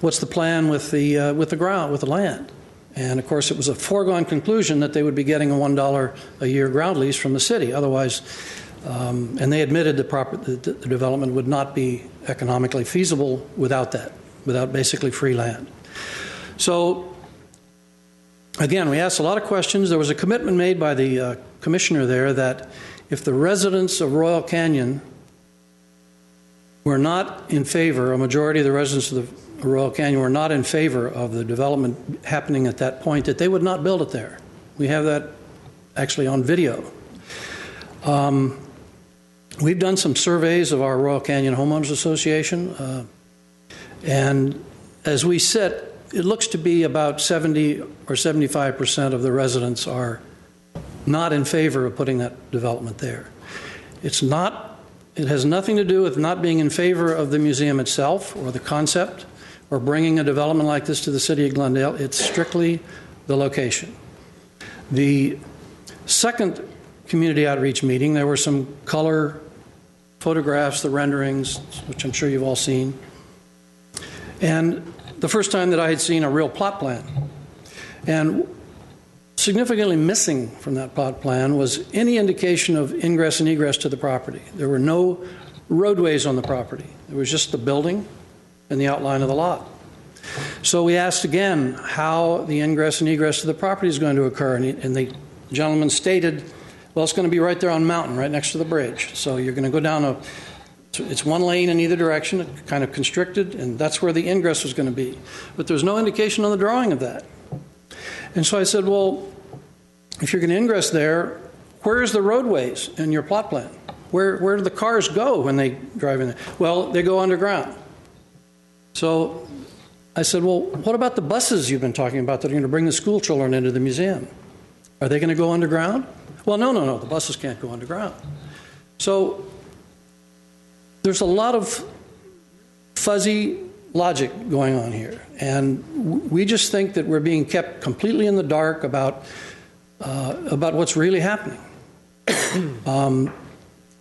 what's the plan with the ground, with the land? And of course, it was a foregone conclusion that they would be getting a $1 a year ground lease from the city. Otherwise, and they admitted the development would not be economically feasible without that, without basically free land. So again, we asked a lot of questions. There was a commitment made by the commissioner there that if the residents of Royal Canyon were not in favor, a majority of the residents of the Royal Canyon were not in favor of the development happening at that point, that they would not build it there. We have that actually on video. We've done some surveys of our Royal Canyon Homeowners Association, and as we sit, it looks to be about 70 or 75% of the residents are not in favor of putting that development there. It has nothing to do with not being in favor of the museum itself or the concept or bringing a development like this to the city of Glendale. It's strictly the location. The second community outreach meeting, there were some color photographs, the renderings, which I'm sure you've all seen. And the first time that I had seen a real plot plan. And significantly missing from that plot plan was any indication of ingress and egress to the property. There were no roadways on the property. There was just the building and the outline of the lot. So we asked again how the ingress and egress to the property is going to occur, and the gentleman stated, well, it's going to be right there on Mountain, right next to the bridge. So you're going to go down it's one lane in either direction, kind of constricted, and that's where the ingress was going to be. But there's no indication on the drawing of that. And so I said, well, if you're going to ingress there, where's the roadways in your plot plan? Where do the cars go when they drive in there? Well, they go underground. So I said, well, what about the buses you've been talking about that are going to bring the school children into the museum? Are they going to go underground? Well, no, the buses can't go underground. So there's a lot of fuzzy logic going on here, and we just think that we're being kept completely in the dark about what's really happening.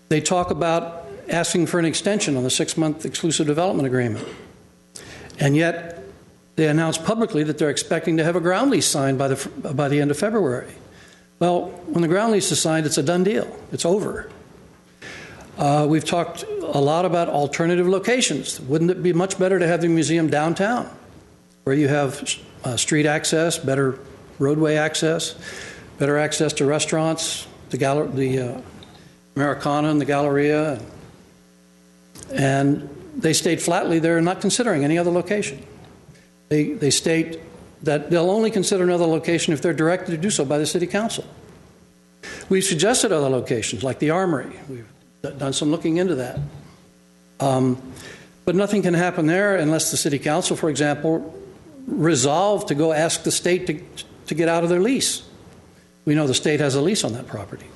They talk about asking for an extension on the 6-month exclusive development agreement, and yet they announced publicly that they're expecting to have a ground lease signed by the end of February. Well, when the ground lease is signed, it's a done deal. It's over. We've talked a lot about alternative locations. Wouldn't it be much better to have the museum downtown, where you have street access, better roadway access, better access to restaurants, the Americana and the Galleria? And they state flatly they're not considering any other location. They state that they'll only consider another location if they're directed to do so by the City Council. We've suggested other locations, like the Armory. We've done some looking into that. But nothing can happen there unless the City Council, for example, resolve to go ask the state to get out of their lease. We know the state has a lease on that property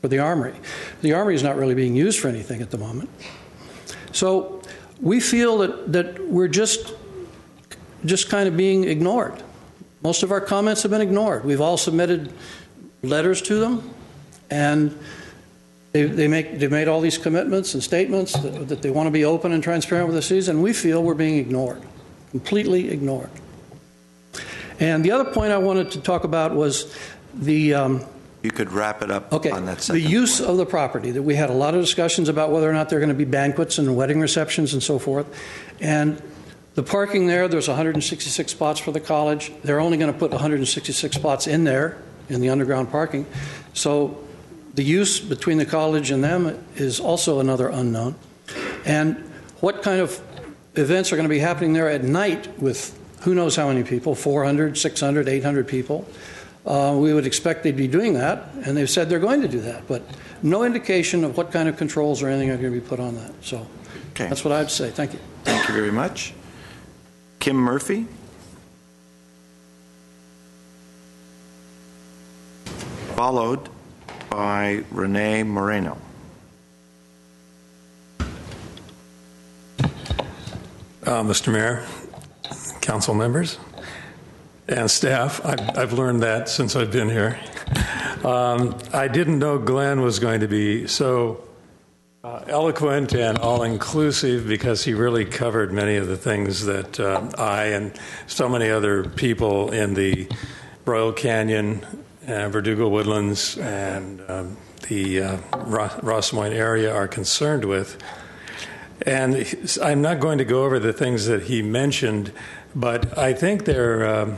for the Armory. The Armory is not really being used for anything at the moment. So we feel that we're just kind of being ignored. Most of our comments have been ignored. We've all submitted letters to them, and They've made all these commitments and statements that they want to be open and transparent with the cities, and we feel we're being ignored, completely ignored. And the other point I wanted to talk about was the... you could wrap it up on that second the use of the property. That we had a lot of discussions about whether or not there are going to be banquets and wedding receptions and so forth. And the parking there's 166 spots for the college. They're only going to put 166 spots in there, in the underground parking. So the use between the college and them is also another unknown. And what kind of events are going to be happening there at night with who knows how many people, 400, 600, 800 people. We would expect they'd be doing that, and they've said they're going to do that, but no indication of what kind of controls or anything are going to be put on that. So that's what I'd say. Thank you. Thank you very much. Kim Murphy. Followed by Renee Moreno. Mr. Mayor, council members, and staff, I've learned that since I've been here. I didn't know Glenn was going to be so eloquent and all-inclusive, because he really covered many of the things that I and so many other people in the Royal Canyon, Verdugo Woodlands, and the Ross Des Moines area are concerned with. And I'm not going to go over the things that he mentioned, but I think I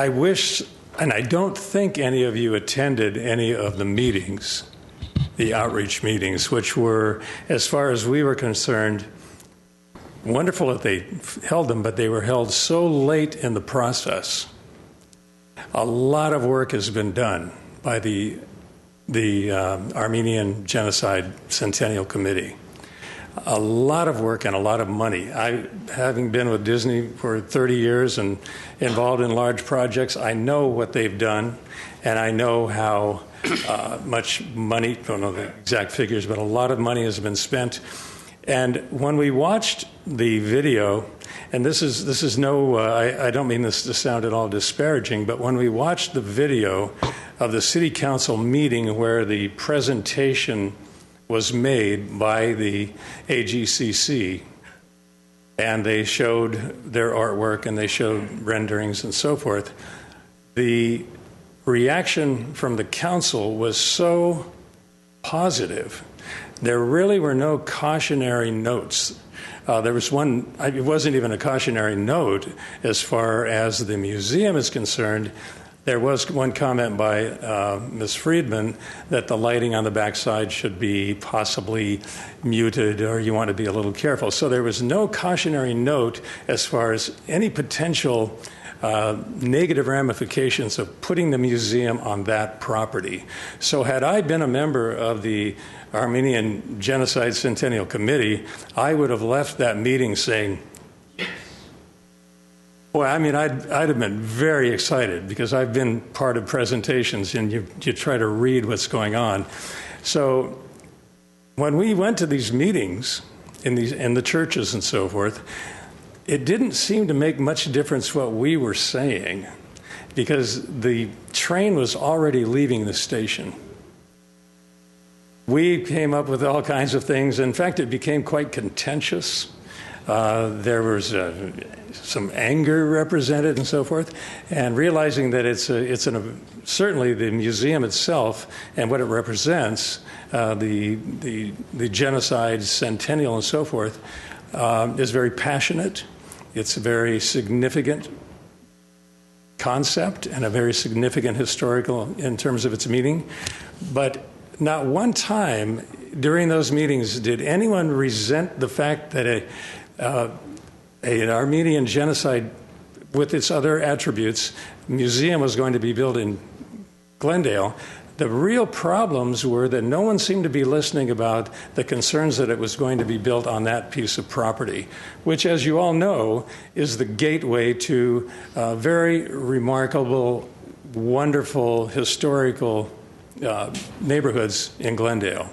wish, and I don't think any of you attended any of the meetings, the outreach meetings, which were, as far as we were concerned, wonderful that they held them, but they were held so late in the process. A lot of work has been done by the Armenian Genocide Centennial Committee. A lot of work and a lot of money. Having been with Disney for 30 years and involved in large projects, I know what they've done, and I know how much money, don't know the exact figures, but a lot of money has been spent. And when we watched the video, and this is no, I don't mean this to sound at all disparaging, but when we watched the video of the city council meeting where the presentation was made by the AGCC, and they showed their artwork and they showed renderings and so forth, the reaction from the council was so positive. There really were no cautionary notes. There was one, it wasn't even a cautionary note as far as the museum is concerned. There was one comment by Ms. Friedman that the lighting on the backside should be possibly muted, or you want to be a little careful. So there was no cautionary note as far as any potential negative ramifications of putting the museum on that property. So had I been a member of the Armenian Genocide Centennial Committee, I would have left that meeting saying, boy, I mean, I'd have been very excited, because I've been part of presentations and you try to read what's going on. So when we went to these meetings in the churches and so forth, it didn't seem to make much difference what we were saying, because the train was already leaving the station. We came up with all kinds of things. In fact, it became quite contentious. There was some anger represented and so forth, and realizing that certainly the museum itself and what it represents, the genocide centennial and so forth, is very passionate. It's a very significant concept and a very significant historical in terms of its meaning. But not one time during those meetings did anyone resent the fact that an Armenian genocide with its other attributes museum was going to be built in Glendale. The real problems were that no one seemed to be listening about the concerns that it was going to be built on that piece of property, which, as you all know, is the gateway to very remarkable, wonderful, historical neighborhoods in Glendale.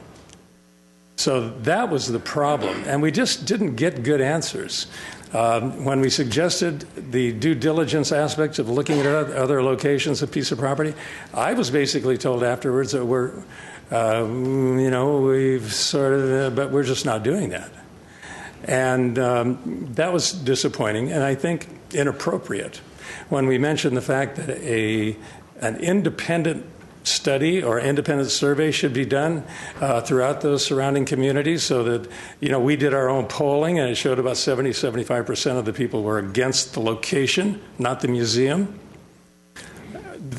So that was the problem, and we just didn't get good answers. When we suggested the due diligence aspects of looking at other locations of piece of property, I was basically told afterwards that we've sort of, but we're just not doing that. And that was disappointing, and I think inappropriate when we mentioned the fact that an independent study or independent survey should be done throughout those surrounding communities, so that, we did our own polling, and it showed about 70-75% of the people were against the location, not the museum.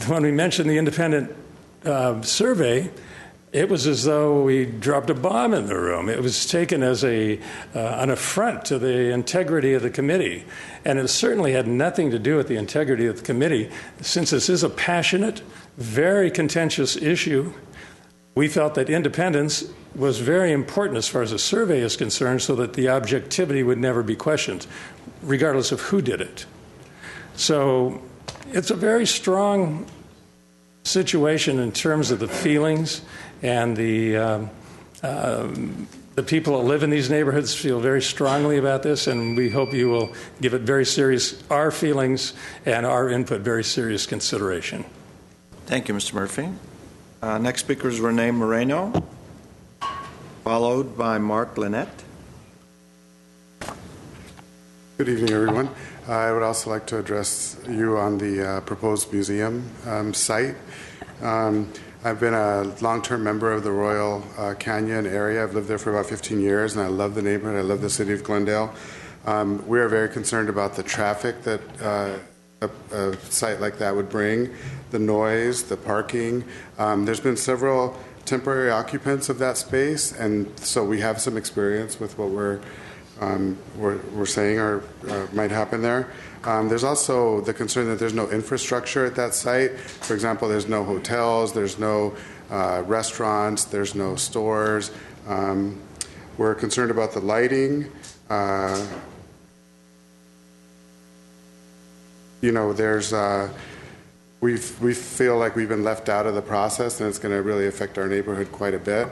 When we mentioned the independent survey, it was as though we dropped a bomb in the room. It was taken as an affront to the integrity of the committee. And it certainly had nothing to do with the integrity of the committee. Since this is a passionate, very contentious issue, we felt that independence was very important as far as the survey is concerned, so that the objectivity would never be questioned, regardless of who did it. So it's a very strong situation in terms of the feelings, and the people that live in these neighborhoods feel very strongly about this, and we hope you will give it very serious, our feelings and our input, very serious consideration. Thank you, Mr. Murphy. Next speaker is Renee Moreno, followed by Mark Lynette. Good evening, everyone. I would also like to address you on the proposed museum site. I've been a long-term member of the Royal Canyon area. I've lived there for about 15 years, and I love the neighborhood. I love the city of Glendale. We are very concerned about the traffic that a site like that would bring, the noise, the parking. There's been several temporary occupants of that space, and so we have some experience with what we're saying or might happen there. There's also the concern that there's no infrastructure at that site. For example, there's no hotels, there's no restaurants, there's no stores. We're concerned about the lighting. We feel like we've been left out of the process, and it's going to really affect our neighborhood quite a bit.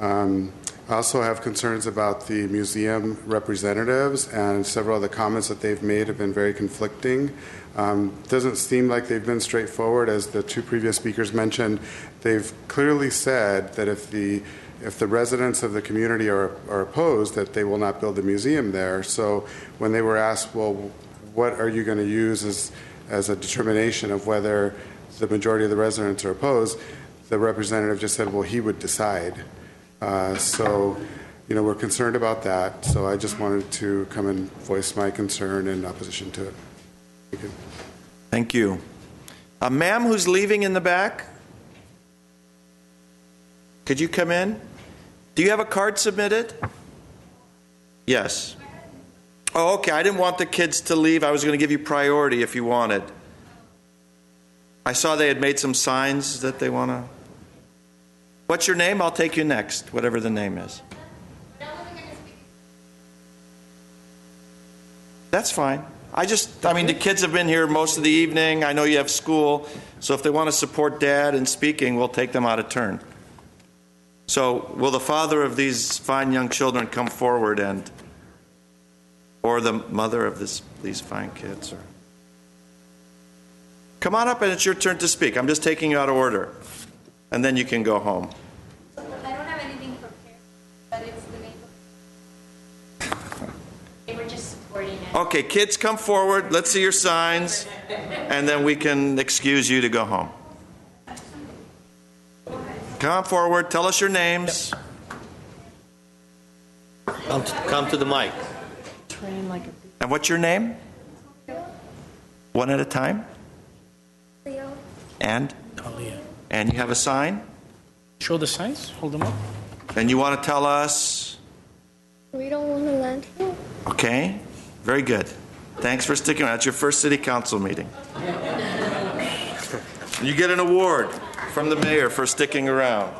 I also have concerns about the museum representatives, and several of the comments that they've made have been very conflicting. Doesn't seem like they've been straightforward. As the two previous speakers mentioned, they've clearly said that if the residents of the community are opposed, that they will not build a museum there. So when they were asked, well, what are you going to use as a determination of whether the majority of the residents are opposed, the representative just said, well, he would decide. So, we're concerned about that. So I just wanted to come and voice my concern in opposition to it. Thank you. Thank you. Ma'am, who's leaving in the back? Could you come in? Do you have a card submitted? Yes. Oh, okay. I didn't want the kids to leave. I was going to give you priority if you wanted. I saw they had made some signs that they want to. What's your name? I'll take you next, whatever the name is. That's fine. The kids have been here most of the evening. I know you have school. So if they want to support Dad in speaking, we'll take them out of turn. So will the father of these fine young children come forward, or the mother of these fine kids? Come on up, and it's your turn to speak. I'm just taking you out of order. And then you can go home. I don't have anything prepared, but it's the neighbor. They were just supporting it. Okay, kids, come forward. Let's see your signs, and then we can excuse you to go home. Come forward. Tell us your names. Come to the mic. And what's your name? One at a time. Leo. And? Talia. And you have a sign? Show the signs. Hold them up. And you want to tell us? We don't want to land here. Okay. Very good. Thanks for sticking around. That's your first city council meeting. You get an award from the mayor for sticking around.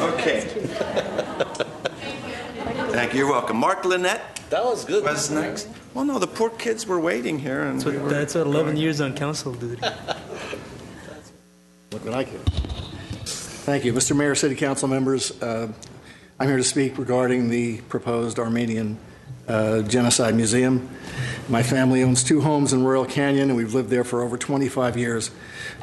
Okay. Thank you. You're welcome. Mark Lynette That was good. was next. Well, no, the poor kids were waiting here. And That's what 11 years on council, dude. Look what I can. Thank you. Mr. Mayor, City Council members, I'm here to speak regarding the proposed Armenian Genocide Museum. My family owns 2 homes in Royal Canyon, and we've lived there for over 25 years.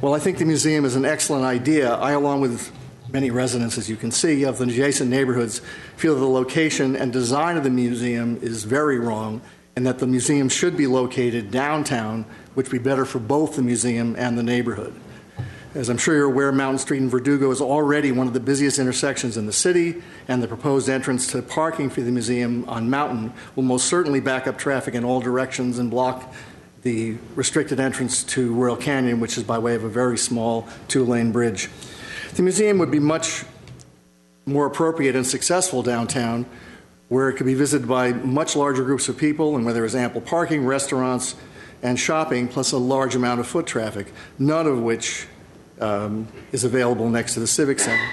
While I think the museum is an excellent idea, I, along with many residents, as you can see, of the adjacent neighborhoods, feel that the location and design of the museum is very wrong, and that the museum should be located downtown, which would be better for both the museum and the neighborhood. As I'm sure you're aware, Mountain Street in Verdugo is already one of the busiest intersections in the city, and the proposed entrance to parking for the museum on Mountain will most certainly back up traffic in all directions and block the restricted entrance to Royal Canyon, which is by way of a very small 2-lane bridge. The museum would be much more appropriate and successful downtown, where it could be visited by much larger groups of people and where there is ample parking, restaurants, and shopping, plus a large amount of foot traffic, none of which is available next to the Civic Center.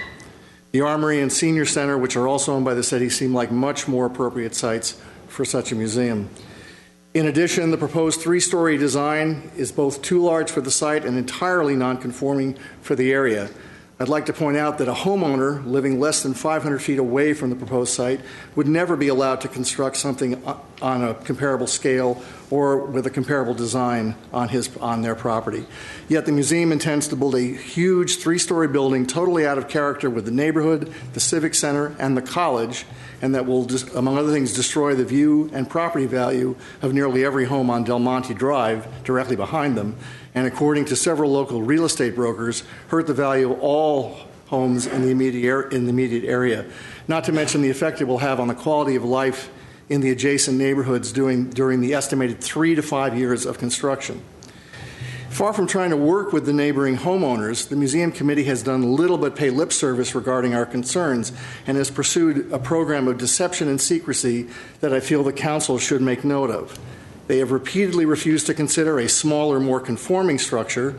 The Armory and Senior Center, which are also owned by the city, seem like much more appropriate sites for such a museum. In addition, the proposed 3-story design is both too large for the site and entirely non-conforming for the area. I'd like to point out that a homeowner living less than 500 feet away from the proposed site would never be allowed to construct something on a comparable scale or with a comparable design on their property. Yet the museum intends to build a huge 3-story building totally out of character with the neighborhood, the Civic Center, and the college, and that will, among other things, destroy the view and property value of nearly every home on Del Monte Drive directly behind them, and according to several local real estate brokers, hurt the value of all homes in the immediate area, not to mention the effect it will have on the quality of life in the adjacent neighborhoods during the estimated 3 to 5 years of construction. Far from trying to work with the neighboring homeowners, the Museum Committee has done little but pay lip service regarding our concerns and has pursued a program of deception and secrecy that I feel the Council should make note of. They have repeatedly refused to consider a smaller, more conforming structure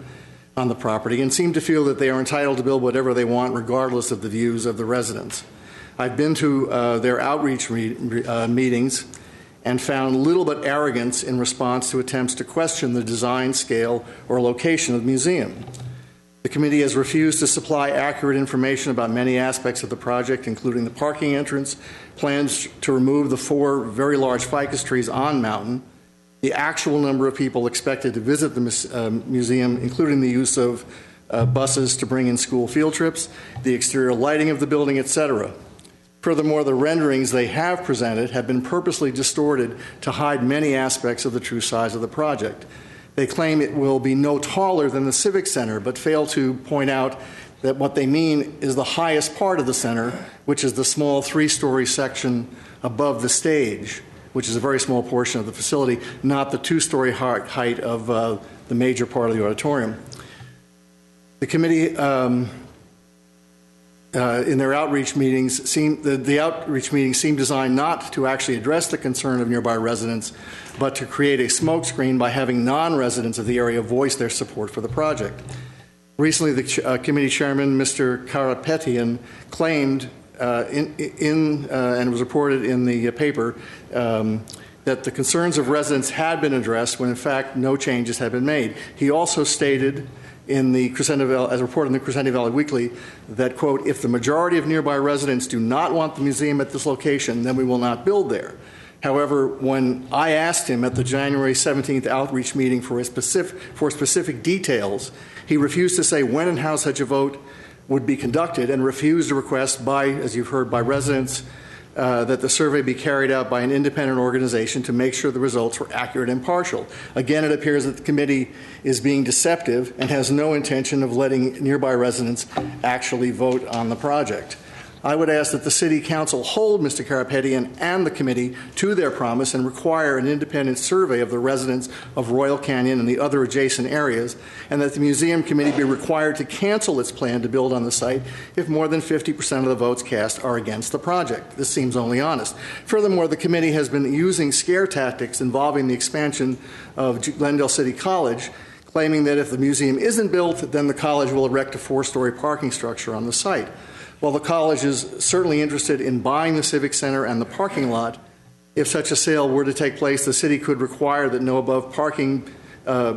on the property and seem to feel that they are entitled to build whatever they want regardless of the views of the residents. I've been to their outreach meetings and found little but arrogance in response to attempts to question the design, scale, or location of the museum. The committee has refused to supply accurate information about many aspects of the project, including the parking entrance, plans to remove the 4 very large ficus trees on Mountain, the actual number of people expected to visit the museum, including the use of buses to bring in school field trips, the exterior lighting of the building, etc. Furthermore, the renderings they have presented have been purposely distorted to hide many aspects of the true size of the project. They claim it will be no taller than the Civic Center, but fail to point out that what they mean is the highest part of the center, which is the small 3-story section above the stage, which is a very small portion of the facility, not the 2-story height of the major part of the auditorium. The committee, in their outreach meetings, the outreach meetings seem designed not to actually address the concern of nearby residents, but to create a smokescreen by having non-residents of the area voice their support for the project. Recently, the committee chairman, Mr. Karapetian, claimed and it was reported in the paper that the concerns of residents had been addressed when in fact no changes had been made. He also stated in the Crescendo Valley, as reported in the Crescendo Valley Weekly, that, quote, if the majority of nearby residents do not want the museum at this location, then we will not build there. However, when I asked him at the January 17th outreach meeting for specific details, he refused to say when and how such a vote would be conducted and refused a request by, as you've heard, by residents that the survey be carried out by an independent organization to make sure the results were accurate and impartial. Again, it appears that the committee is being deceptive and has no intention of letting nearby residents actually vote on the project. I would ask that the City Council hold Mr. Karapetian and the committee to their promise and require an independent survey of the residents of Royal Canyon and the other adjacent areas, and that the Museum Committee be required to cancel its plan to build on the site if more than 50% of the votes cast are against the project. This seems only honest. Furthermore, the committee has been using scare tactics involving the expansion of Glendale City College, claiming that if the museum isn't built, then the college will erect a 4-story parking structure on the site. While the college is certainly interested in buying the Civic Center and the parking lot, if such a sale were to take place, the city could require that no above parking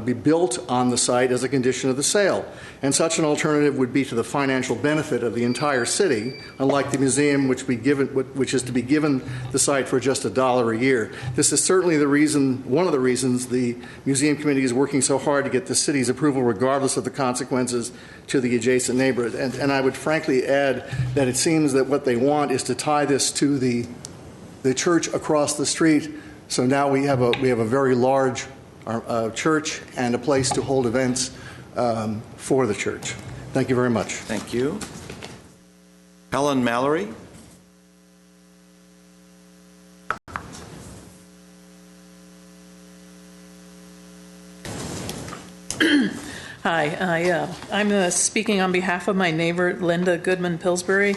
be built on the site as a condition of the sale. And such an alternative would be to the financial benefit of the entire city, unlike the museum, which is to be given the site for just $1 a year. This is certainly one of the reasons the museum committee is working so hard to get the city's approval, regardless of the consequences to the adjacent neighborhood. And I would frankly add that it seems that what they want is to tie this to the church across the street. So now we have a very large church and a place to hold events for the church. Thank you very much. Thank you. Helen Mallory. Hi, I'm speaking on behalf of my neighbor, Linda Goodman Pillsbury,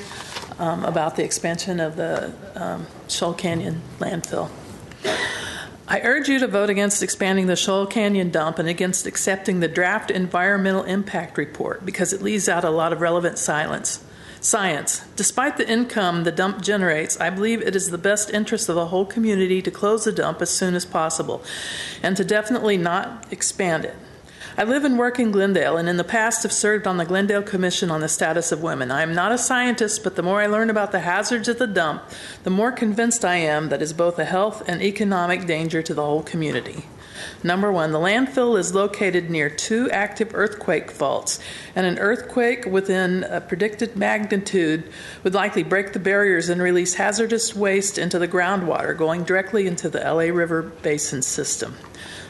about the expansion of the Shoal Canyon landfill. I urge you to vote against expanding the Shoal Canyon dump and against accepting the draft environmental impact report because it leaves out a lot of relevant science. Despite the income the dump generates, I believe it is the best interest of the whole community to close the dump as soon as possible and to definitely not expand it. I live and work in Glendale, and in the past have served on the Glendale Commission on the Status of Women. I am not a scientist, but the more I learn about the hazards at the dump, the more convinced I am that it is both a health and economic danger to the whole community. Number one, the landfill is located near 2 active earthquake faults, and an earthquake within a predicted magnitude would likely break the barriers and release hazardous waste into the groundwater, going directly into the LA River Basin system.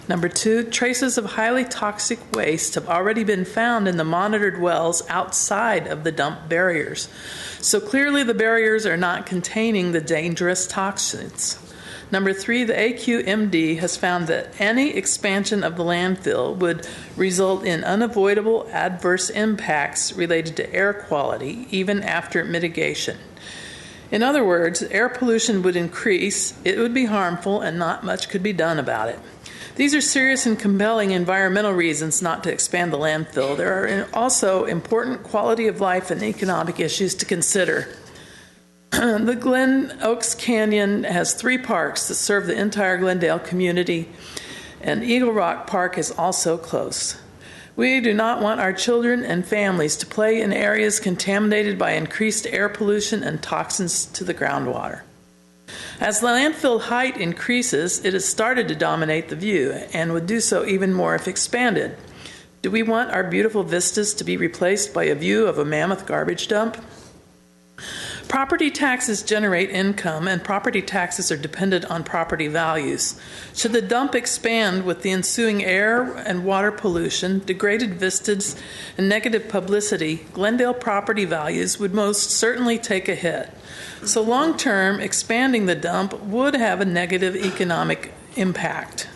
Number 2, traces of highly toxic waste have already been found in the monitored wells outside of the dump barriers. So clearly the barriers are not containing the dangerous toxins. Number 3, the AQMD has found that any expansion of the landfill would result in unavoidable adverse impacts related to air quality, even after mitigation. In other words, air pollution would increase, it would be harmful, and not much could be done about it. These are serious and compelling environmental reasons not to expand the landfill. There are also important quality of life and economic issues to consider. The Glen Oaks Canyon has 3 parks that serve the entire Glendale community, and Eagle Rock Park is also close. We do not want our children and families to play in areas contaminated by increased air pollution and toxins to the groundwater. As the landfill height increases, it has started to dominate the view and would do so even more if expanded. Do we want our beautiful vistas to be replaced by a view of a mammoth garbage dump? Property taxes generate income, and property taxes are dependent on property values. Should the dump expand with the ensuing air and water pollution, degraded vistas, and negative publicity, Glendale property values would most certainly take a hit. So long-term, expanding the dump would have a negative economic impact.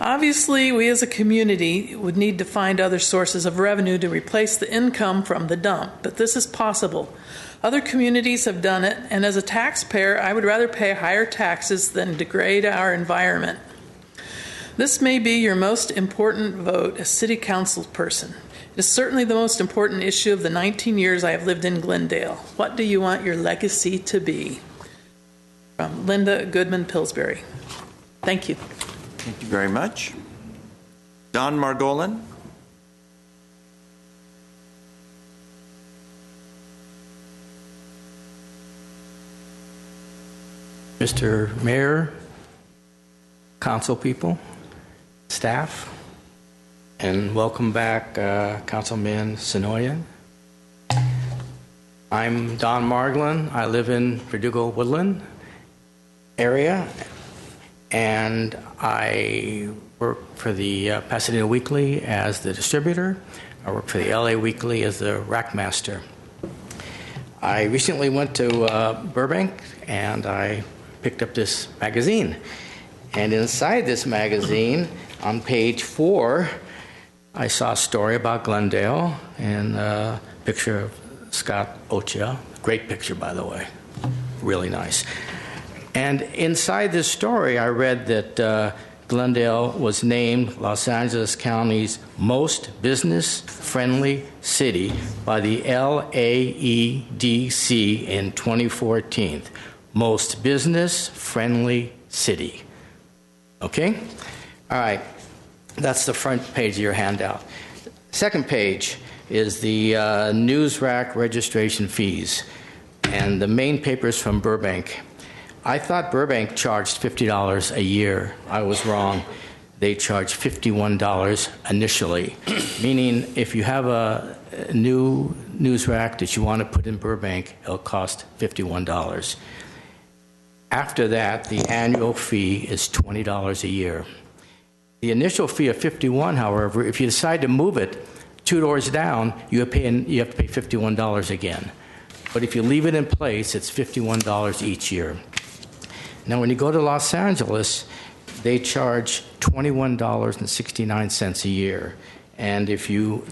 Obviously, we as a community would need to find other sources of revenue to replace the income from the dump, but this is possible. Other communities have done it, and as a taxpayer, I would rather pay higher taxes than degrade our environment. This may be your most important vote as city council person. It is certainly the most important issue of the 19 years I have lived in Glendale. What do you want your legacy to be? From Linda Goodman Pillsbury. Thank you. Thank you very much. Don Margolin. Mr. Mayor, council people, staff, and welcome back, Councilman Sonoyan. I'm Don Margolin. I live in Verdugo Woodland area, and I work for the Pasadena Weekly as the distributor. I work for the LA Weekly as the rack master. I recently went to Burbank, and I picked up this magazine. And inside this magazine, on page 4, I saw a story about Glendale and a picture of Scott Ochoa. Great picture, by the way. Really nice. And inside this story, I read that Glendale was named Los Angeles County's most business-friendly city by the LAEDC in 2014. Most business-friendly city. Okay? All right. That's the front page of your handout. Second page is the news rack registration fees. And the main paper is from Burbank. I thought Burbank charged $50 a year. I was wrong. They charge $51 initially, meaning if you have a new news rack that you want to put in Burbank, it'll cost $51. After that, the annual fee is $20 a year. The initial fee of $51, however, if you decide to move it 2 doors down, you have to pay $51 again. But if you leave it in place, it's $51 each year. Now, when you go to Los Angeles, they charge $21.69 a year. And if you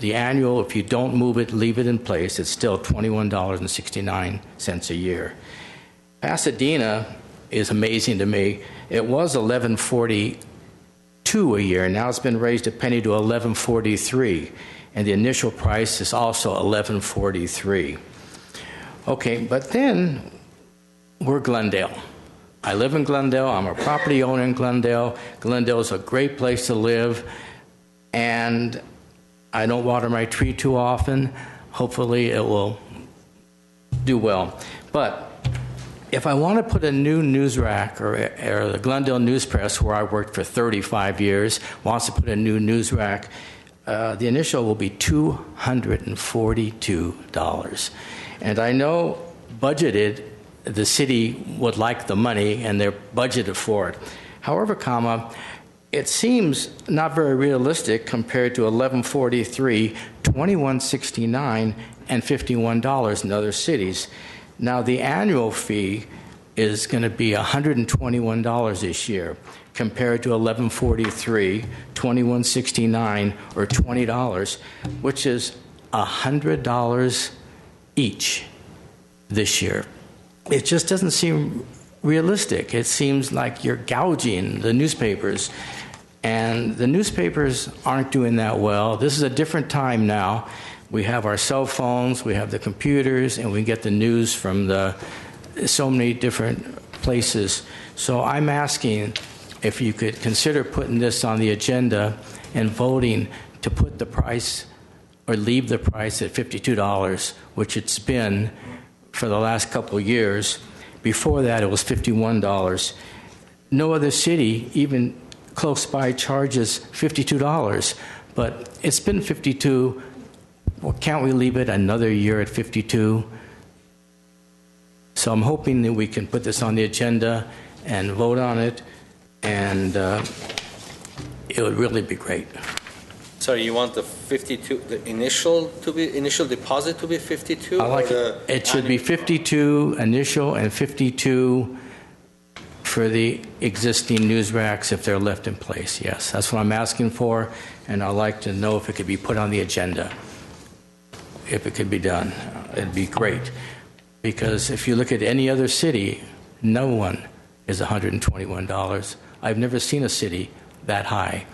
don't move it, leave it in place, it's still $21.69 a year. Pasadena is amazing to me. It was $11.42 a year. Now it's been raised a penny to $11.43. And the initial price is also $11.43. Okay, but then we're Glendale. I live in Glendale. I'm a property owner in Glendale. Glendale is a great place to live, and I don't water my tree too often. Hopefully it will do well. But if I want to put a new news rack, or the Glendale News Press, where I worked for 35 years, wants to put a new news rack, the initial will be $242. And I know budgeted, the city would like the money and they're budgeted for it. However, it seems not very realistic compared to $11.43, $21.69, and $51 in other cities. Now, the annual fee is going to be $121 this year compared to $11.43, $21.69, or $20, which is $100 each this year. It just doesn't seem realistic. It seems like you're gouging the newspapers, and the newspapers aren't doing that well. This is a different time now. We have our cell phones, we have the computers, and we get the news from so many different places. So I'm asking if you could consider putting this on the agenda and voting to put the price or leave the price at $52, which it's been for the last couple of years. Before that, it was $51. No other city, even close by, charges $52, but it's been $52. Well, can't we leave it another year at $52? So I'm hoping that we can put this on the agenda and vote on it, and it would really be great. So you want the 52, the initial deposit to be 52? I like it. It should be 52 initial and 52 for the existing news racks if they're left in place. Yes, that's what I'm asking for, and I'd like to know if it could be put on the agenda. If it could be done, it'd be great. Because if you look at any other city, no one is $121. I've never seen a city that high.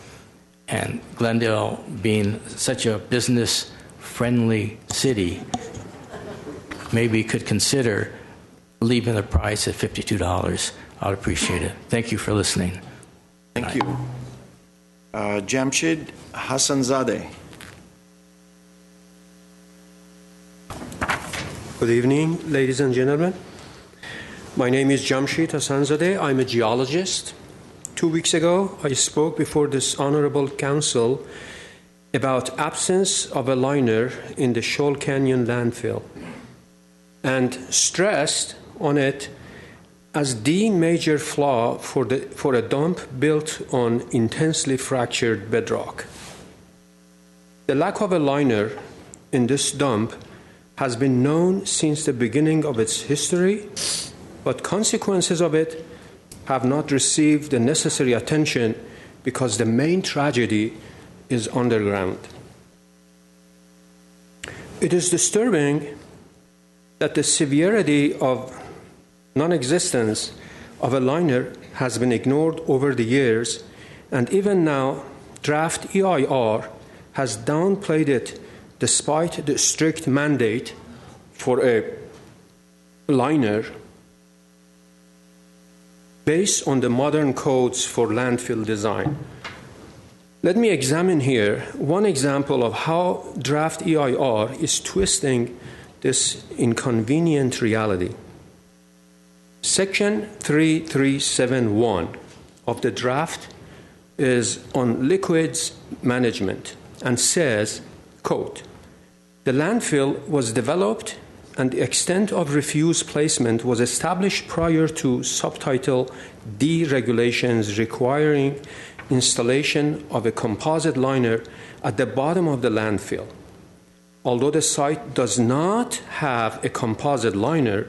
And Glendale, being such a business-friendly city, maybe could consider leaving the price at $52. I'd appreciate it. Thank you for listening. Thank you. Jamshid Hassanzadeh. Good evening, ladies and gentlemen. My name is Jamshid Hassanzadeh. I'm a geologist. 2 weeks ago, I spoke before this honorable council about absence of a liner in the Shoal Canyon landfill and stressed on it as the major flaw for a dump built on intensely fractured bedrock. The lack of a liner in this dump has been known since the beginning of its history, but consequences of it have not received the necessary attention because the main tragedy is underground. It is disturbing that the severity of non-existence of a liner has been ignored over the years, and even now, draft EIR has downplayed it despite the strict mandate for a liner based on the modern codes for landfill design. Let me examine here one example of how draft EIR is twisting this inconvenient reality. Section 3371 of the draft is on liquids management and says, quote, "The landfill was developed and the extent of refuse placement was established prior to subtitle D regulations requiring installation of a composite liner at the bottom of the landfill. Although the site does not have a composite liner,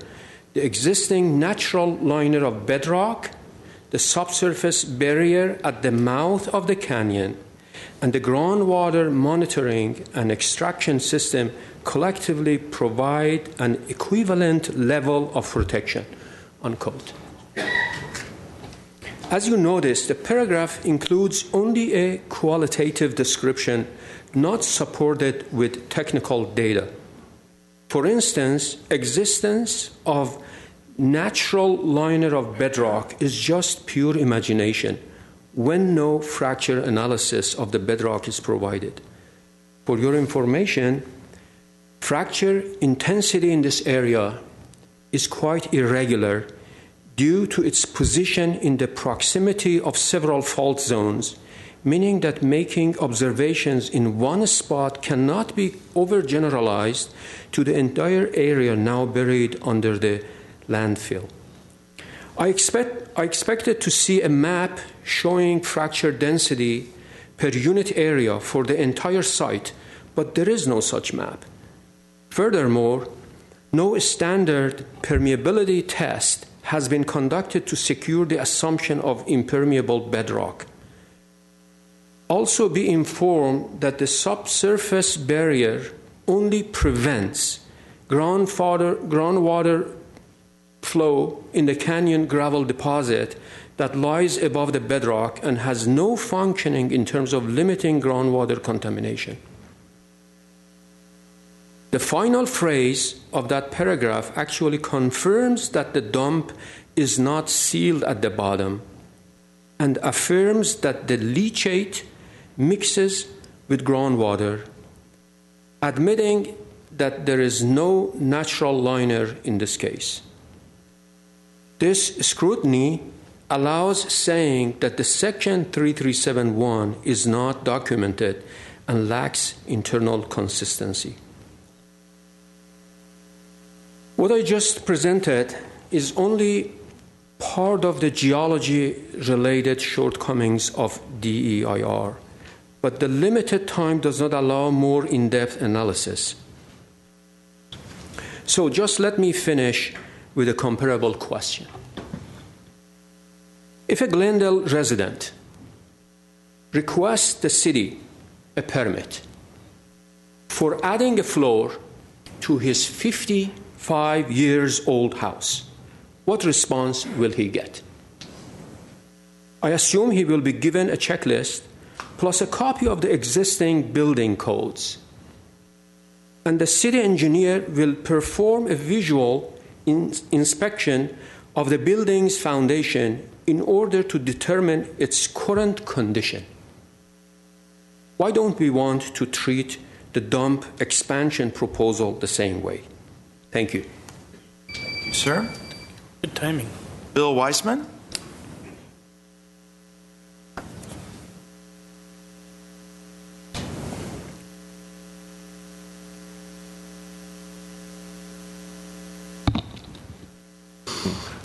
the existing natural liner of bedrock, the subsurface barrier at the mouth of the canyon, and the groundwater monitoring and extraction system collectively provide an equivalent level of protection," unquote. As you notice, the paragraph includes only a qualitative description not supported with technical data. For instance, existence of natural liner of bedrock is just pure imagination when no fracture analysis of the bedrock is provided. For your information, fracture intensity in this area is quite irregular due to its position in the proximity of several fault zones, meaning that making observations in one spot cannot be overgeneralized to the entire area now buried under the landfill. I expected to see a map showing fracture density per unit area for the entire site, but there is no such map. Furthermore, no standard permeability test has been conducted to secure the assumption of impermeable bedrock. Also be informed that the subsurface barrier only prevents groundwater flow in the canyon gravel deposit that lies above the bedrock and has no functioning in terms of limiting groundwater contamination. The final phrase of that paragraph actually confirms that the dump is not sealed at the bottom and affirms that the leachate mixes with groundwater, admitting that there is no natural liner in this case. This scrutiny allows saying that the Section 3371 is not documented and lacks internal consistency. What I just presented is only part of the geology-related shortcomings of DEIR, but the limited time does not allow more in-depth analysis. So just let me finish with a comparable question. If a Glendale resident requests the city a permit for adding a floor to his 55-year-old house, what response will he get? I assume he will be given a checklist plus a copy of the existing building codes. And the city engineer will perform a visual inspection of the building's foundation in order to determine its current condition. Why don't we want to treat the dump expansion proposal the same way? Thank you. Thank you, sir. Good timing. Bill Weissman.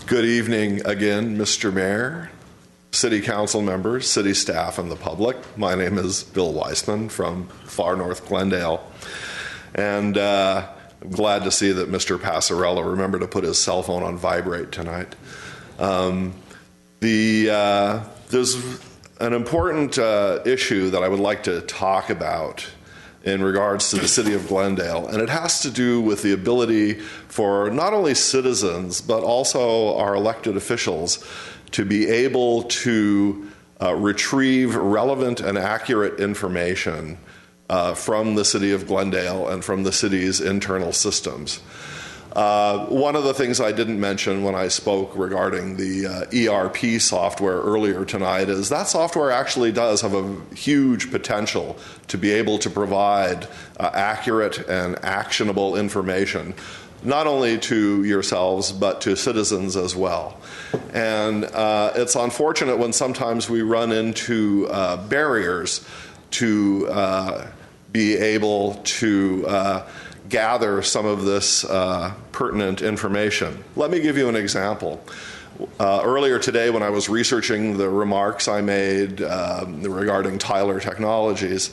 Good evening again, Mr. Mayor, City Council members, city staff, and the public. My name is Bill Weissman from far north Glendale, and I'm glad to see that Mr. Passarella remembered to put his cell phone on vibrate tonight. There's an important issue that I would like to talk about in regards to the city of Glendale, and it has to do with the ability for not only citizens but also our elected officials to be able to retrieve relevant and accurate information from the city of Glendale and from the city's internal systems. One of the things I didn't mention when I spoke regarding the ERP software earlier tonight is that software actually does have a huge potential to be able to provide accurate and actionable information, not only to yourselves, but to citizens as well. And it's unfortunate when sometimes we run into barriers to be able to gather some of this pertinent information. Let me give you an example. Earlier today, when I was researching the remarks I made regarding Tyler Technologies,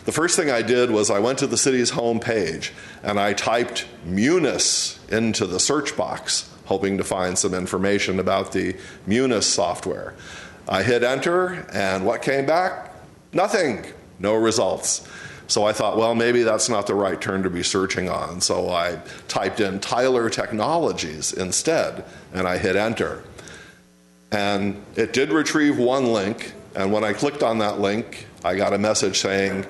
the first thing I did was I went to the city's homepage and I typed Munis into the search box, hoping to find some information about the Munis software. I hit enter, and what came back? Nothing. No results. So I thought, well, maybe that's not the right term to be searching on. So I typed in Tyler Technologies instead, and I hit enter. And it did retrieve one link, and when I clicked on that link, I got a message saying,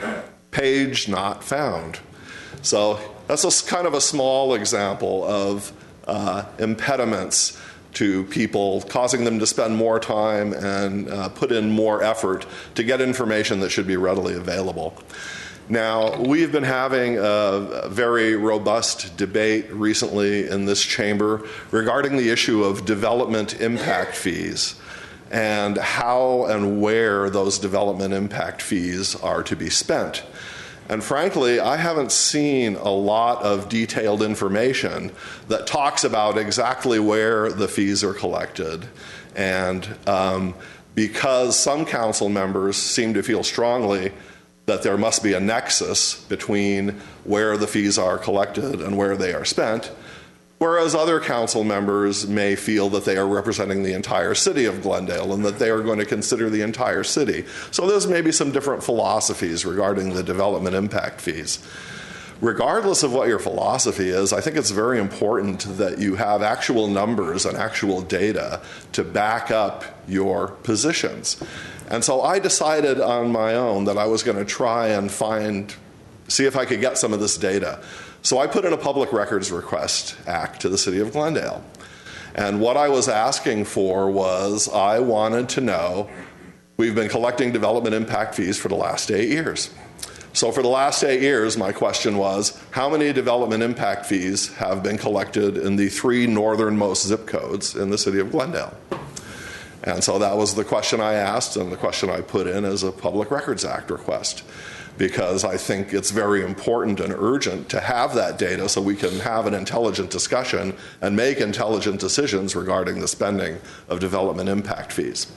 page not found. So that's kind of a small example of impediments to people, causing them to spend more time and put in more effort to get information that should be readily available. Now, we've been having a very robust debate recently in this chamber regarding the issue of development impact fees and how and where those development impact fees are to be spent. And frankly, I haven't seen a lot of detailed information that talks about exactly where the fees are collected. And because some council members seem to feel strongly that there must be a nexus between where the fees are collected and where they are spent, whereas other council members may feel that they are representing the entire city of Glendale and that they are going to consider the entire city. So there's maybe some different philosophies regarding the development impact fees. Regardless of what your philosophy is, I think it's very important that you have actual numbers and actual data to back up your positions. And so I decided on my own that I was going to try and see if I could get some of this data. So I put in a public records request act to the city of Glendale. And what I was asking for was I wanted to know, we've been collecting development impact fees for the last 8 years. So for the last 8 years, my question was, how many development impact fees have been collected in the 3 northernmost zip codes in the city of Glendale? And so that was the question I asked and the question I put in as a Public Records Act request, because I think it's very important and urgent to have that data so we can have an intelligent discussion and make intelligent decisions regarding the spending of development impact fees.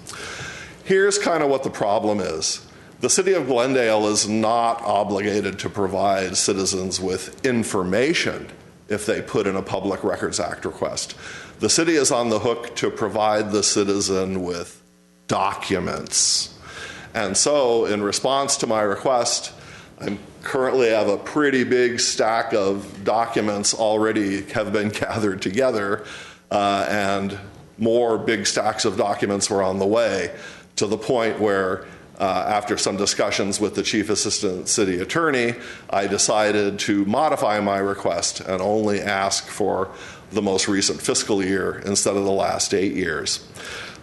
Here's kind of what the problem is. The city of Glendale is not obligated to provide citizens with information if they put in a Public Records Act request. The city is on the hook to provide the citizen with documents. And so, in response to my request, I currently have a pretty big stack of documents already have been gathered together, and more big stacks of documents were on the way, to the point where after some discussions with the Chief Assistant City Attorney, I decided to modify my request and only ask for the most recent fiscal year instead of the last 8 years.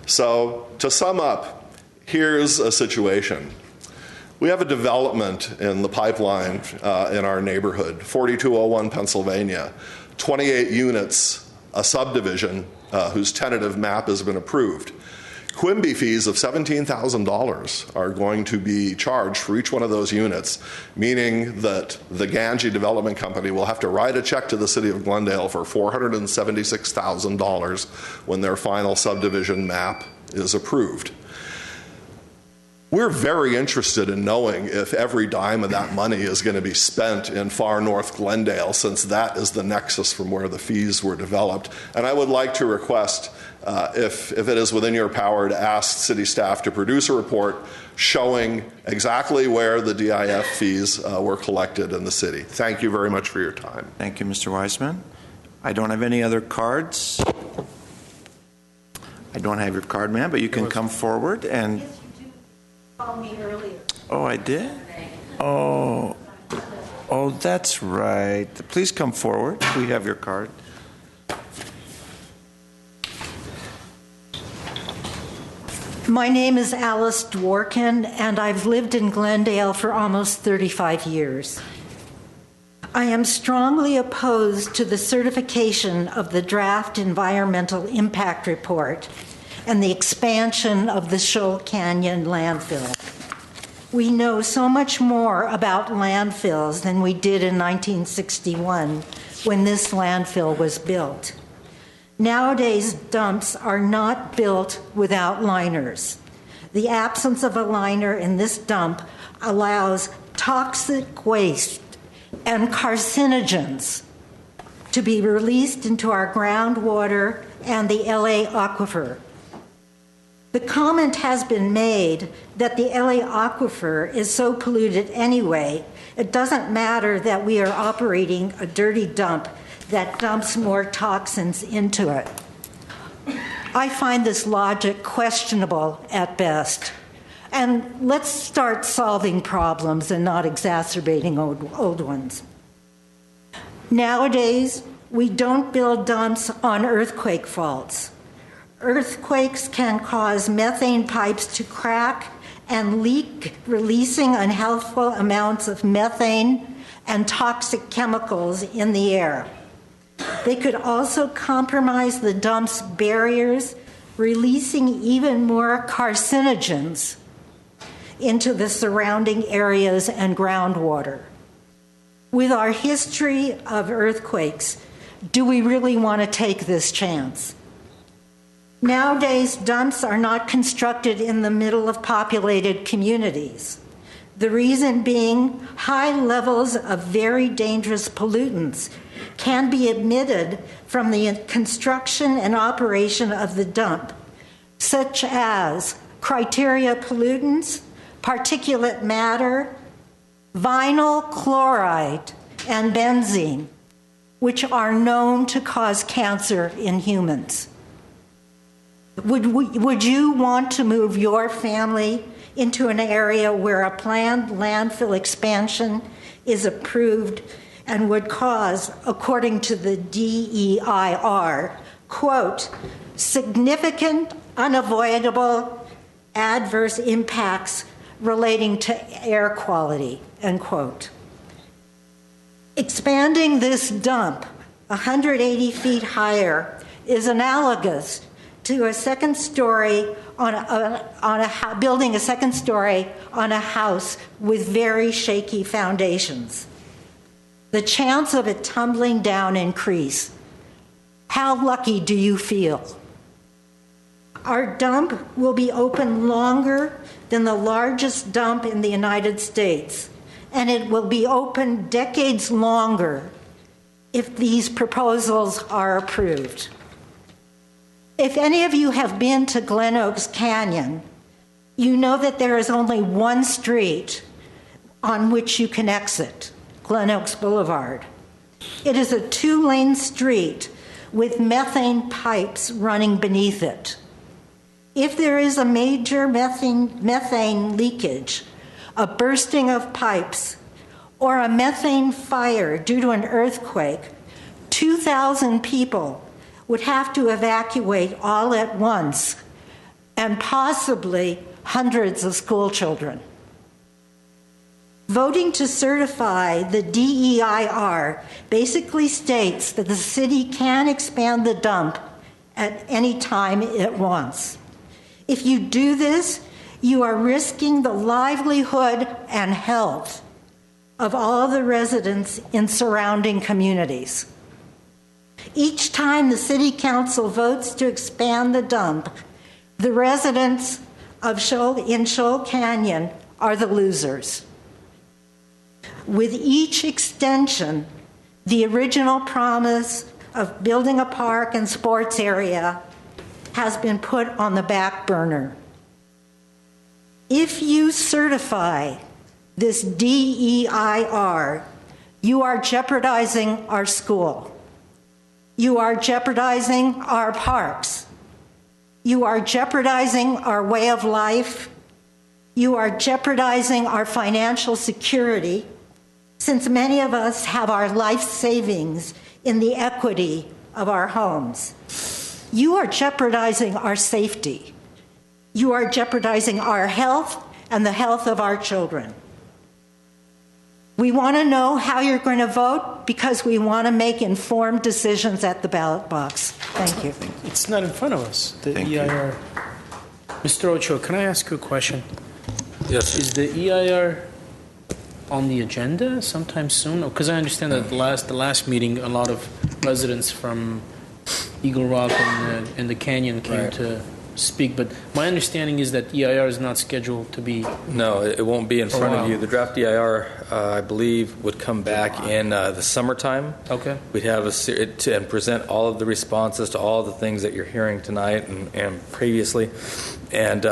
So to sum up, here's a situation. We have a development in the pipeline in our neighborhood, 4201 Pennsylvania, 28 units, a subdivision whose tentative map has been approved. Quimby fees of $17,000 are going to be charged for each one of those units, meaning that the Ganji Development Company will have to write a check to the city of Glendale for $476,000 when their final subdivision map is approved. We're very interested in knowing if every dime of that money is going to be spent in far north Glendale, since that is the nexus from where the fees were developed. And I would like to request, if it is within your power, to ask city staff to produce a report showing exactly where the DIF fees were collected in the city. Thank you very much for your time. Thank you, Mr. Weissman. I don't have any other cards. I don't have your card, ma'am, but you can come forward and... called me earlier. Oh, I did? Oh, that's right. Please come forward. We have your card. My name is Alice Dworkin, and I've lived in Glendale for almost 35 years. I am strongly opposed to the certification of the draft environmental impact report and the expansion of the Shoal Canyon landfill. We know so much more about landfills than we did in 1961 when this landfill was built. Nowadays, dumps are not built without liners. The absence of a liner in this dump allows toxic waste and carcinogens to be released into our groundwater and the LA aquifer. The comment has been made that the LA aquifer is so polluted anyway, it doesn't matter that we are operating a dirty dump that dumps more toxins into it. I find this logic questionable at best. And let's start solving problems and not exacerbating old ones. Nowadays, we don't build dumps on earthquake faults. Earthquakes can cause methane pipes to crack and leak, releasing unhealthful amounts of methane and toxic chemicals in the air. They could also compromise the dump's barriers, releasing even more carcinogens into the surrounding areas and groundwater. With our history of earthquakes, do we really want to take this chance? Nowadays, dumps are not constructed in the middle of populated communities. The reason being high levels of very dangerous pollutants can be emitted from the construction and operation of the dump, such as criteria pollutants, particulate matter, vinyl chloride, and benzene, which are known to cause cancer in humans. Would you want to move your family into an area where a planned landfill expansion is approved and would cause, according to the DEIR, quote, significant, unavoidable adverse impacts relating to air quality, end quote. Expanding this dump 180 feet higher is analogous to a second story building a second story on a house with very shaky foundations. The chance of it tumbling down increase. How lucky do you feel? Our dump will be open longer than the largest dump in the United States, and it will be open decades longer if these proposals are approved. If any of you have been to Glen Oaks Canyon, you know that there is only one street on which you can exit, Glen Oaks Boulevard. It is a 2-lane street with methane pipes running beneath it. If there is a major methane leakage, a bursting of pipes, or a methane fire due to an earthquake, 2,000 people would have to evacuate all at once, and possibly hundreds of school children. Voting to certify the DEIR basically states that the city can expand the dump at any time it wants. If you do this, you are risking the livelihood and health of all the residents in surrounding communities. Each time the City Council votes to expand the dump, the residents of Shoal Canyon are the losers. With each extension, the original promise of building a park and sports area has been put on the back burner. If you certify this DEIR, you are jeopardizing our school. You are jeopardizing our parks. You are jeopardizing our way of life. You are jeopardizing our financial security, since many of us have our life savings in the equity of our homes. You are jeopardizing our safety. You are jeopardizing our health and the health of our children. We want to know how you're going to vote because we want to make informed decisions at the ballot box. Thank you. It's not in front of us, the Thank you. EIR. Mr. Ochoa, can I ask you a question? Yes. Is the EIR on the agenda sometime soon? Because I understand that the last meeting, a lot of residents from Eagle Rock and the Canyon came to speak, but my understanding is that EIR is not scheduled to be. No, it won't be in front wow. of you. The draft EIR, I believe, would come back in the summertime. Okay. We'd have and present all of the responses to all the things that you're hearing tonight and previously, and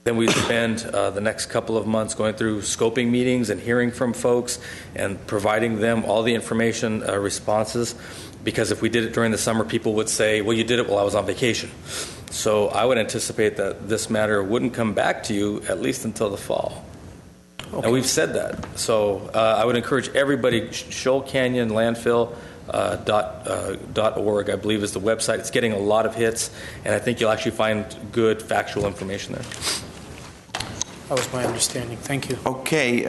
then we spend the next couple of months going through scoping meetings and hearing from folks and providing them all the information responses. Because if we did it during the summer, people would say, well, you did it while I was on vacation. So I would anticipate that this matter wouldn't come back to you at least until the fall. Okay. And we've said that. So I would encourage everybody, Shoal Canyon Landfill .org, I believe, is the website. It's getting a lot of hits, and I think you'll actually find good factual information there. That was my understanding. Thank you. Okay,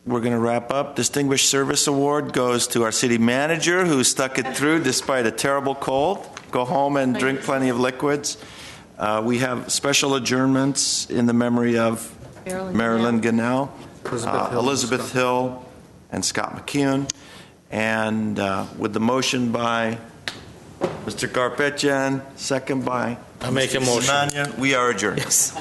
we're going to wrap up. Distinguished Service Award goes to our city manager, who stuck it through despite a terrible cold. Go home and drink plenty of liquids. We have special adjournments in the memory of Marilyn Gunnell, Elizabeth Hill, and Scott McKeown. And with the motion by Mr. Garpetian, second by I make a motion. We are adjourned. Yes.